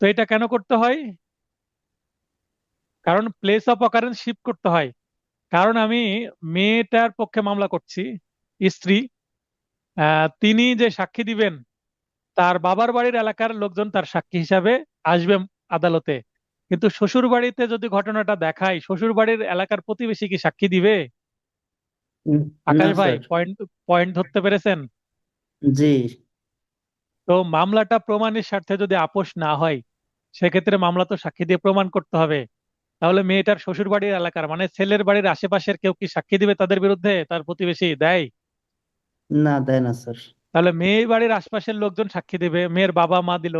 তো এটা কেন করতে হয়? কারণ প্লেস অফ অকারেন্স শিফট করতে হয়। কারণ আমি মেয়েটার পক্ষে মামলা করছি, স্ত্রী। তিনি যে সাক্ষী দিবেন, তার বাবার বাড়ির এলাকার লোকজন তার সাক্ষী হিসাবে আসবে আদালতে। কিন্তু শ্বশুর বাড়িতে যদি ঘটনাটা দেখায়, শ্বশুর বাড়ির এলাকার প্রতিবেশী কি সাক্ষী দিবে? না আকাশ ভাই, স্যার। পয়েন্ট পয়েন্ট ধরতে পেরেছেন? জি। তো মামলাটা প্রমাণের স্বার্থে যদি আপোষ না হয়, সেক্ষেত্রে মামলা তো সাক্ষী দিয়ে প্রমাণ করতে হবে। তাহলে মেয়েটার শ্বশুর বাড়ির এলাকার মানে ছেলের বাড়ির আশেপাশের কেউ কি সাক্ষী দিবে তাদের বিরুদ্ধে? তার প্রতিবেশী দেয়? না, দেয় না স্যার। তাহলে মেয়ের বাড়ির আশপাশের লোকজন সাক্ষী দেবে, মেয়ের বাবা মা দিল।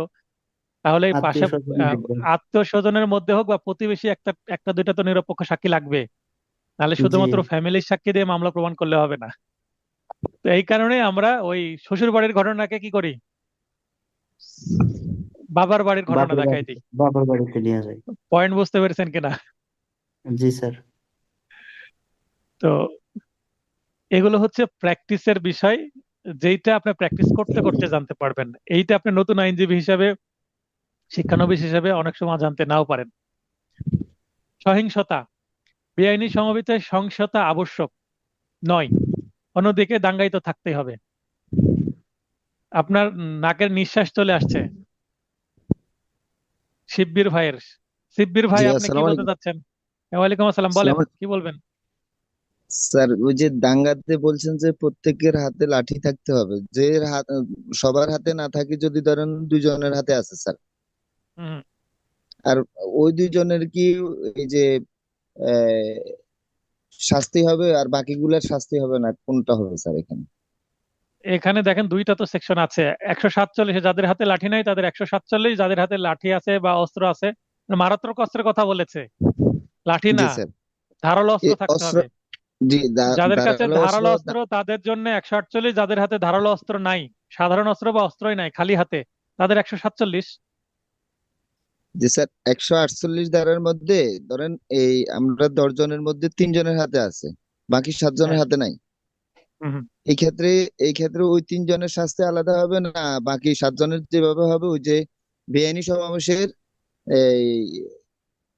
তাহলে এই আত্মীয় পাশে স্বজন দেখবেন। আত্মীয় স্বজনের মধ্যে হোক বা প্রতিবেশী, একটা একটা দুইটা তো নিরপেক্ষ সাক্ষী লাগবে। তাহলে জি। শুধুমাত্র ফ্যামিলির সাক্ষী দিয়ে মামলা প্রমাণ করলে হবে না। তো এই কারণে আমরা ওই শ্বশুর বাড়ির ঘটনাকে কি করি, বাবার বাড়ির ঘটনা বাপের দেখাই বাড়িতে দিই। বাপের বাড়িতে নিয়ে যায়। পয়েন্ট বুঝতে পেরেছেন কিনা? জি স্যার। তো এগুলো হচ্ছে প্র্যাকটিসের বিষয়, যেইটা আপনি প্র্যাকটিস করতে করতে জানতে পারবেন। এইটা আপনি নতুন আইনজীবী হিসাবে, শিক্ষানবিশ হিসাবে অনেক সময় জানতে নাও পারেন। সহিংসতা, বেআইনি সমাবেশে সহিংসতা আবশ্যক নয়, অন্যদিকে দাঙ্গাই তো থাকতেই হবে। আপনার নাকের নিঃশ্বাস চলে আসছে শিব্বির ভাইয়ের। শিব্বির ভাই, জি, আপনি কি আসসালামু বলতে আলাইকুম। চাচ্ছেন? ওয়ালাইকুম আসসালাম, বলেন আসসালামু কি বলবেন? স্যার, ওই যে দাঙ্গাতে বলছেন যে প্রত্যেকের হাতে লাঠি থাকতে হবে, যে হাত সবার হাতে না থাকে, যদি ধরেন দুইজনের হাতে আছে স্যার, হুম। আর ওই দুইজনের কি এই যে আহ, শাস্তি হবে আর বাকিগুলার শাস্তি হবে না, কোনটা হবে স্যার এখানে? এখানে দেখেন দুইটা তো সেকশন আছে। 147, যাদের হাতে লাঠি নাই তাদের 147, যাদের হাতে লাঠি আছে বা অস্ত্র আছে, মারাত্মক অস্ত্রের কথা বলেছে, লাঠি জি না, স্যার। ধারালো এ অস্ত্র থাকতে অস্ত্র, হবে। জি, যাদের কাছে ধারালো অস্ত্র। ধারালো অস্ত্র তাদের জন্য 148, যাদের হাতে ধারালো অস্ত্র নাই, সাধারণ অস্ত্র বা অস্ত্রই নাই, খালি হাতে, তাদের 147। জি স্যার, 148 ধারার মধ্যে ধরেন এই আমরা 10 জনের মধ্যে 3 জনের হাতে আছে, বাকি 7 জনের হ্যাঁ। হাতে নাই। হুম। এই ক্ষেত্রে এই ক্ষেত্রে ওই 3 জনের শাস্তি আলাদা হবে না, বাকি 7 জনের যেভাবে হবে ওই যে বেআইনি সমাবেশের এই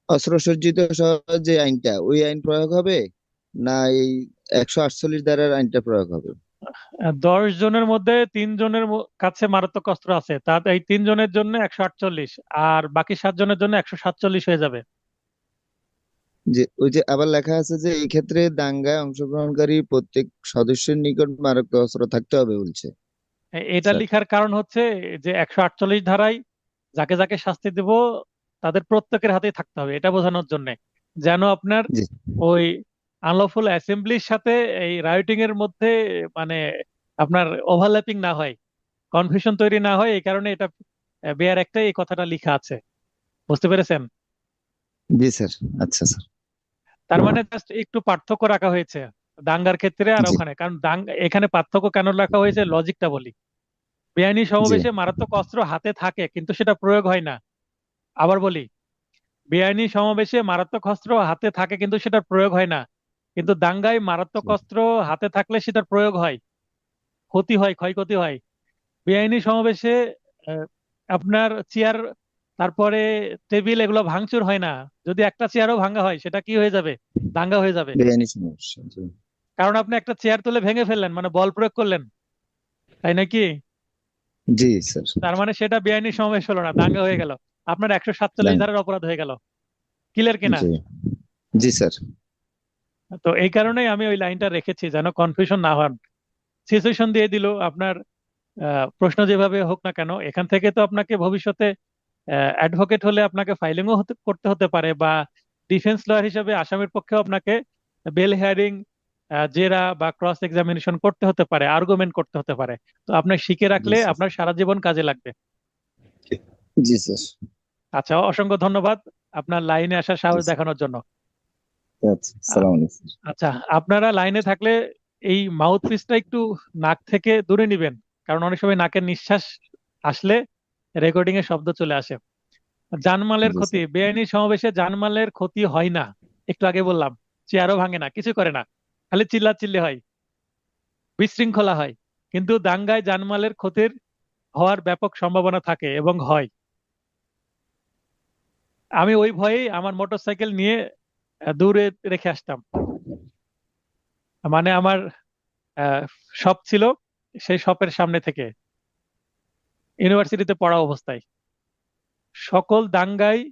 অস্ত্রসজ্জিত সহ যে আইনটা, ওই আইন প্রয়োগ হবে, না এই 148 ধারার আইনটা প্রয়োগ হবে? 10 জনের মধ্যে 3 জনের কাছে মারাত্মক অস্ত্র আছে, তার এই 3 জনের জন্য 148, আর বাকি 7 জনের জন্য 147 হয়ে যাবে। যে ওই যে আবার লেখা আছে যে এই ক্ষেত্রে দাঙ্গায় অংশগ্রহণকারী প্রত্যেক সদস্যের নিকট মারাত্মক অস্ত্র থাকতে হবে বলছে এটা স্যার। লিখার কারণ হচ্ছে যে 148 ধারায় যাকে যাকে শাস্তি দেব তাদের প্রত্যেকের হাতেই থাকতে হবে, এটা বোঝানোর জন্য, যেন আপনার জি। ওই আনলফুল অ্যাসেম্বলির সাথে এই রাইটিং এর মধ্যে মানে আপনার ওভারল্যাপিং না হয়, কনফিউশন তৈরি না হয়। এই কারণে এটা বেয়ার একটা এই কথাটা লেখা আছে। বুঝতে পেরেছেন? জি স্যার। আচ্ছা স্যার। তার মানে জাস্ট একটু পার্থক্য রাখা হয়েছে দাঙ্গার ক্ষেত্রে আর জি। ওখানে। কারণ এখানে পার্থক্য কেন রাখা হয়েছে, লজিকটা বলি। বেআইনি জি। সমাবেশে মারাত্মক অস্ত্র হাতে থাকে কিন্তু সেটা প্রয়োগ হয় না। আবার বলি, বেআইনি সমাবেশে মারাত্মক অস্ত্র হাতে থাকে কিন্তু সেটার প্রয়োগ হয় না। কিন্তু দাঙ্গায় মারাত্মক অস্ত্র হাতে থাকলে সেটার প্রয়োগ হয়, ক্ষতি হয়, ক্ষয়ক্ষতি হয়। বেআইনি সমাবেশে আহ, আপনার চেয়ার, তারপরে টেবিল, এগুলো ভাঙচুর হয় না। যদি একটা চেয়ারও ভাঙা হয় সেটা কি হয়ে যাবে, দাঙ্গা হয়ে যাবে। বেআইনি সমস্যা, জি। কারণ আপনি একটা চেয়ার তুলে ভেঙে ফেললেন, মানে বল প্রয়োগ করলেন, তাই নাকি? জি স্যার। তার মানে সেটা বেআইনি সমাবেশ হলো না, দাঙ্গা হয়ে গেল, আপনার 147 ধারার অপরাধ হয়ে গেল। ক্লিয়ার কিনা? জি জি স্যার। তো এই কারণেই আমি ওই লাইনটা রেখেছি, যেন কনফিউশন না হন। সিচুয়েশন দিয়ে দিল আপনার, প্রশ্ন যেভাবে হোক না কেন, এখান থেকে তো আপনাকে ভবিষ্যতে অ্যাডভোকেট হলে আপনাকে ফাইলিংও করতে হতে পারে, বা ডিফেন্স লয়ার হিসেবে আসামির পক্ষেও আপনাকে বেল হিয়ারিং, জেরা বা ক্রস এক্সামিনেশন করতে হতে পারে, আর্গুমেন্ট করতে হতে পারে। তো আপনার শিখে জি রাখলে স্যার। আপনার সারা জীবন কাজে লাগবে। জি স্যার। আচ্ছা, অসংখ্য ধন্যবাদ আপনার লাইনে আসার জি সাহস স্যার। দেখানোর জন্য। আচ্ছা, আসসালামু আলাইকুম। আচ্ছা, আপনারা লাইনে থাকলে এই মাউথ পিসটা একটু নাক থেকে দূরে নিবেন, কারণ অনেক সময় নাকের নিঃশ্বাস আসলে রেকর্ডিং এর শব্দ চলে আসে। জানমালের জি ক্ষতি, স্যার। বেআইনি সমাবেশে জানমালের ক্ষতি হয় না, একটু আগে বললাম। চেয়ারও ভাঙে না, কিছু করে না, খালি চিল্লাচিল্লি হয়, বিশৃঙ্খলা হয়। কিন্তু দাঙ্গায় জানমালের ক্ষতির হওয়ার ব্যাপক সম্ভাবনা থাকে এবং হয়। আমি ওই ভয়েই আমার মোটরসাইকেল নিয়ে দূরে রেখে আসতাম। মানে আমার শপ ছিল, সেই শপের সামনে থেকে ইউনিভার্সিটিতে পড়া অবস্থায় সকল দাঙ্গায়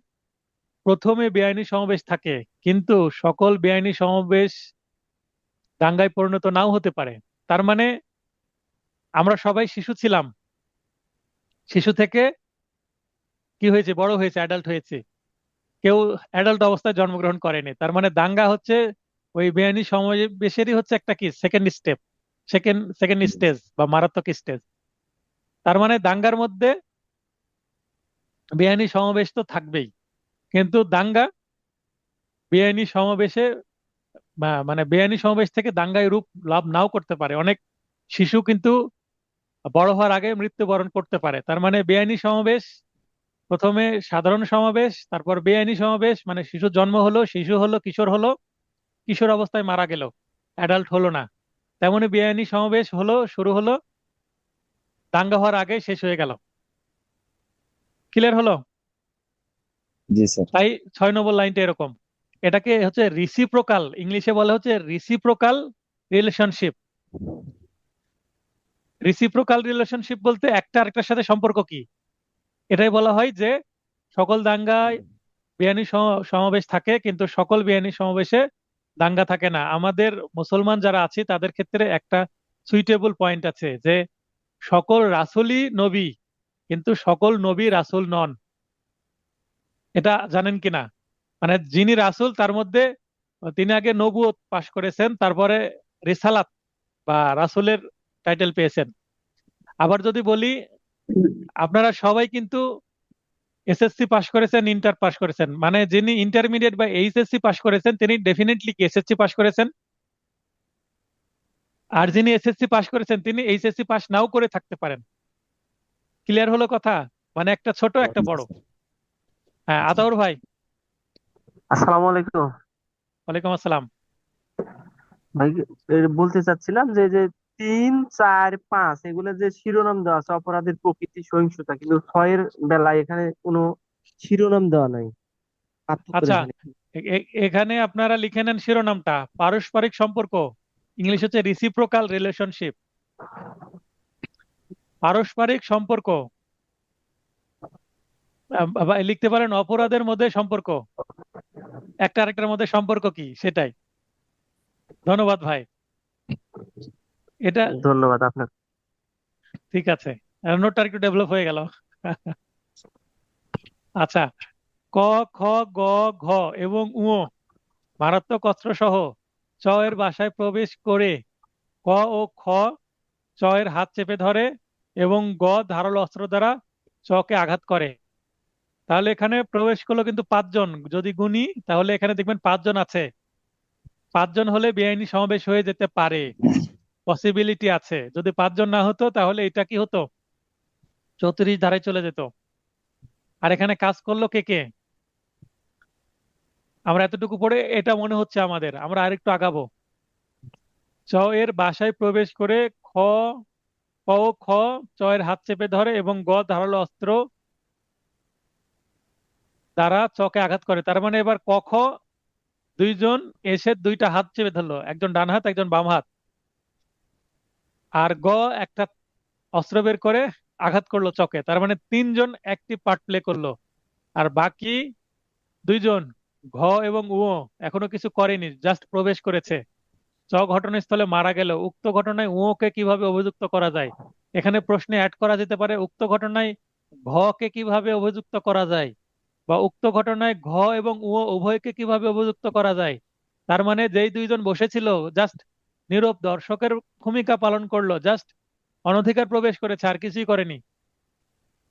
প্রথমে বেআইনি সমাবেশ থাকে, কিন্তু সকল বেআইনি সমাবেশ দাঙ্গায় পরিণত নাও হতে পারে। তার মানে আমরা সবাই শিশু ছিলাম, শিশু থেকে কি হয়েছে, বড় হয়েছে, অ্যাডাল্ট হয়েছে, কেউ অ্যাডাল্ট অবস্থায় জন্মগ্রহণ করেনি। তার মানে দাঙ্গা হচ্ছে ওই বেআইনি সমাবেশেরই হচ্ছে একটা কি সেকেন্ড স্টেপ, সেকেন্ড স্টেজ বা মারাত্মক স্টেজ। তার মানে দাঙ্গার মধ্যে বেআইনি সমাবেশ তো থাকবেই, কিন্তু দাঙ্গা বেআইনি সমাবেশে মানে বেআইনি সমাবেশ থেকে দাঙ্গায় রূপ লাভ নাও করতে পারে। অনেক শিশু কিন্তু বড় হওয়ার আগে মৃত্যুবরণ করতে পারে। তার মানে বেআইনি সমাবেশ প্রথমে সাধারণ সমাবেশ, তারপর বেআইনি সমাবেশ, মানে শিশু জন্ম হলো, শিশু হলো, কিশোর হলো, কিশোর অবস্থায় মারা গেল, অ্যাডাল্ট হলো না। তেমনি বেআইনি সমাবেশ হলো, শুরু হলো, দাঙ্গা হওয়ার আগে শেষ হয়ে গেল। ক্লিয়ার হলো? জি স্যার। তাই 6 নম্বর লাইনটা এরকম। এটাকে হচ্ছে রিসিপ্রোকাল, ইংলিশে বলা হচ্ছে রিসিপ্রোকাল রিলেশনশিপ। রিসিপ্রোকাল রিলেশনশিপ বলতে একটা আরেকটার সাথে সম্পর্ক কি, এটাই বলা হয় যে সকল দাঙ্গায় বেআইনি সমাবেশ থাকে, কিন্তু সকল বেআইনি সমাবেশে দাঙ্গা থাকে না। আমাদের মুসলমান যারা আছি তাদের ক্ষেত্রে একটা সুইটেবল পয়েন্ট আছে, যে সকল রাসূলই নবী, কিন্তু সকল নবী রাসূল নন। এটা জানেন কিনা? মানে যিনি রাসূল তার মধ্যে তিনি আগে নবুয়ত পাশ করেছেন, তারপরে রিসালাত বা রাসূলের টাইটেল পেয়েছেন। আবার যদি বলি, আপনারা সবাই কিন্তু এসএসসি পাশ করেছেন, ইন্টার পাশ করেছেন, মানে যিনি ইন্টারমিডিয়েট বা এইচএসসি পাশ করেছেন তিনি ডেফিনেটলি কি এসএসসি পাশ করেছেন। আর যিনি এসএসসি পাশ করেছেন তিনি এইচএসসি পাশ নাও করে থাকতে পারেন। ক্লিয়ার হলো কথা? মানে একটা ছোট একটা বড়। হ্যাঁ, আতাউর ভাই। আসসালামু আলাইকুম ওয়ালাইকুম আসসালাম। ভাই। বলতে চাচ্ছিলাম যে যে 3, 4, 5 এগুলো যে শিরোনাম দেওয়া আছে অপরাধের প্রকৃতি সহিংসতা, কিন্তু 6-এর বেলায় এখানে কোনো শিরোনাম দেওয়া নাই। পার্থক্যটা আচ্ছা, এখানে কি? এখানে আপনারা লিখে নেন শিরোনামটা, পারস্পরিক সম্পর্ক। ইংলিশ হচ্ছে রিসিপ্রোকাল রিলেশনশিপ, পারস্পরিক সম্পর্ক। বা লিখতে পারেন অপরাধের মধ্যে সম্পর্ক, একটা আরেকটার মধ্যে সম্পর্ক কি সেটাই। ধন্যবাদ ভাই। এটা ধন্যবাদ আপনার। ঠিক আছে, নোটটা একটু ডেভেলপ হয়ে গেল। আচ্ছা, ক, খ, গ, ঘ এবং উ মারাত্মক অস্ত্র সহ চ এর বাসায় প্রবেশ করে ক ও খ চ এর হাত চেপে ধরে এবং গ ধারালো অস্ত্র দ্বারা চকে আঘাত করে। তাহলে এখানে প্রবেশ করলো কিন্তু 5 জন, যদি গুনি তাহলে এখানে দেখবেন 5 জন আছে। 5 জন হলে বেআইনি সমাবেশ হয়ে যেতে পারে, পসিবিলিটি আছে। যদি 5 জন না হতো তাহলে এটা কি হতো, 34 ধারায় চলে যেত। আর এখানে কাজ করলো কে কে, আমরা এতটুকু পড়ে এটা মনে হচ্ছে আমাদের, আমরা আরেকটু আগাবো। চ এর বাসায় প্রবেশ করে খ ক ও খ চ এর হাত চেপে ধরে এবং গ ধারালো অস্ত্র দ্বারা চকে আঘাত করে। তার মানে এবার ক খ দুইজন এসে দুইটা হাত চেপে ধরলো, একজন ডান হাত একজন বাম হাত, আর একটা অস্ত্র বের করে আঘাত করলো চকে। তার মানে তিনজন অ্যাক্টিভ পার্ট প্লে করলো, আর বাকি দুইজন ঘ এবং উ এখনো কিছু করেনি, জাস্ট প্রবেশ করেছে। ঘটনাস্থলে মারা গেল। উক্ত ঘটনায় কে কিভাবে অভিযুক্ত করা যায়? এখানে প্রশ্নে অ্যাড করা যেতে পারে উক্ত ঘটনায় কে কিভাবে অভিযুক্ত করা যায়, বা উক্ত ঘটনায় এবং উভয়কে কিভাবে অভিযুক্ত করা যায়। তার মানে যেই দুইজন বসেছিল জাস্ট নীরব দর্শকের ভূমিকা পালন করলো, জাস্ট অনধিকার প্রবেশ করেছে, আর কিছুই করেনি,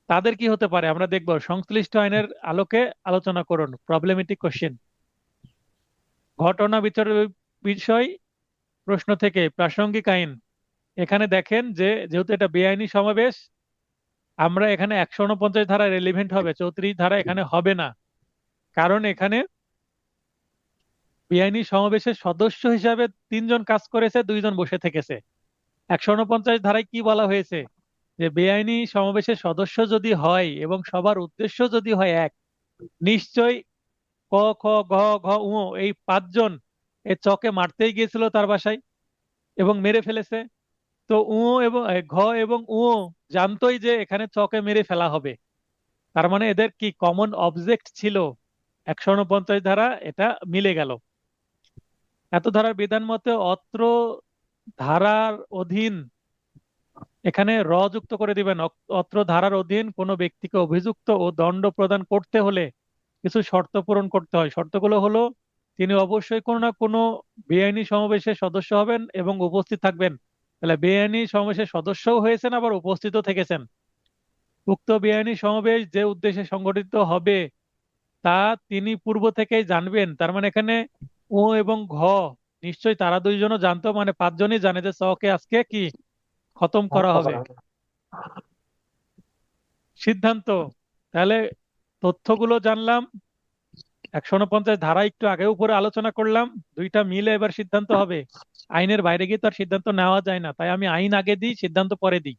তাদের কি হতে পারে আমরা দেখব। সংশ্লিষ্ট আইনের আলোকে আলোচনা করুন। Problematic question. ঘটনা বিচারের বিষয় প্রশ্ন থেকে প্রাসঙ্গিক আইন। এখানে দেখেন যে যেহেতু এটা বেআইনি সমাবেশ, আমরা এখানে 149 ধারা রেলিভেন্ট হবে, 34 ধারা এখানে হবে না। কারণ এখানে বেআইনি সমাবেশের সদস্য হিসাবে তিনজন কাজ করেছে, দুইজন বসে থেকেছে। 149 ধারায় কি বলা হয়েছে? যে বেআইনি সমাবেশের সদস্য যদি হয় এবং সবার উদ্দেশ্য যদি হয় এক, নিশ্চয়ই ক খ গ ঘ উ এই পাঁচজন এই চকে মারতেই গিয়েছিল তার বাসায় এবং মেরে ফেলেছে। তো এবং ঘ এবং জানতোই যে এখানে চকে মেরে ফেলা হবে। তার মানে এদের কি কমন অবজেক্ট ছিল? 149 ধারা এটা মিলে গেল। এত ধারার বিধান মতে অত্র ধারার অধীন, এখানে যুক্ত করে দিবেন। অত্র ধারার অধীন কোনো ব্যক্তিকে অভিযুক্ত ও দণ্ড প্রদান করতে হলে কিছু শর্ত পূরণ করতে হয়। শর্তগুলো হলো, তিনি অবশ্যই কোনো না কোনো বেআইনি সমাবেশের সদস্য হবেন এবং উপস্থিত থাকবেন। তাহলে বেআইনি সমাবেশের সদস্যও হয়েছেন, আবার উপস্থিতও থেকেছেন। উক্ত বেআইনি সমাবেশ যে উদ্দেশ্যে সংগঠিত হবে তা তিনি পূর্ব থেকেই জানবেন। তার মানে এখানে এবং নিশ্চয়ই তারা দুইজনও জানতো, মানে পাঁচজনই জানে যে চকে আজকে কি খতম করা হবে। সিদ্ধান্ত, তাহলে তথ্যগুলো জানলাম, 149 ধারা একটু আগে উপরে আলোচনা করলাম, দুইটা মিলে এবার সিদ্ধান্ত হবে। আইনের বাইরে গিয়ে তো আর সিদ্ধান্ত নেওয়া যায় না, তাই আমি আইন আগে দিই, সিদ্ধান্ত পরে দিই।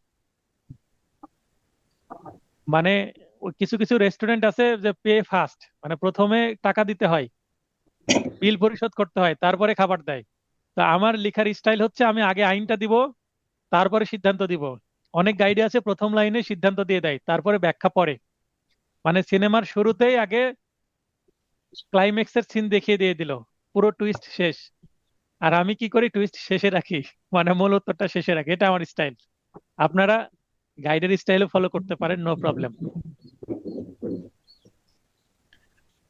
মানে কিছু কিছু রেস্টুরেন্ট আছে যে পে ফার্স্ট, মানে প্রথমে টাকা দিতে হয়, বিল পরিশোধ করতে হয়, তারপরে খাবার দেয়। তো আমার লেখার স্টাইল হচ্ছে আমি আগে আইনটা দিব, তারপরে সিদ্ধান্ত দিব। অনেক গাইডে আছে প্রথম লাইনে সিদ্ধান্ত দিয়ে দেয়, তারপরে ব্যাখ্যা পরে। মানে সিনেমার শুরুতেই আগে ক্লাইম্যাক্সের সিন দেখিয়ে দিয়ে দিল, পুরো টুইস্ট শেষ। আর আমি কি করি, টুইস্ট শেষে রাখি, মানে মূল উত্তরটা শেষে রাখি। এটা আমার স্টাইল। আপনারা গাইডের স্টাইলও ফলো করতে পারেন, নো প্রবলেম।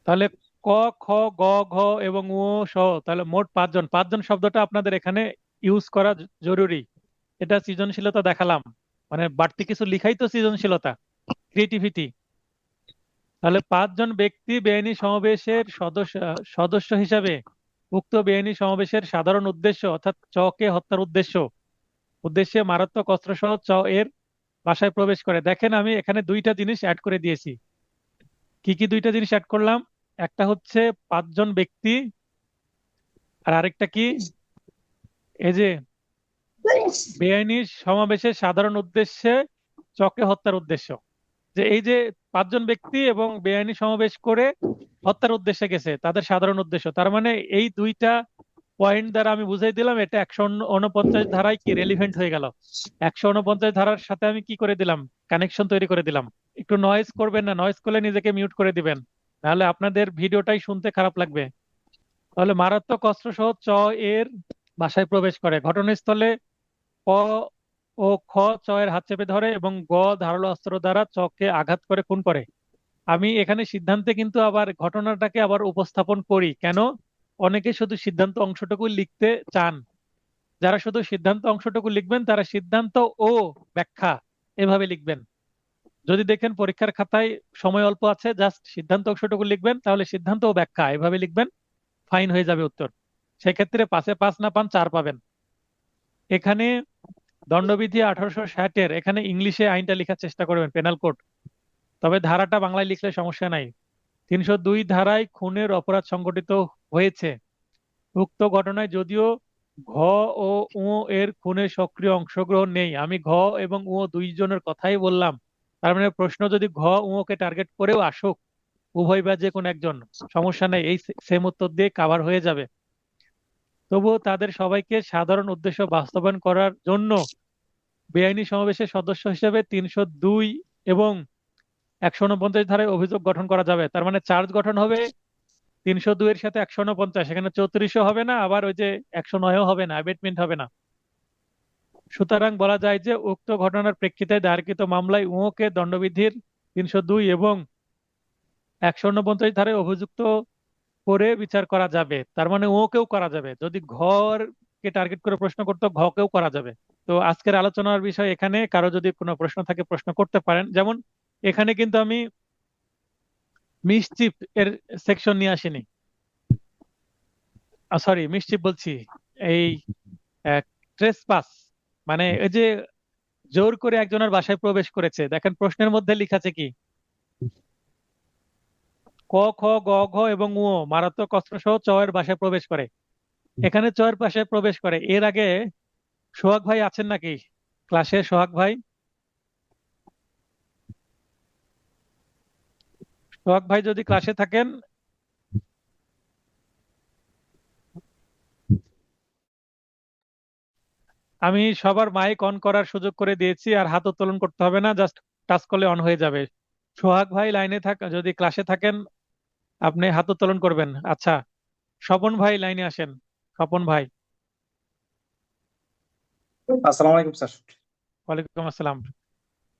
তাহলে ক খ গ ঘ এবং উ সহ তাহলে মোট পাঁচজন। পাঁচজন শব্দটা আপনাদের এখানে ইউজ করা জরুরি। এটা সৃজনশীলতা দেখালাম, মানে বাড়তি কিছু লিখাই তো সৃজনশীলতা, ক্রিয়েটিভিটি। তাহলে পাঁচজন ব্যক্তি বেআইনি সমাবেশের সদস্য হিসাবে উক্ত বেআইনি সমাবেশের সাধারণ উদ্দেশ্য অর্থাৎ কে হত্যার উদ্দেশ্যে মারাত্মক অস্ত্রসহ এর বাসায় প্রবেশ করে। দেখেন আমি এখানে দুইটা জিনিস অ্যাড করে দিয়েছি। কি কি দুইটা জিনিস অ্যাড করলাম? একটা হচ্ছে পাঁচজন ব্যক্তি, আর আরেকটা কি, এই যে বেআইনি সমাবেশের সাধারণ উদ্দেশ্যে চকে হত্যার উদ্দেশ্য। যে এই যে পাঁচজন ব্যক্তি এবং বেআইনি সমাবেশ করে হত্যার উদ্দেশ্যে গেছে, তাদের সাধারণ উদ্দেশ্য। তার মানে এই দুইটা পয়েন্ট দ্বারা আমি বুঝাই দিলাম এটা 149 ধারায় কি রেলিভেন্ট হয়ে গেল। 149 ধারার সাথে আমি কি করে দিলাম, কানেকশন তৈরি করে দিলাম। একটু নয়েজ করবেন না, নয়েজ করলে নিজেকে মিউট করে দিবেন, নাহলে আপনাদের ভিডিওটাই শুনতে খারাপ লাগবে। তাহলে মারাত্মক অস্ত্র সহ এর বাসায় প্রবেশ করে। ঘটনাস্থলে ক ও খ এর হাত চেপে ধরে এবং ধারালো অস্ত্র দ্বারা চকে আঘাত করে খুন করে। আমি এখানে সিদ্ধান্তে কিন্তু আবার ঘটনাটাকে আবার উপস্থাপন করি। কেন? অনেকে শুধু সিদ্ধান্ত অংশটুকু লিখতে চান। যারা শুধু সিদ্ধান্ত অংশটুকু লিখবেন তারা সিদ্ধান্ত ও ব্যাখ্যা এভাবে লিখবেন। যদি দেখেন পরীক্ষার খাতায় সময় অল্প আছে, জাস্ট সিদ্ধান্ত অংশটুকু লিখবেন, তাহলে সিদ্ধান্ত ও ব্যাখ্যা এভাবে লিখবেন, ফাইন হয়ে যাবে উত্তর। সেক্ষেত্রে 5-এ 5 না পান 4 পাবেন। এখানে দণ্ডবিধি 1860 এখানে ইংলিশে আইনটা লেখার চেষ্টা করবেন, পেনাল কোড। তবে ধারাটা বাংলায় লিখলে সমস্যা নাই। 302 ধারায় খুনের অপরাধ সংগঠিত হয়েছে। উক্ত ঘটনায় যদিও ঘ ও উ এর খুনে সক্রিয় অংশগ্রহণ নেই, আমি ঘ এবং উ দুইজনের কথাই বললাম। তার মানে প্রশ্ন যদি ঘ উ কে টার্গেট করেও আসুক, উভয় বা যে কোনো একজন, সমস্যা নেই, এই সেম উত্তর দিয়ে কাভার হয়ে যাবে। তবুও তাদের সবাইকে সাধারণ উদ্দেশ্য বাস্তবায়ন করার জন্য বেআইনি সমাবেশের সদস্য হিসেবে 302 এবং 149 ধারায় অভিযোগ গঠন করা যাবে। তার মানে চার্জ গঠন হবে 302 এর সাথে 149, এখানে 34ও হবে না, আবার ওই যে 109ও হবে না, অ্যাবেটমেন্ট হবে না। সুতরাং বলা যায় যে উক্ত ঘটনার প্রেক্ষিতে দায়েরকৃত মামলায় উহকে দণ্ডবিধির 302 এবং 149 ধারায় অভিযুক্ত করে বিচার করা যাবে। তার মানে ওকেও করা যাবে, যদি ঘরকে টার্গেট করে প্রশ্ন করতো ঘকেও করা যাবে। তো আজকের আলোচনার বিষয় এখানে, কারো যদি কোনো প্রশ্ন থাকে প্রশ্ন করতে পারেন। যেমন এখানে কিন্তু আমি মিসচিফ এর সেকশন নিয়ে আসিনি, সরি মিসচিফ বলছি, এই ট্রেসপাস, মানে এই যে জোর করে একজনের বাসায় প্রবেশ করেছে। দেখেন প্রশ্নের মধ্যে লিখা আছে কি, ক খ গ ঘ এবং উ মারাত্মক অস্ত্র সহ চয়ের বাসায় প্রবেশ করে। এখানে চয়ের বাসায় প্রবেশ করে। এর আগে সোহাগ ভাই আছেন নাকি ক্লাসে? সোহাগ ভাই, সোহাগ ভাই যদি ক্লাসে থাকেন, আমি সবার মাইক অন করার সুযোগ করে দিয়েছি, আর হাত উত্তোলন করতে হবে না, জাস্ট টাচ করলে অন হয়ে যাবে। সোহাগ ভাই লাইনে যদি ক্লাসে থাকেন আপনি হাত উত্তোলন করবেন। আচ্ছা, স্বপন ভাই লাইনে আসেন। স্বপন ভাই। আসসালামু আলাইকুম স্যার। ওয়ালাইকুম আসসালাম।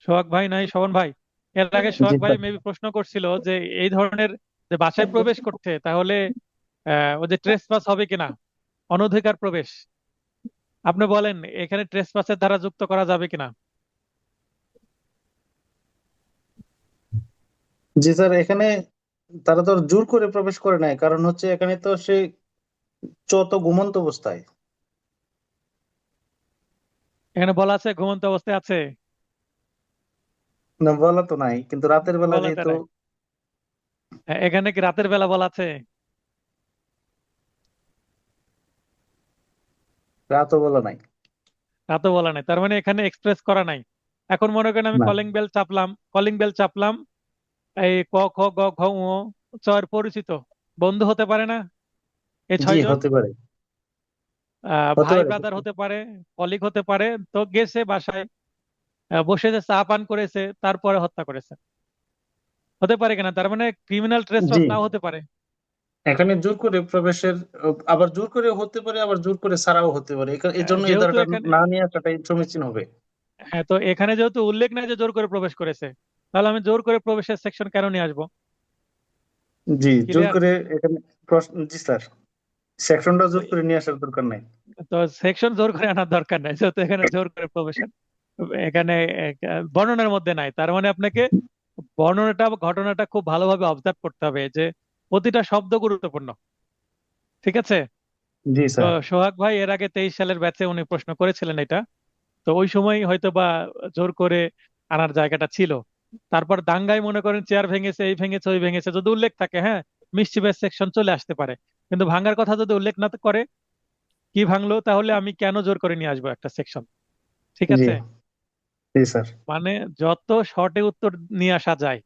সোহাগ ভাই নাই, স্বপন ভাই। এর আগে সোহাগ জি ভাই স্যার। মেবি প্রশ্ন করছিল যে এই ধরনের যে বাসায় প্রবেশ করছে, তাহলে ওই যে ট্রেসপাস হবে কিনা, অনধিকার প্রবেশ। আপনি বলেন এখানে ট্রেসপাসের ধারা যুক্ত করা যাবে কিনা? জি স্যার, এখানে তারা তো জোর করে প্রবেশ করে নাই, কারণ হচ্ছে এখানে তো সে চত ঘুমন্ত অবস্থায়। এখানে বলা আছে ঘুমন্ত অবস্থায় আছে? না, বলা তো নাই, কিন্তু রাতের বেলা বলাটা যেহেতু। নাই। এখানে কি রাতের বেলা বলা আছে? রাতও বলা নাই। রাতও বলা নাই, তার মানে এখানে এক্সপ্রেস করা নাই। এখন মনে করেন আমি না। কলিং বেল চাপলাম, এই ক খ গ ঘ ঙ চয়ের পরিচিত বন্ধু হতে পারে না এই জি, 6 জন? হতে পারে। হতে ভাই পারে। ব্রাদার হতে পারে, কলিগ হতে পারে। তো গেছে বাসায়, বসে যে চা পান করেছে, তারপরে হত্যা করেছে। হতে পারে কিনা? তার মানে ক্রিমিনাল জি, ট্রেসপাস নাও হতে পারে। এখানে জোর করে প্রবেশের, আবার জোর করে হতে পারে, আবার জোর করে ছাড়াও হতে পারে। এই জন্য এই যেহেতু ধারাটা এখানে, না নিয়ে আসাটাই সমীচীন হবে। হ্যাঁ, তো এখানে যেহেতু উল্লেখ নাই যে জোর করে প্রবেশ করেছে, তাহলে আমি জোর করে প্রবেশের সেকশন কেন নিয়ে আসবো? জি, জোর ক্লিয়ার? করে এখানে প্রশ্ন। জি স্যার, সেকশনটা জোর করে নিয়ে আসার দরকার নাই। তো সেকশন জোর করে আনার দরকার নাই, যেহেতু এখানে জোর করে প্রবেশন এখানে বর্ণনার মধ্যে নাই। তার মানে আপনাকে ঘটনাটা খুব ভালোভাবে অবজার্ভ করতে হবে, যে প্রতিটা শব্দ গুরুত্বপূর্ণ। ঠিক আছে? জি তো স্যার। সোহাগ ভাই এর আগে 23 সালের ব্যাচে উনি প্রশ্ন করেছিলেন এটা। তো ওই সময় হয়তো বা জোর করে আনার জায়গাটা ছিল। তারপর দাঙ্গায় মনে করেন চেয়ার ভেঙেছে, এই ভেঙেছে, ওই ভেঙেছে, যদি উল্লেখ থাকে, হ্যাঁ, মিসচিফের সেকশন চলে আসতে পারে। কিন্তু ভাঙার কথা যদি উল্লেখ না করে কি ভাঙলো, তাহলে আমি কেন জোর করে নিয়ে আসবো একটা সেকশন? ঠিক জি, আছে? জি স্যার। মানে যত শর্টে উত্তর নিয়ে আসা যায়